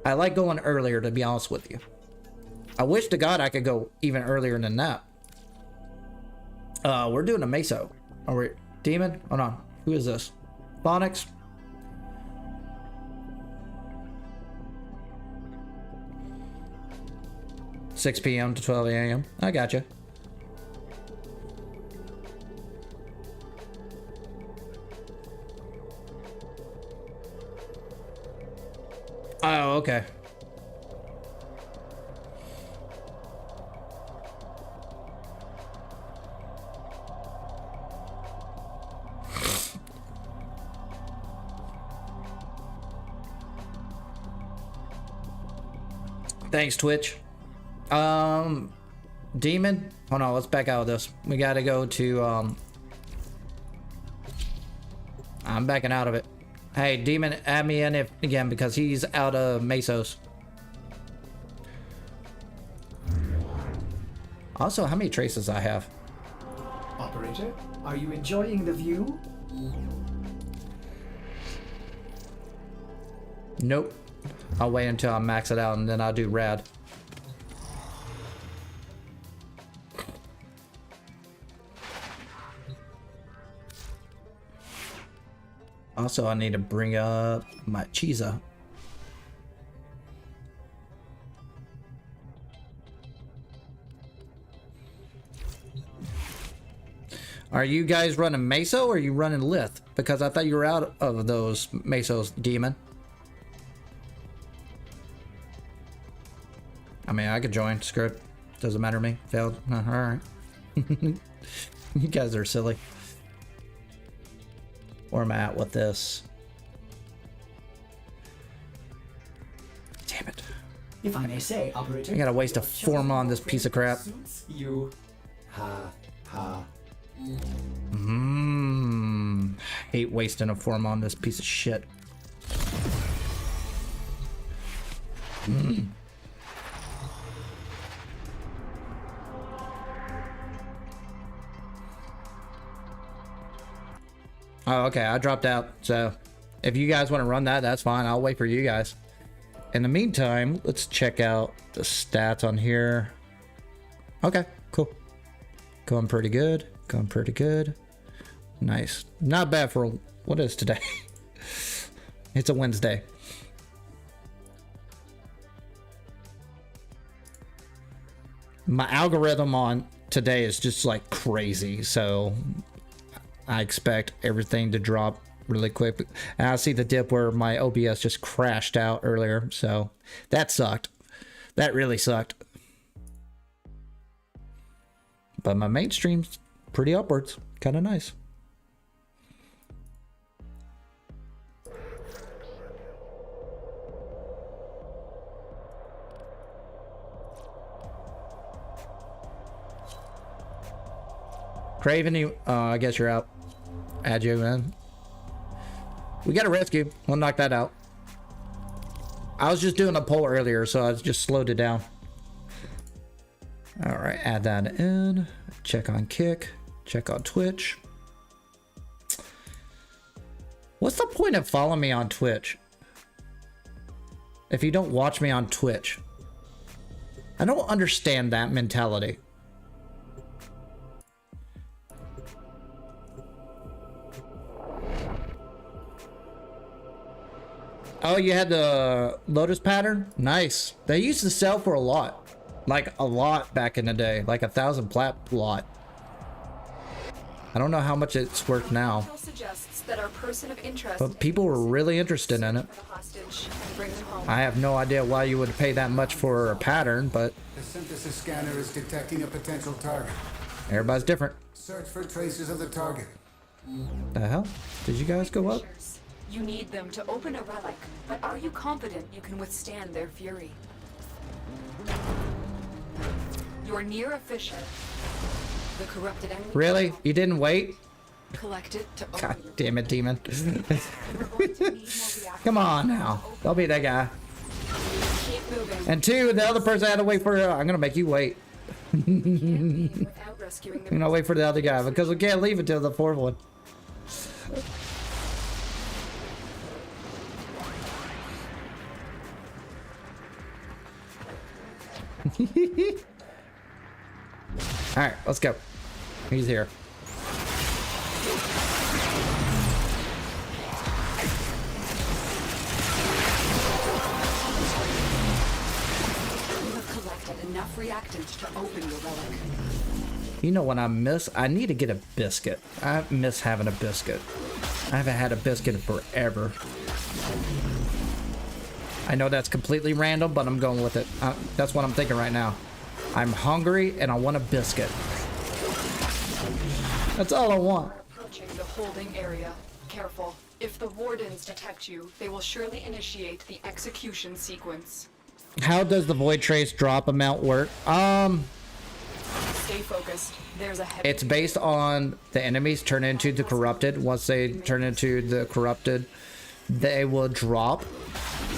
I like going earlier, to be honest with you. I wish to God I could go even earlier than that. We're doing a meso. Are we demon? Hold on. Who is this? Phonics? (6 p.m. to 12 a.m.) I gotcha. Oh, okay. Thanks, Twitch. Demon? Hold on, let's back out of this. We gotta go to, I'm backing out of it. Hey, Demon, add me in if again because he's out of Mesos. Also, how many traces I have? Operator, are you enjoying the view? Nope. I'll wait until I max it out and then I'll do rad. Also, I need to bring up my Chiza. Are you guys running Meso or are you running Lith? Because I thought you were out of those Mesos, Demon. I mean, I could join. Screw it. Doesn't matter to me. Failed. Alright. You guys are silly. Where am I at with this? Damn it. If I may say, operator. I gotta waste a form on this piece of crap. Suits you. Ha ha. Hate wasting a form on this piece of shit. Oh, okay, I dropped out. So if you guys want to run that, that's fine. I'll wait for you guys. In the meantime, let's check out the stats on here. Okay, cool. Going pretty good. Going pretty good. Nice. Not bad for what is today? It's a Wednesday. My algorithm on today is just like crazy, so I expect everything to drop really quick. And I see the dip where my OBS just crashed out earlier, so that sucked. That really sucked. But my mainstream's pretty upwards. Kind of nice. Craven, you, I guess you're out. Add you, man. We got a rescue. We'll knock that out. I was just doing a poll earlier, so I just slowed it down. All right, add that in. Check on Kick. Check on Twitch. What's the point of following me on Twitch if you don't watch me on Twitch? I don't understand that mentality. Oh, you had the Lotus pattern? Nice. They used to sell for a lot. Like a lot back in the day. Like 1,000 plat lot. I don't know how much it's worth now. Suggests that our person of interest But people were really interested in it. I have no idea why you would pay that much for a pattern, but The synthesis scanner is detecting a potential target. everybody's different. Search for traces of the target. The hell? Did you guys go up? You need them to open a relic, but are you confident you can withstand their fury? You're near a fissure. The corrupted enemy. Really? You didn't wait? Collect it to open. God damn it, demon. We're going to need more reactors. Come on now. Don't be that guy. Keep moving. And two, the other person had to wait for I'm gonna make you wait. Without rescuing I'm gonna wait for the other guy because we can't leave until the fourth one. Alright, let's go. He's here. You have collected enough reactant to open your relic. You know what I miss? I need to get a biscuit. I miss having a biscuit. I haven't had a biscuit in forever. I know that's completely random, but I'm going with it. That's what I'm thinking right now. I'm hungry and I want a biscuit. That's all I want. Approaching the holding area. Careful. If the wardens detect you, they will surely initiate the execution sequence. How does the void trace drop amount work? Stay focused. There's a heavy... It's based on the enemies turn into the corrupted. Once they turn into the corrupted, they will drop.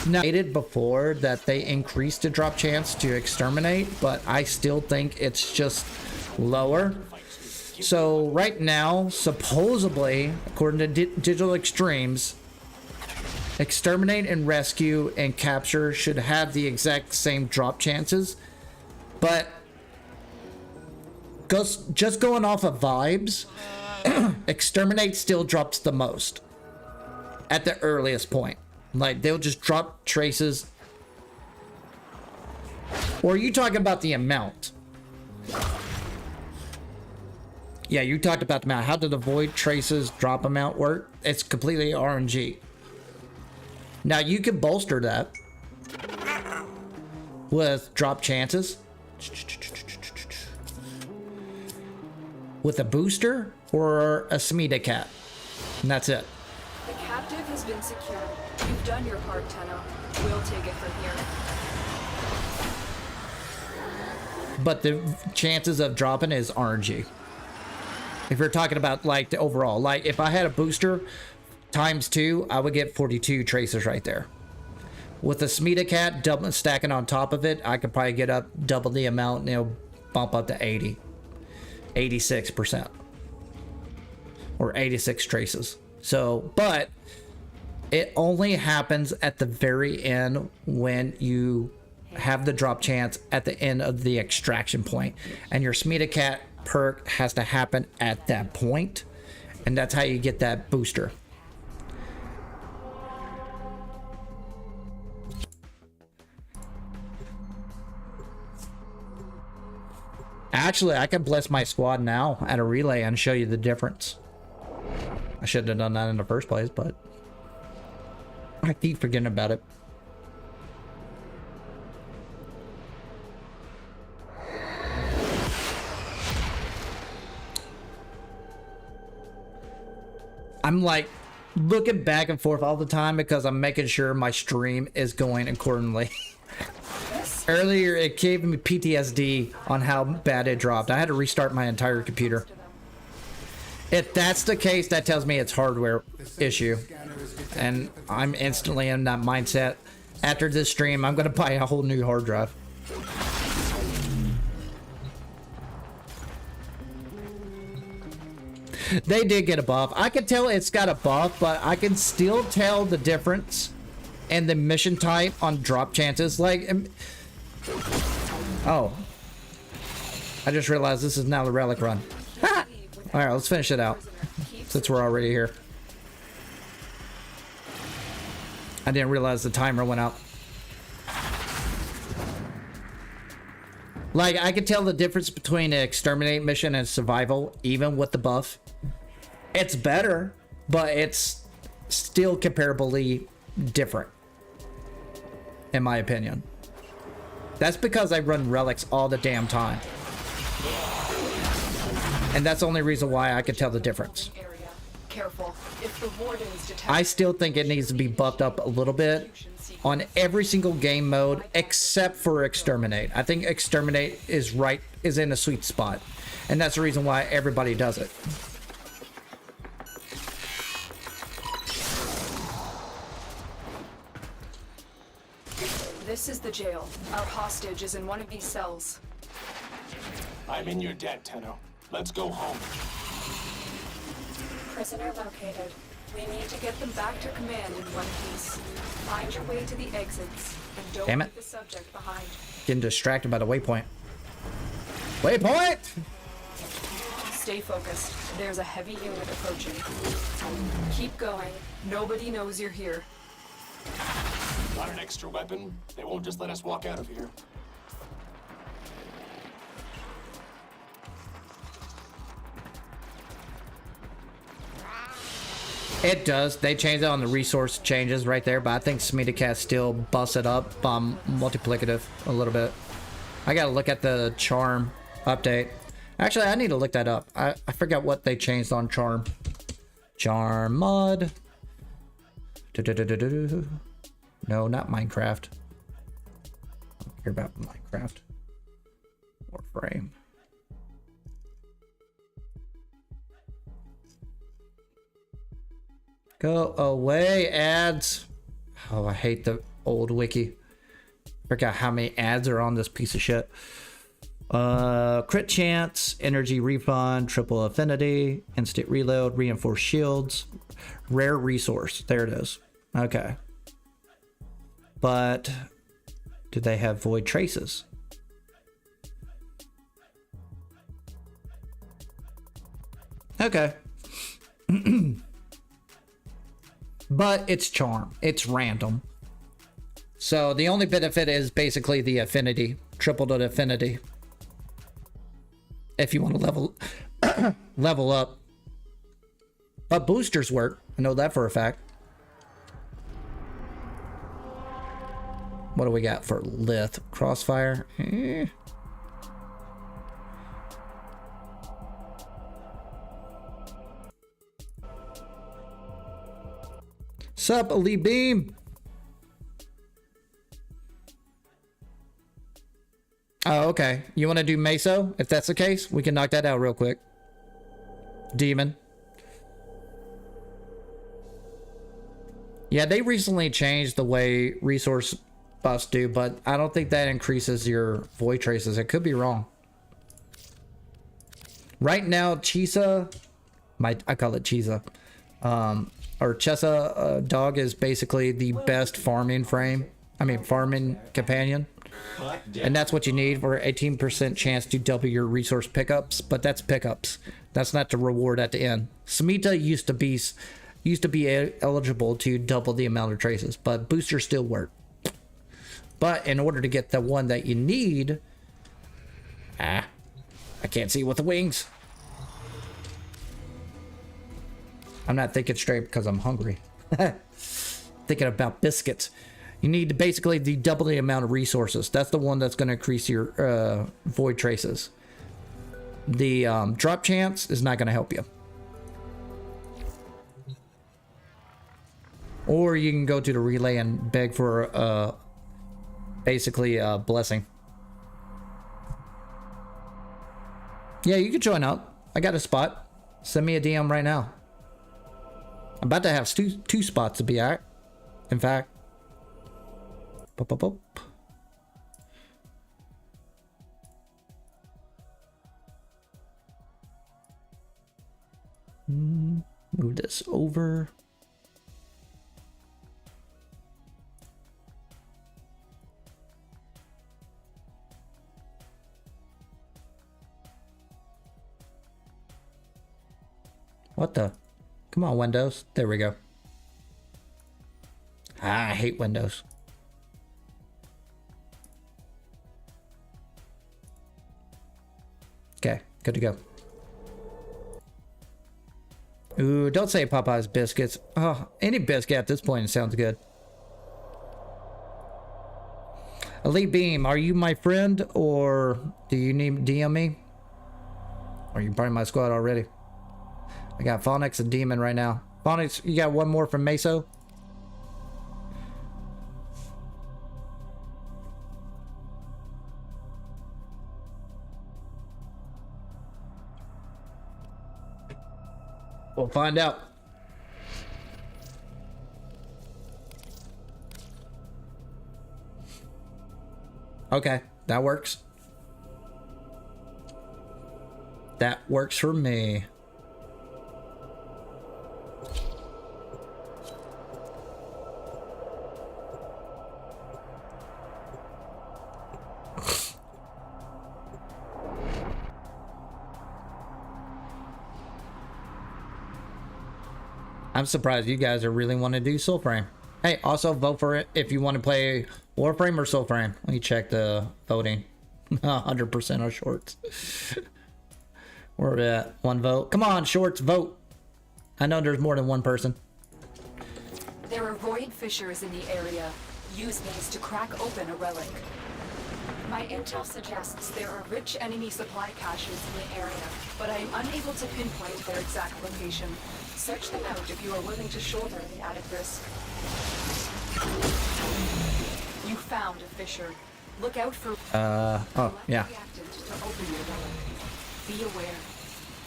Now, I stated before that they increased the drop chance to exterminate, but I still think it's just lower. So right now, supposedly, according to Digital Extremes, exterminate and rescue and capture should have the exact same drop chances, but just going off of vibes, exterminate still drops the most. at the earliest point. Like, they'll just drop traces. Or are you talking about the amount? Yeah, you talked about the amount. How did the void traces drop amount work? It's completely RNG. Now, you can bolster that with drop chances. With a booster or a Smida cat. And that's it. The captive has been secured. You've done your part, Tenno. We'll take it from here. But the chances of dropping is RNG. If you're talking about like the overall, like if I had a booster times 2, I would get 42 traces right there. With a Smida cat stacking on top of it, I could probably get up double the amount and it'll bump up to 80. 86%. Or 86 traces. So, but it only happens at the very end when you have the drop chance at the end of the extraction point. And your Smida cat perk has to happen at that point. And that's how you get that booster. Actually, I can bless my squad now at a relay and show you the difference. I shouldn't have done that in the first place, but I keep forgetting about it. I'm like looking back and forth all the time because I'm making sure my stream is going accordingly. Earlier, it gave me PTSD on how bad it dropped. I had to restart my entire computer. If that's the case, that tells me it's hardware issue. And I'm instantly in that mindset. After this stream, I'm going to buy a whole new hard drive. They did get a buff. I can tell it's got a buff, but I can still tell the difference in the mission type on drop chances. Like, oh, I just realized this is now the Relic run. All right, let's finish it out since we're already here. I didn't realize the timer went out. Like, I could tell the difference between an exterminate mission and survival, even with the buff. It's better, but it's still comparably different, in my opinion. That's because I run relics all the damn time. And that's the only reason why I could tell the difference. Careful. If the wardens detect, I still think it needs to be buffed up a little bit on every single game mode except for exterminate. I think exterminate is in a sweet spot. And that's the reason why everybody does it. This is the jail. Our hostage is in one of these cells. I'm in your debt, Tenno. Let's go home. Prisoner located. We need to get them back to command in one piece. Find your way to the exits and don't Damn it. leave the subject behind. Getting distracted by the waypoint. Waypoint! Stay focused. There's a heavy unit approaching. Keep going. Nobody knows you're here. Got an extra weapon? They won't just let us walk out of here. It does. They changed it on the resource changes right there, but I think Smida Cat still busts it up multiplicative a little bit. I gotta look at the charm update. Actually, I need to look that up. I forgot what they changed on charm. Charm mod. No, not Minecraft. I don't care about Minecraft. Warframe. Go away, ads. Oh, I hate the old wiki. Forgot how many ads are on this piece of shit. Crit chance, energy refund, triple affinity, instant reload, reinforced shields, rare resource. There it is. Okay. But do they have void traces? Okay. but it's charm. It's random. So the only benefit is basically the affinity, triple the affinity. If you want to level up. But boosters work. I know that for a fact. What do we got for Lith? Crossfire? Sup, Elite Beam? Oh, okay. You want to do Meso? If that's the case, we can knock that out real quick. Demon. Yeah, they recently changed the way resource buffs do, but I don't think that increases your void traces. It could be wrong. Right now, Chisa, I call it Chisa, or Chesa dog is basically the best farming farming companion. And that's what you need for 18% chance to double your resource pickups, but that's pickups. That's not the reward at the end. Samita used to be eligible to double the amount of traces, but boosters still work. But in order to get the one that you need, I can't see with the wings. I'm not thinking straight because I'm hungry. Thinking about biscuits. You need basically the double the amount of resources. That's the one that's going to increase your void traces. The drop chance is not going to help you. Or you can go to the relay and beg for basically a blessing. Yeah, you can join up. I got a spot. Send me a DM right now. I'm about to have two spots to be at. In fact. Pop, pop, pop. Move this over. What the? Come on, Windows. There we go. I hate Windows. Okay, good to go. Ooh, don't say Popeye's biscuits. Oh, any biscuit at this point sounds good. Elite Beam, are you my friend or do you need DM me? Or are you part of my squad already? I got Phonics and Demon right now. Phonics, you got one more from Meso? We'll find out. Okay, that works. That works for me. I'm surprised you guys are really want to do Soulframe. Hey, also vote for it if you want to play Warframe or Soulframe. Let me check the voting. 100% on Shorts. We're at one vote. Come on, Shorts, vote. I know there's more than one person. There are void fissures in the area. Use these to crack open a relic. My intel suggests there are rich enemy supply caches in the area, but I am unable to pinpoint their exact location. Search them out if you are willing to shoulder the added risk. You found a fissure. Look out for oh, yeah. reactant to open your relic. Be aware.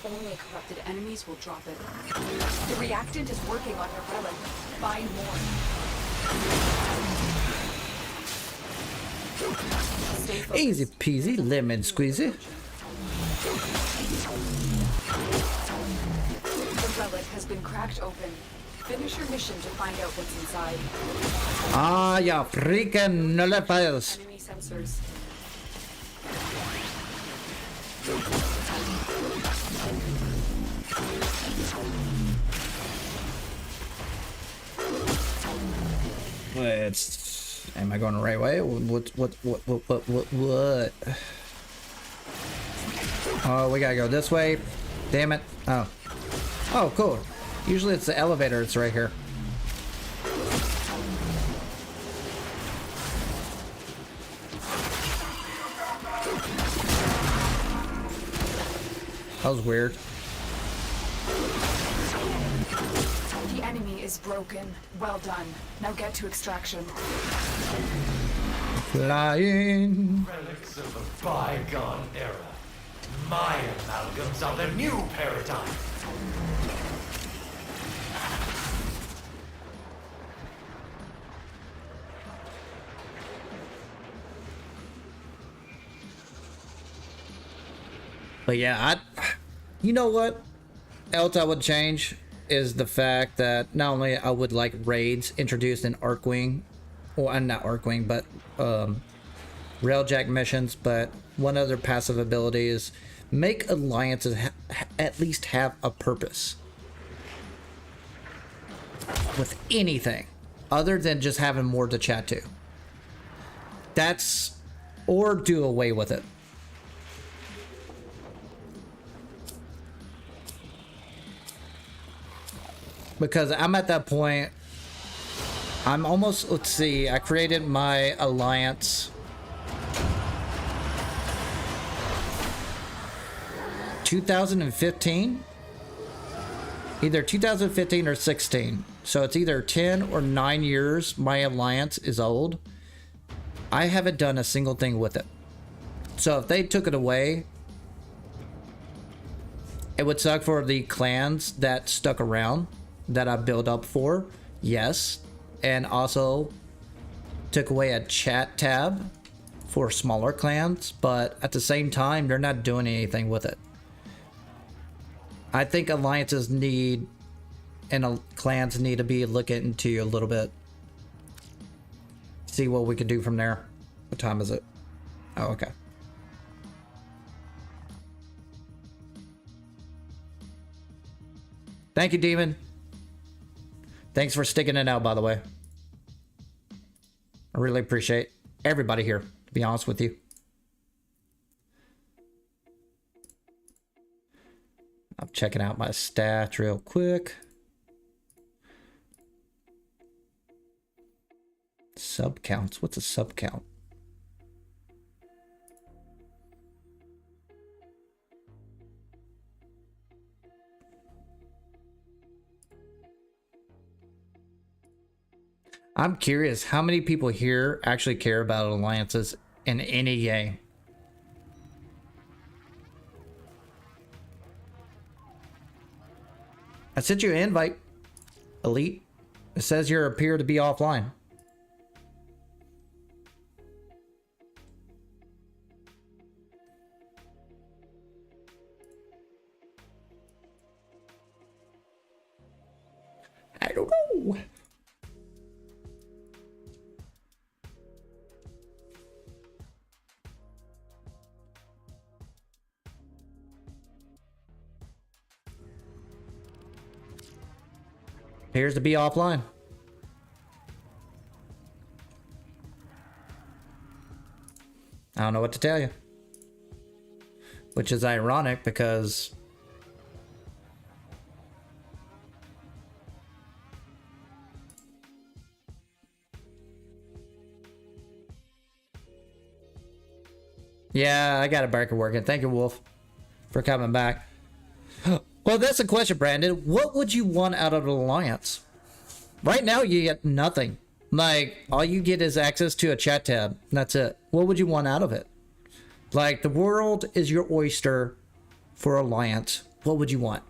Only corrupted enemies will drop it. The reactant is working on your relic. Find more. Stay focused. Easy peasy, lemon squeezy. The relic has been cracked open. Finish your mission to find out what's inside. Ah, yeah, freaking nullifiers. Enemy sensors. It's. Am I going the right way? What? Oh, we gotta go this way. Damn it. Oh. Oh, cool. Usually it's the elevator. It's right here. That was weird. The enemy is broken. Well done. Now get to extraction. Flying. Relics of a bygone era. My amalgams are the new paradigm. But yeah, you know what else I would change is the fact that not only I would like raids introduced in Arcwing, or not Arcwing, but Railjack missions, but one other passive ability is make alliances at least have a purpose with anything other than just having more to chat to. That's, or do away with it. Because I'm at that point, I'm almost, let's see, I created my alliance 2015, either 2015 or 16. So it's either 10 or 9 years my alliance is old. I haven't done a single thing with it. So if they took it away, it would suck for the clans that stuck around, that I built up for, yes, and also took away a chat tab for smaller clans, but at the same time they're not doing anything with it. I think alliances need and clans need to be looking into a little bit, see what we can do from there. What time is it? Oh, okay. Thank you, Demon. Thanks for sticking it out, by the way. I really appreciate everybody here, to be honest with you. I'm checking out my stats real quick. Sub counts. What's a sub count? I'm curious how many people here actually care about alliances in any game. I sent you an invite, Elite. It says you appear to be offline. I don't know. Appears to be offline. I don't know what to tell you. Which is ironic because yeah, I got a breaker working. Thank you, Wolf, for coming back. Well, that's the question, Brandon. What would you want out of an alliance? Right now, you get nothing. Like, all you get is access to a chat tab. That's it. What would you want out of it? Like, the world is your oyster for alliance. What would you want?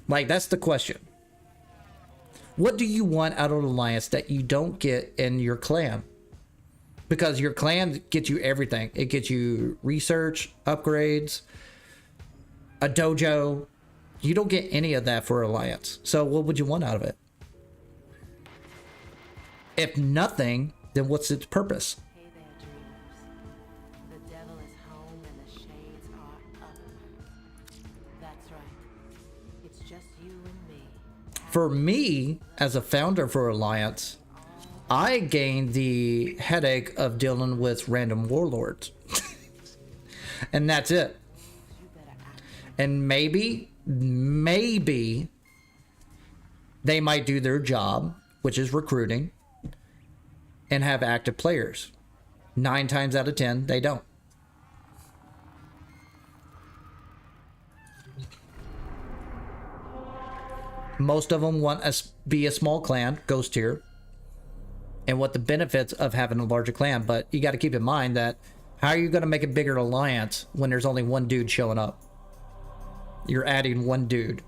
Like, that's the question. What do you want out of an alliance that you don't get in your clan? Because your clan gets you everything. It gets you research, upgrades, a dojo. You don't get any of that for alliance. So what would you want out of it? If nothing, then what's its purpose? Hey there, dreamers. The devil is home and the shades are up. That's right. It's just you and me. For me, as a founder for Alliance, I gained the headache of dealing with random warlords. And that's it. And maybe they might do their job, which is recruiting, and have active players. 9 times out of 10, they don't. Most of them want to be a small clan, ghost tier, and what the benefits of having a larger clan. But you got to keep in mind that how are you going to make a bigger alliance when there's only one dude showing up? You're adding one dude.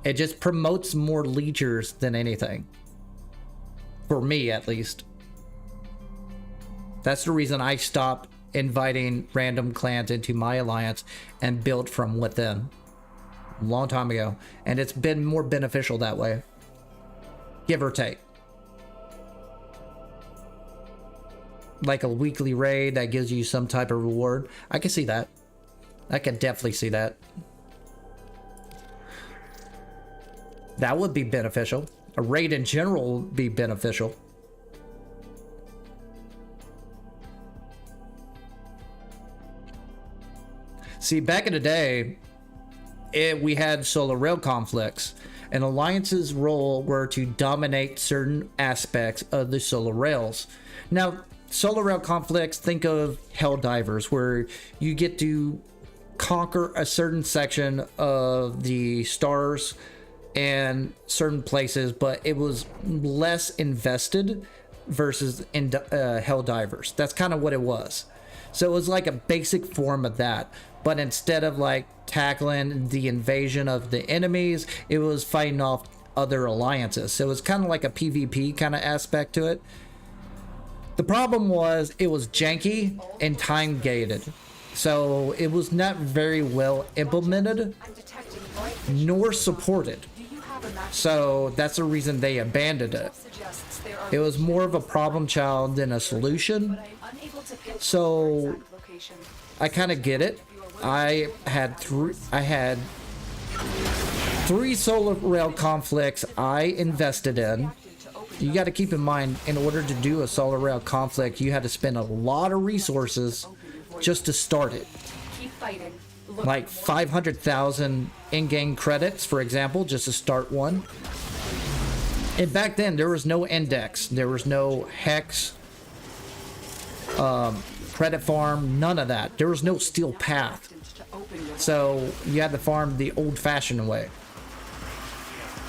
It just promotes more leechers than anything. For me, at least. That's the reason I stopped inviting random clans into my alliance and built from within. A long time ago. And it's been more beneficial that way. Give or take. Like a weekly raid that gives you some type of reward. I can see that. I can definitely see that. That would be beneficial. A raid in general would be beneficial. See, back in the day, we had solar rail conflicts, and Alliance's role were to dominate certain aspects of the solar rails. Now, solar rail conflicts, think of Helldivers, where you get to conquer a certain section of the stars and certain places, but it was less invested versus in Helldivers. That's kind of what it was. So it was like a basic form of that, but instead of like tackling the invasion of the enemies, it was fighting off other alliances. So it was kind of like a PvP kind of aspect to it. The problem was it was janky and time gated, so it was not very well implemented nor supported. So that's the reason they abandoned it. It was more of a problem child than a solution. So I kind of get it. I had three solar rail conflicts I invested in. You got to keep in mind, in order to do a solar rail conflict, you had to spend a lot of resources just to start it. Like 500,000 in-game credits, for example, just to start one. And back then, there was no index, there was no hex, credit farm, none of that. There was no steel path. So you had to farm the old-fashioned way.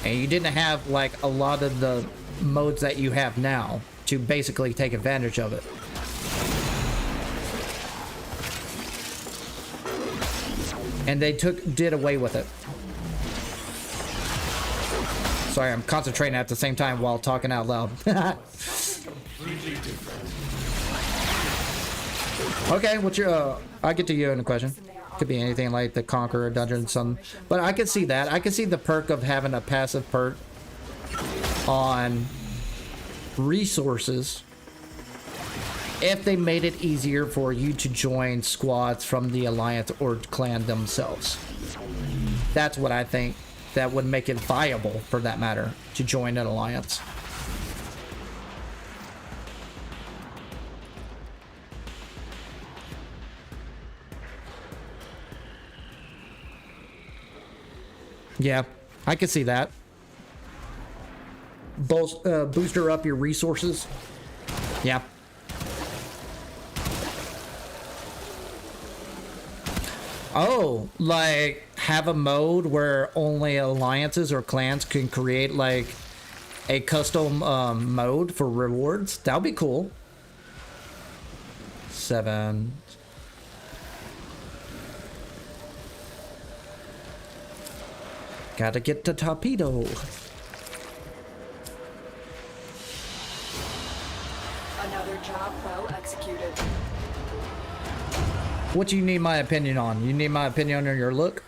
And you didn't have like a lot of the modes that you have now to basically take advantage of it. And they did away with it. Sorry, I'm concentrating at the same time while talking out loud. Okay, what's your I'll get to you in a question. Could be anything like the Conqueror Dungeon, something. But I can see that. I can see the perk of having a passive perk on resources if they made it easier for you to join squads from the alliance or clan themselves. That's what I think that would make it viable, for that matter, to join an alliance. Yeah, I can see that. Booster up your resources. Yeah. Oh, like have a mode where only alliances or clans can create like a custom mode for rewards. That would be cool. 7. Gotta get the torpedo. Another job well executed. What do you need my opinion on? You need my opinion on your look?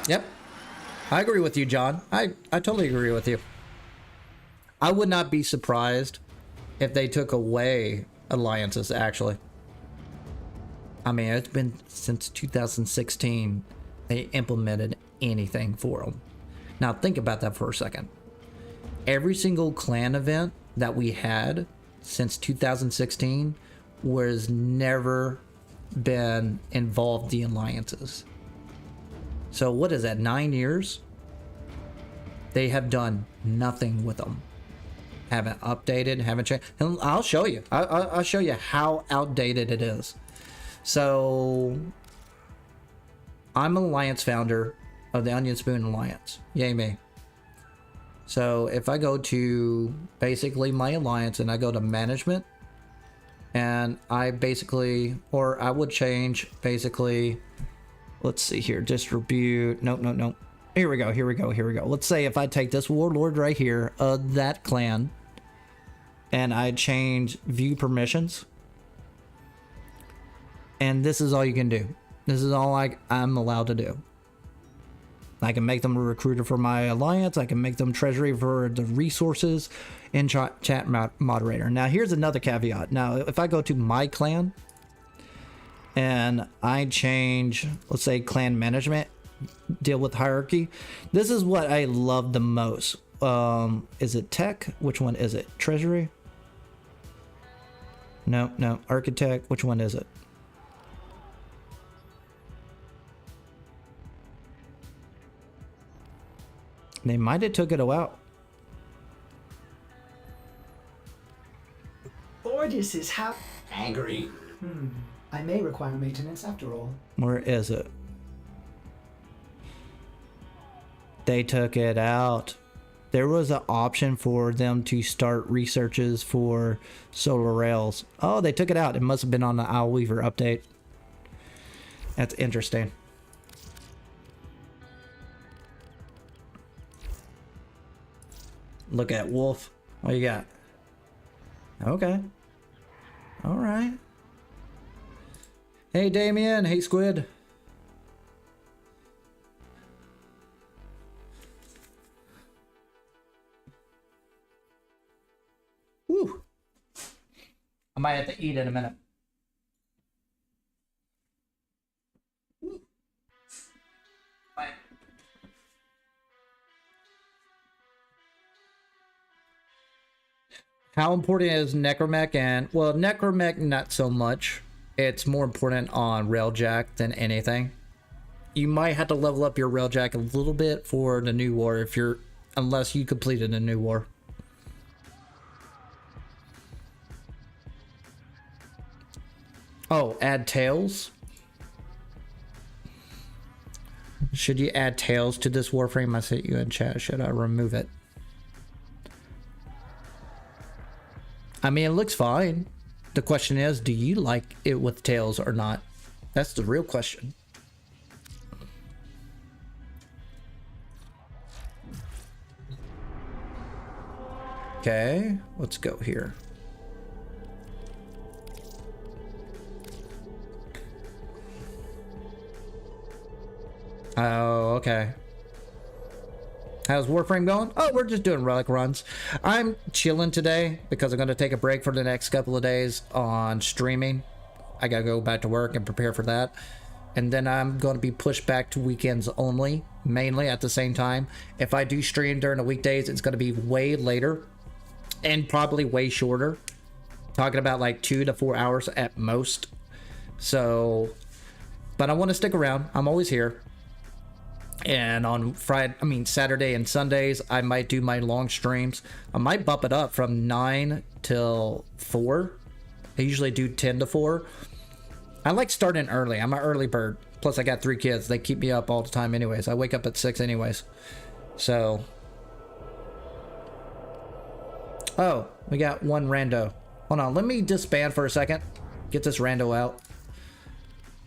Yep. I agree with you, John. I totally agree with you. I would not be surprised if they took away alliances, actually. I mean, it's been since 2016 they implemented anything for them. Now think about that for a second. Every single clan event that we had since 2016 was never been involved the alliances. So what is that, 9 years? They have done nothing with them. Haven't updated, haven't changed. And I'll show you. I'll show you how outdated it is. So I'm an alliance founder of the Onion Spoon Alliance. Yay me. So if I go to basically my alliance and I go to management, and I basically, or I would change basically, let's see here, distribute, nope. Here we go. Let's say if I take this warlord right here of that clan and I change view permissions, and this is all you can do. This is all I'm allowed to do. I can make them a recruiter for my alliance. I can make them treasury for the resources and chat moderator. Now here's another caveat. Now if I go to my clan and I change, let's say clan management, deal with hierarchy, this is what I love the most. Is it tech? Which one is it? Treasury? No. Architect. Which one is it? They might have took it out. Ordis is angry. I may require maintenance after all. Where is it? They took it out. There was an option for them to start researches for solar rails. Oh, they took it out. It must have been on the Owl Weaver update. That's interesting. Look at Wolf. What you got? Okay. All right. Hey, Damien. Hey, Squid. Woo. I might have to eat in a minute. Woo. Bye. How important is Necromech? And well, Necromech not so much. It's more important on Railjack than anything. You might have to level up your Railjack a little bit for the new war unless you completed a new war. Oh, add tails. Should you add tails to this Warframe? I sent you in chat. Should I remove it? I mean, it looks fine. The question is, do you like it with tails or not? That's the real question. Okay, let's go here. Oh, okay. How's Warframe going? Oh, we're just doing Relic runs. I'm chilling today because I'm going to take a break for the next couple of days on streaming. I got to go back to work and prepare for that. And then I'm going to be pushed back to weekends only, mainly at the same time. If I do stream during the weekdays, it's going to be way later and probably way shorter. Talking about like 2 to 4 hours at most. So, but I want to stick around. I'm always here. And on Saturday and Sundays, I might do my long streams. I might bump it up from 9 till 4. I usually do 10 to 4. I like starting early. I'm an early bird. Plus, I got 3 kids. They keep me up all the time anyways. I wake up at 6 anyways. So. Oh, we got one rando. Hold on. Let me disband for a second. Get this rando out.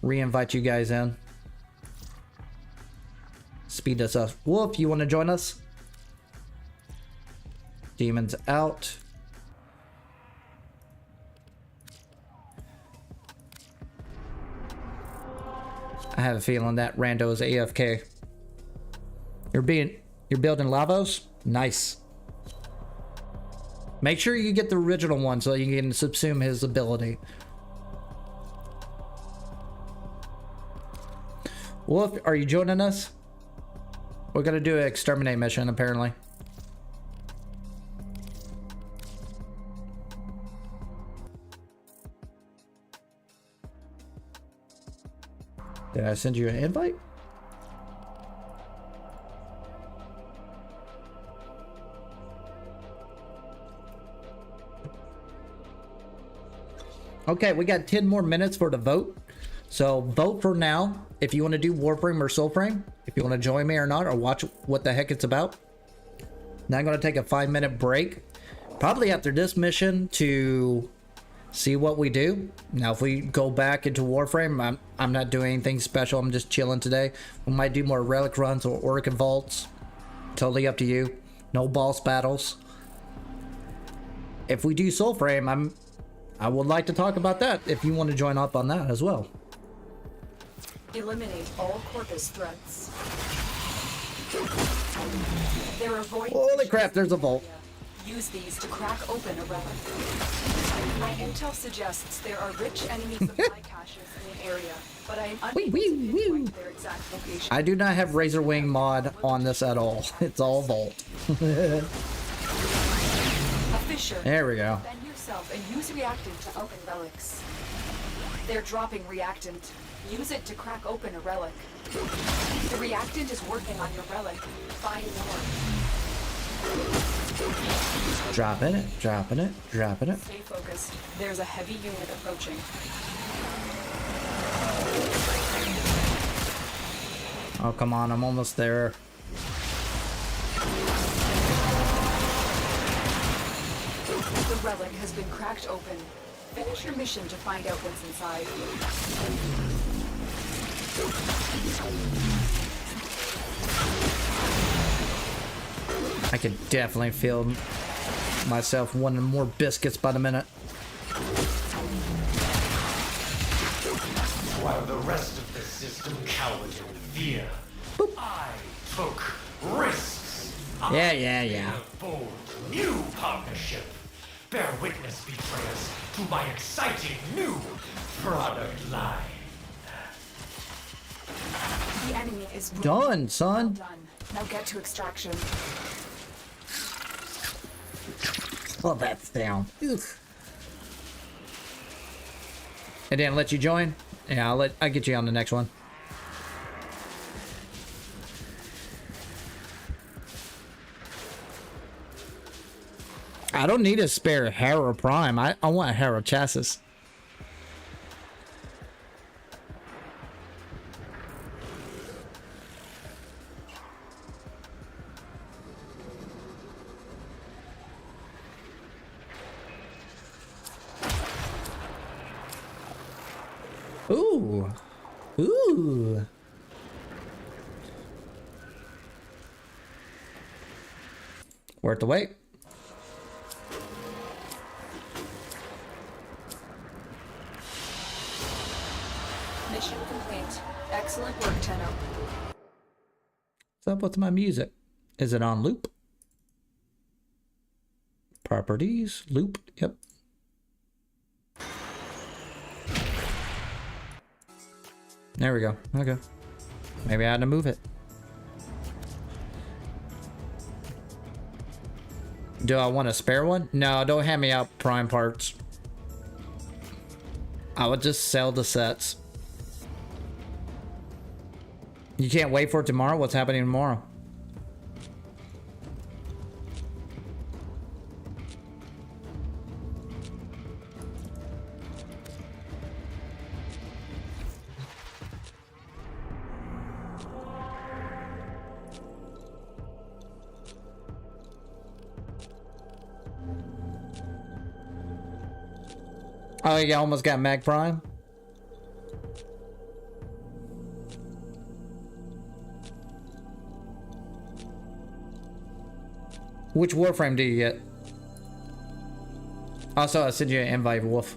Re-invite you guys in. Speed this up. Wolf, you want to join us? Demons out. I have a feeling that rando is AFK. You're building Lavos? Nice. Make sure you get the original one so you can subsume his ability. Wolf, are you joining us? We're gonna do an exterminate mission, apparently. Did I send you an invite? Okay, we got 10 more minutes for the vote. So vote for now if you want to do Warframe or Soulframe, if you want to join me or not, or watch what the heck it's about. Now I'm going to take a 5-minute break, probably after this mission, to see what we do. Now if we go back into Warframe, I'm not doing anything special, I'm just chilling today. We might do more Relic runs or Orca Vaults. Totally up to you. No boss battles. If we do Soulframe, I would like to talk about that if you want to join up on that as well. Eliminate all Corpus threats. There are void. Holy crap, there's a vault. Use these to crack open a relic. My intel suggests there are rich enemy supply caches in the area, but I am unable to pinpoint their exact location. I do not have Razor Wing mod on this at all. It's all vault. A fissure. There we go. Bend yourself and use reactant to open relics. They're dropping reactant. Use it to crack open a relic. The reactant is working on your relic. Find more. Dropping it, dropping it, dropping it. Stay focused. There's a heavy unit approaching. Oh, come on, I'm almost there. The relic has been cracked open. Finish your mission to find out what's inside. I can definitely feel myself wanting more biscuits by the minute. While the rest of the system cowered in fear, I took risks. Yeah. A bold new partnership. Bear witness, betrayers, to my exciting new product line. The enemy is Done, son. done. Now get to extraction. Oh, that's down. Oof. It didn't let you join? Yeah, I'll get you on the next one. I don't need a spare Harrow Prime. I want a Harrow chassis. Ooh. Ooh. Worth the wait. Mission complete. Excellent work, Tenno. What's up with my music? Is it on loop? Properties, loop, yep. There we go. Okay. Maybe I had to move it. Do I want a spare one? No, don't hand me out prime parts. I would just sell the sets. You can't wait for it tomorrow? What's happening tomorrow? Oh, you almost got Mag Prime? Which Warframe do you get? Also, I sent you an invite, Wolf.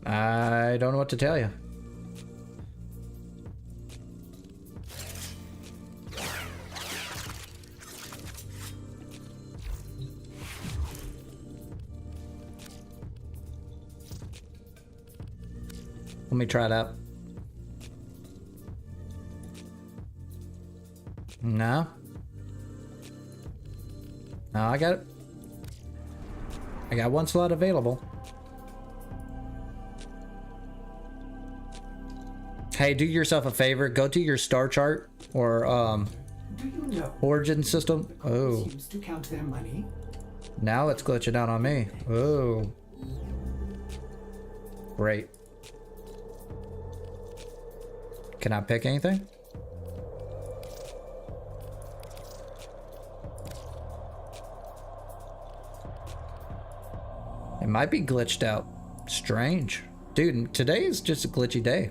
I don't know what to tell you. Let me try that. No. No, I got it. I got one slot available. Hey, do yourself a favor. Go to your star chart or Do you know origin system. the corpus Oh, used to count their money? now it's glitching out on me. Oh, great. Can I pick anything? It might be glitched out. Strange. Dude, today is just a glitchy day.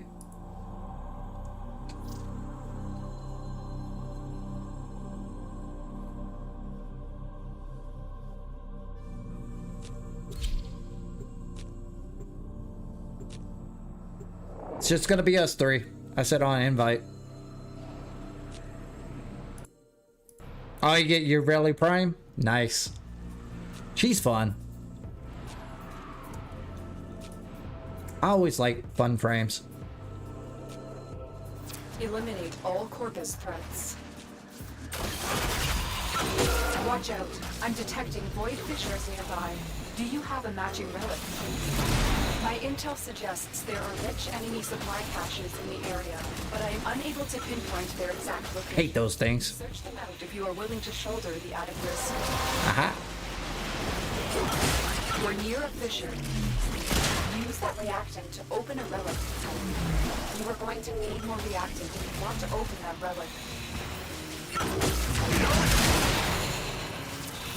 It's just gonna be us three. I said on invite. Oh, you get your Relic Prime? Nice. She's fun. I always like fun frames. Eliminate all corpus threats. Watch out. I'm detecting void fissures nearby. Do you have a matching relic? My intel suggests there are rich enemy supply caches in the area, but I am unable to pinpoint their exact location. Hate those things. Search them out if you are willing to shoulder the added risk. Aha. We're near a fissure. Use that reactant to open a relic. You are going to need more reactant if you want to open that relic.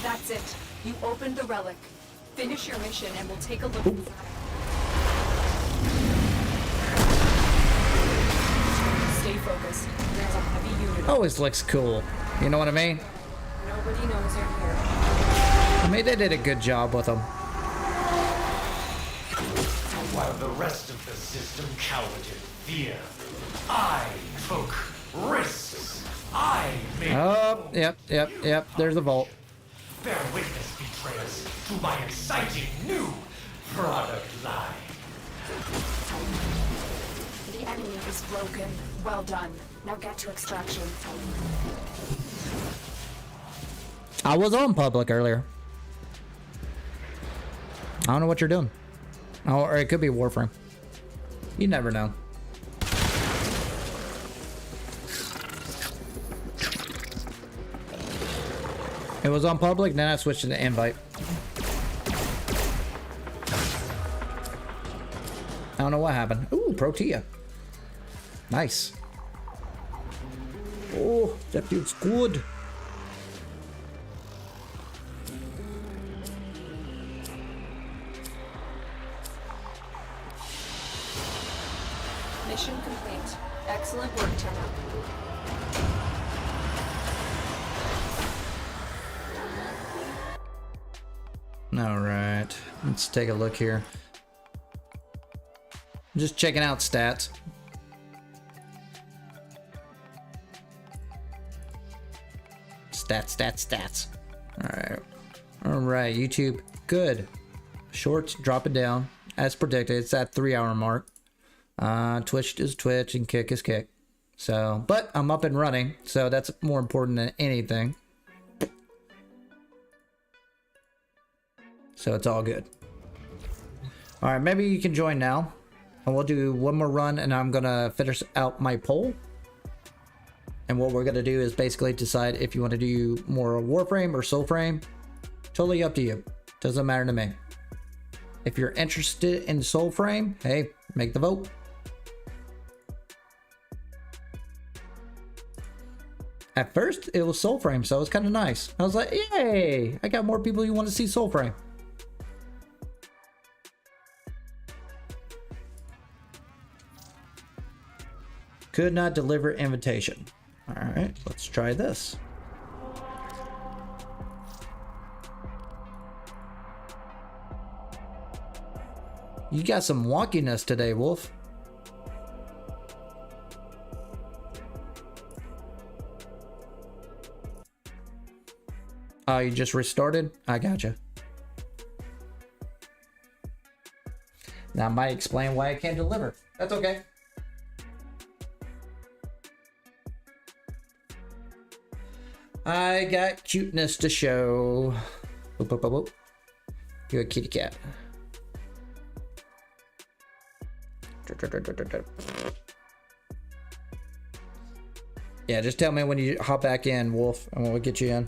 That's it. You opened the relic. Finish your mission and we'll take a look inside. Stay focused. There's a heavy unit. Always looks cool. You know what I mean? Nobody knows you're here. I mean, they did a good job with them. While the rest of the system cowered in fear, I took risks. I made. Oh, yep. There's a vault. Bear witness, betrayers, to my exciting new product line. The enemy is broken. Well done. Now get to extraction. I was on public earlier. I don't know what you're doing. Oh, or it could be Warframe. You never know. It was on public, then I switched to the invite. I don't know what happened. Ooh, Protea. Nice. Oh, that feels good. Mission complete. Excellent work, Tenno. All right, let's take a look here. Just checking out stats. Stats. All right, YouTube, good. Shorts dropping down as predicted. It's that 3-hour mark. Twitch is Twitch and Kick is Kick. So, but I'm up and running, so that's more important than anything. So it's all good. All right, maybe you can join now. And we'll do one more run and I'm gonna finish out my poll. And what we're gonna do is basically decide if you want to do more Warframe or Soulframe. Totally up to you. Doesn't matter to me. If you're interested in Soulframe, hey, make the vote. At first, it was Soulframe, so it was kind of nice. I was like, yay! I got more people who want to see Soulframe. Could not deliver invitation. All right, let's try this. You got some wonkiness today, Wolf. Oh, you just restarted? I gotcha. That might explain why I can't deliver. That's okay. I got cuteness to show. Whoop, whoop, whoop, whoop. You're a kitty cat. Yeah, just tell me when you hop back in, Wolf, and we'll get you in.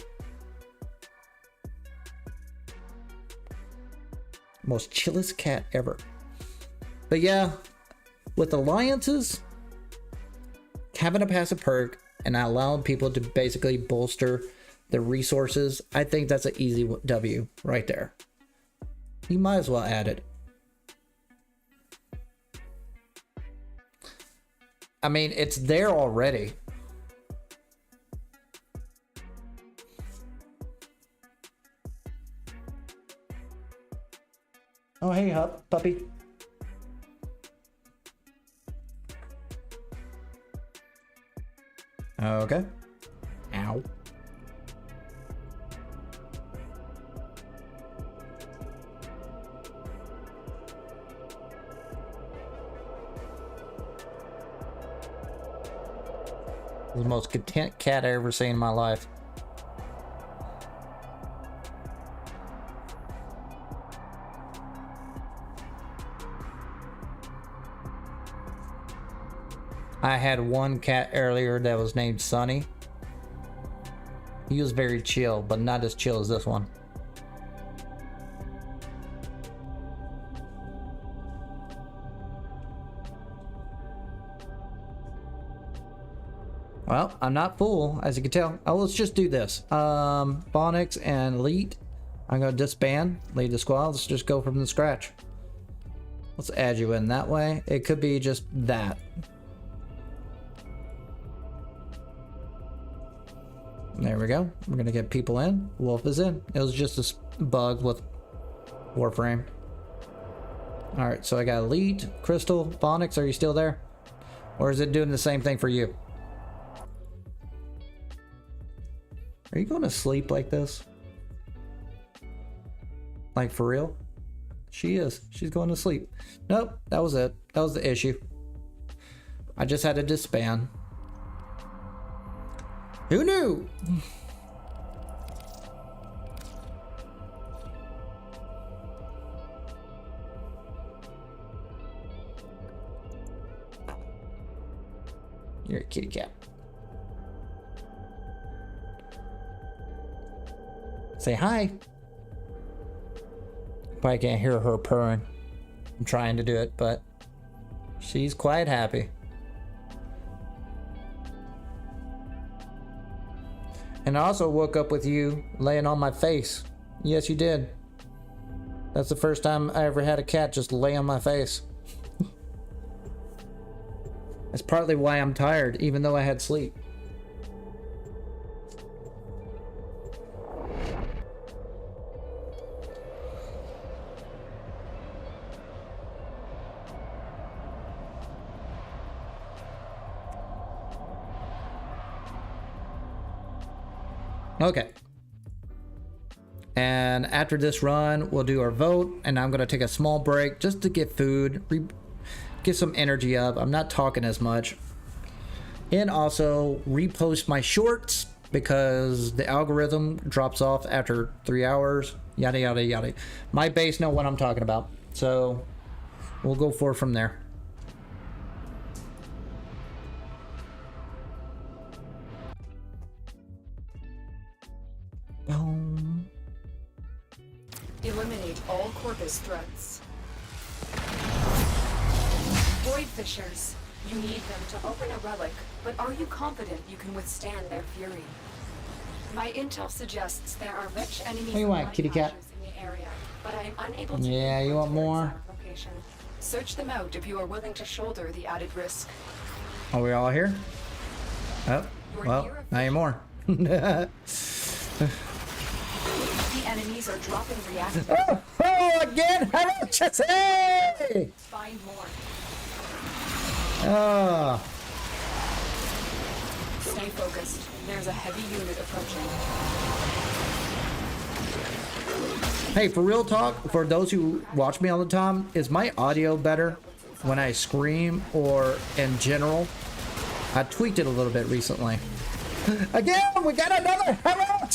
Most chillest cat ever. But yeah, with alliances, having a passive perk and allowing people to basically bolster the resources, I think that's an easy W right there. You might as well add it. I mean, it's there already. Oh, hey, Hup, puppy. Okay. Ow. The most content cat I ever seen in my life. I had one cat earlier that was named Sunny. He was very chill, but not as chill as this one. Well, I'm not full, as you can tell. Oh, let's just do this. Bonix and Elite. I'm gonna disband, lead the squad. Let's just go from the scratch. Let's add you in that way. It could be just that. There we go. We're gonna get people in. Wolf is in. It was just a bug with Warframe. All right, so I got Elite, Crystal, Bonix. Are you still there? Or is it doing the same thing for you? Are you going to sleep like this? Like for real? She is. She's going to sleep. Nope, that was it. That was the issue. I just had to disband. Who knew? You're a kitty cat. Say hi. Probably can't hear her purring. I'm trying to do it, but she's quite happy. And I also woke up with you laying on my face. Yes, you did. That's the first time I ever had a cat just lay on my face. That's partly why I'm tired, even though I had sleep. Okay. And after this run, we'll do our vote, and I'm gonna take a small break just to get food, get some energy up. I'm not talking as much. And also repost my shorts because the algorithm drops off after 3 hours. Yada, yada, yada. My base know what I'm talking about. So we'll go forward from there. Eliminate all Corpus threats. Void Fishers. You need them to open a relic, but are you confident you can withstand their fury? My intel suggests there are rich enemies What do you want, kitty cat? in the area, but I am unable to. Yeah, you want more? Location. Search them out if you are willing to shoulder the added risk. Are we all here? Oh, well, not anymore. The enemies are dropping reactors. Oh, again! Harrow, Jesse! Find more. Oh. Stay focused. There's a heavy unit approaching. Hey, for real talk, for those who watch me all the time, is my audio better? when I scream or in general. I tweaked it a little bit recently. Again, we got another Harrow!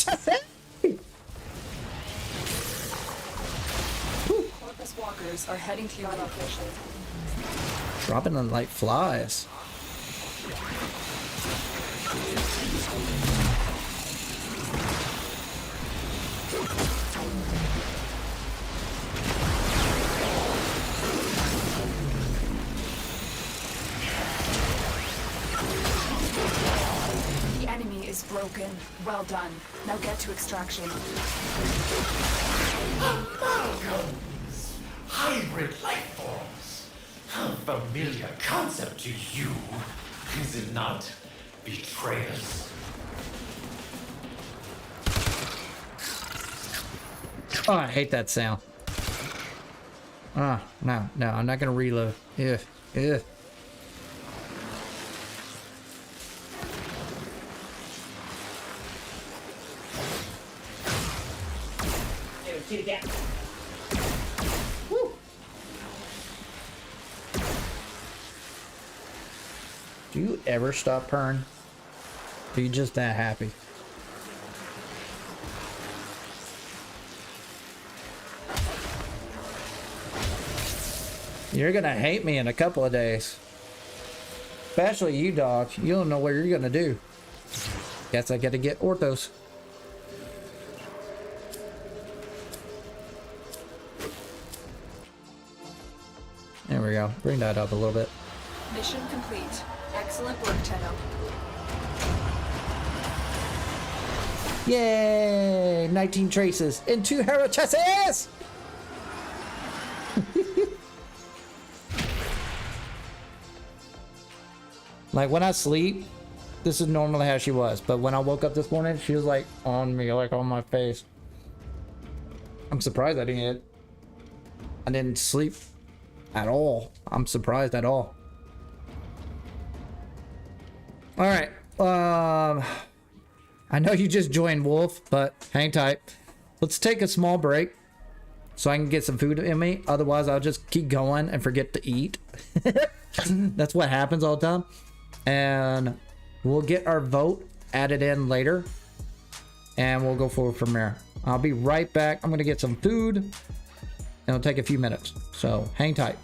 Corpus walkers are heading to your location. Dropping them like flies. The enemy is broken. Well done. Now get to extraction. Amalgams! Hybrid life forms! A familiar concept to you, is it not, betrayers? Oh, I hate that sound. Ah, no, I'm not gonna reload. Yeah. Woo. Do you ever stop purring? Are you just that happy? You're gonna hate me in a couple of days. Especially you, dog. You don't know what you're gonna do. Guess I gotta get orthos. There we go. Bring that up a little bit. Mission complete. Excellent work, Tenno. Yay! 19 traces and 2 Harrow chassis! Like when I sleep, this is normally how she was. But when I woke up this morning, she was like on me, like on my face. I'm surprised I didn't sleep at all. I'm surprised at all. All right. I know you just joined Wolf, but hang tight. Let's take a small break so I can get some food in me. Otherwise, I'll just keep going and forget to eat. That's what happens all the time. And we'll get our vote added in later. And we'll go forward from there. I'll be right back. I'm going to get some food. And it'll take a few minutes. So hang tight.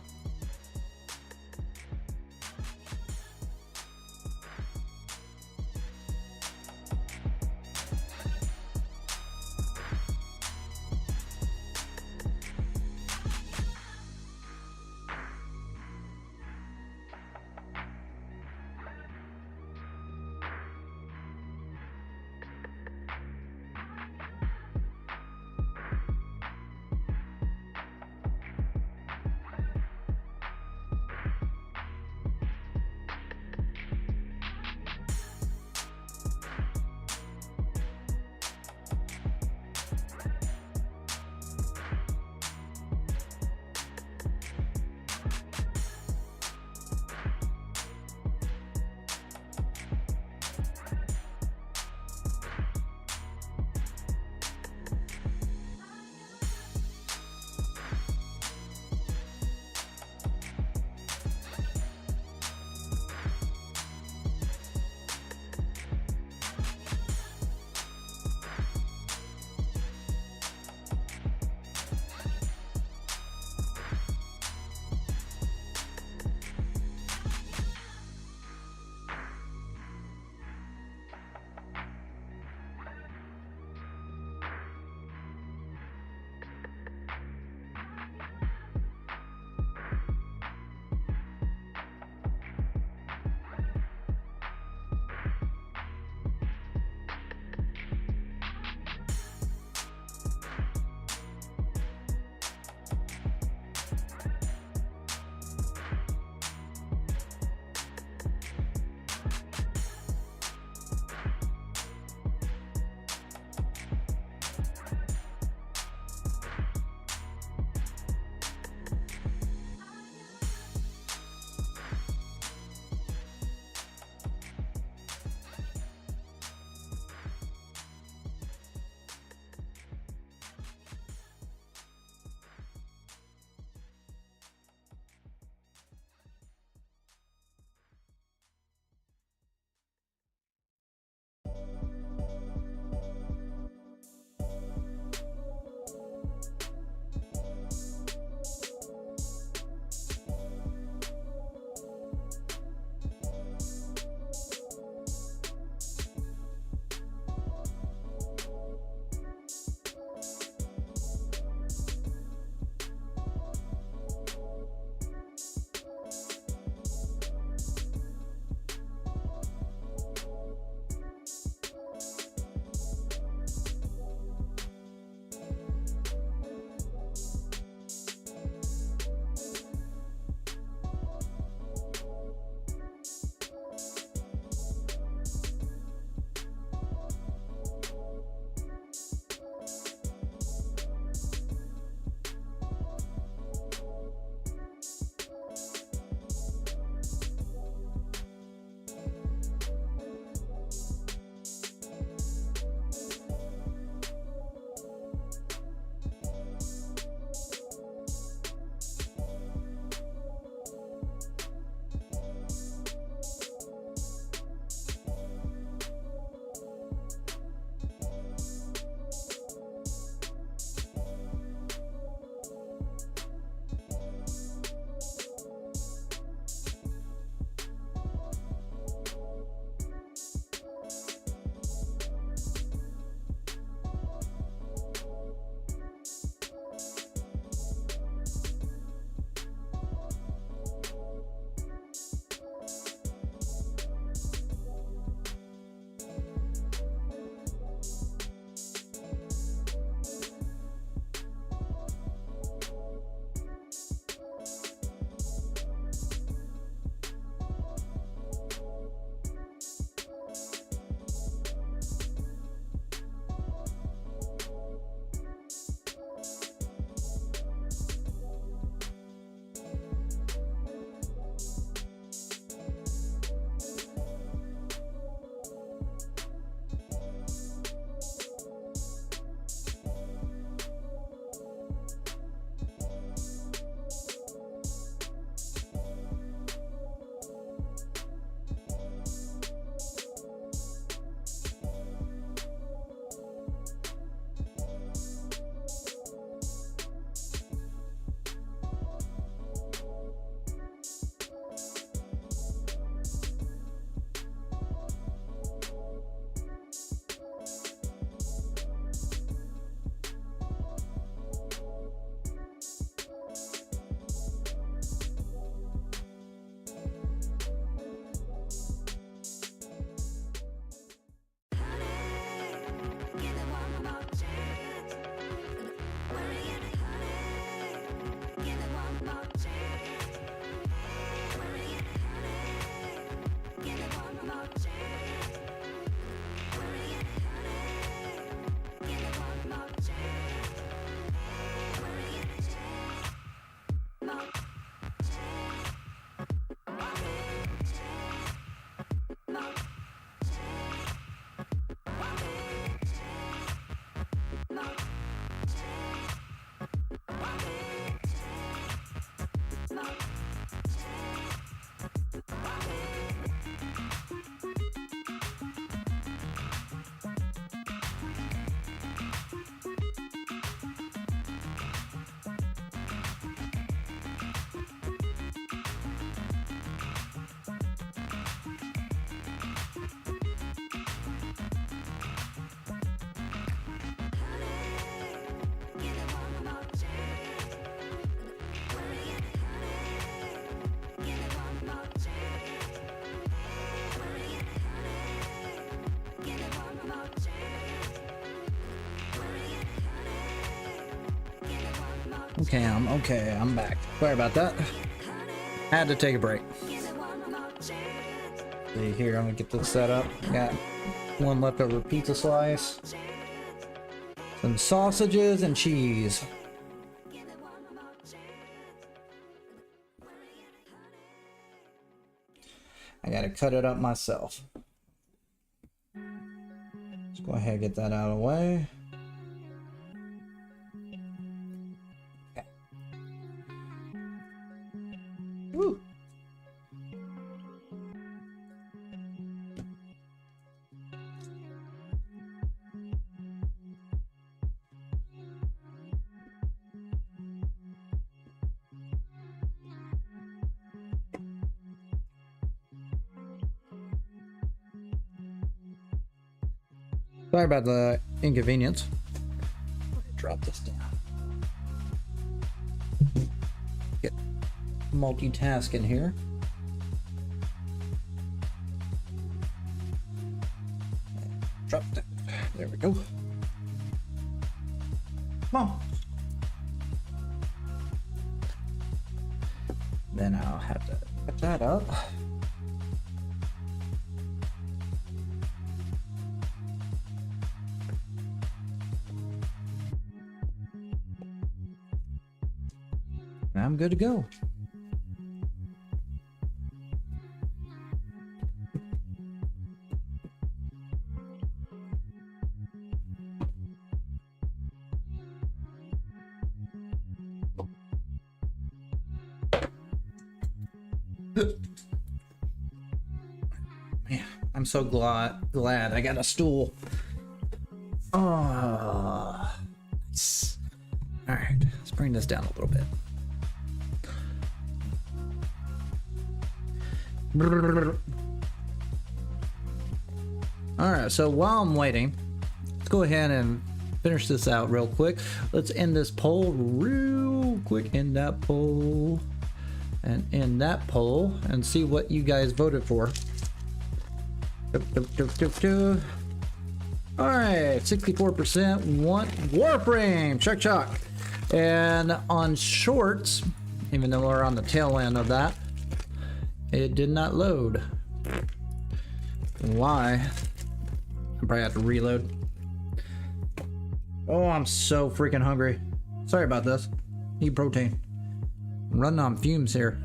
Okay, I'm back. Sorry about that. Had to take a break. See here, I'm gonna get this set up. Got one leftover pizza slice, some sausages and cheese. I gotta cut it up myself. Let's go ahead and get that out of the way. Okay. Woo. Sorry about the inconvenience. Drop this down. Get multitasking here. Drop that. There we go. Come on. Then I'll have to put that up. I'm good to go. Man, I'm so glad I got a stool. Oh, nice. All right, let's bring this down a little bit. Alright, so while I'm waiting, let's go ahead and finish this out real quick. Let's end this poll real quick. End that poll. And end that poll. And see what you guys voted for. Alright, 64% want Warframe. Chuck. And on shorts, even though we're on the tail end of that, it did not load. Why? I probably have to reload. Oh, I'm so freaking hungry. Sorry about this. Need protein. I'm running on fumes here.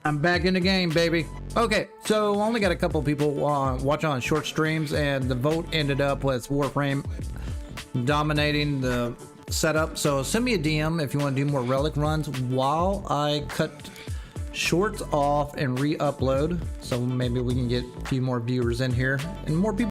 I'm back in the game, baby. Okay, so only got a couple people watching on short streams, and the vote ended up with Warframe dominating the setup. So send me a DM if you want to do more Relic runs while I cut shorts off and re-upload. So maybe we can get a few more viewers in here and more people.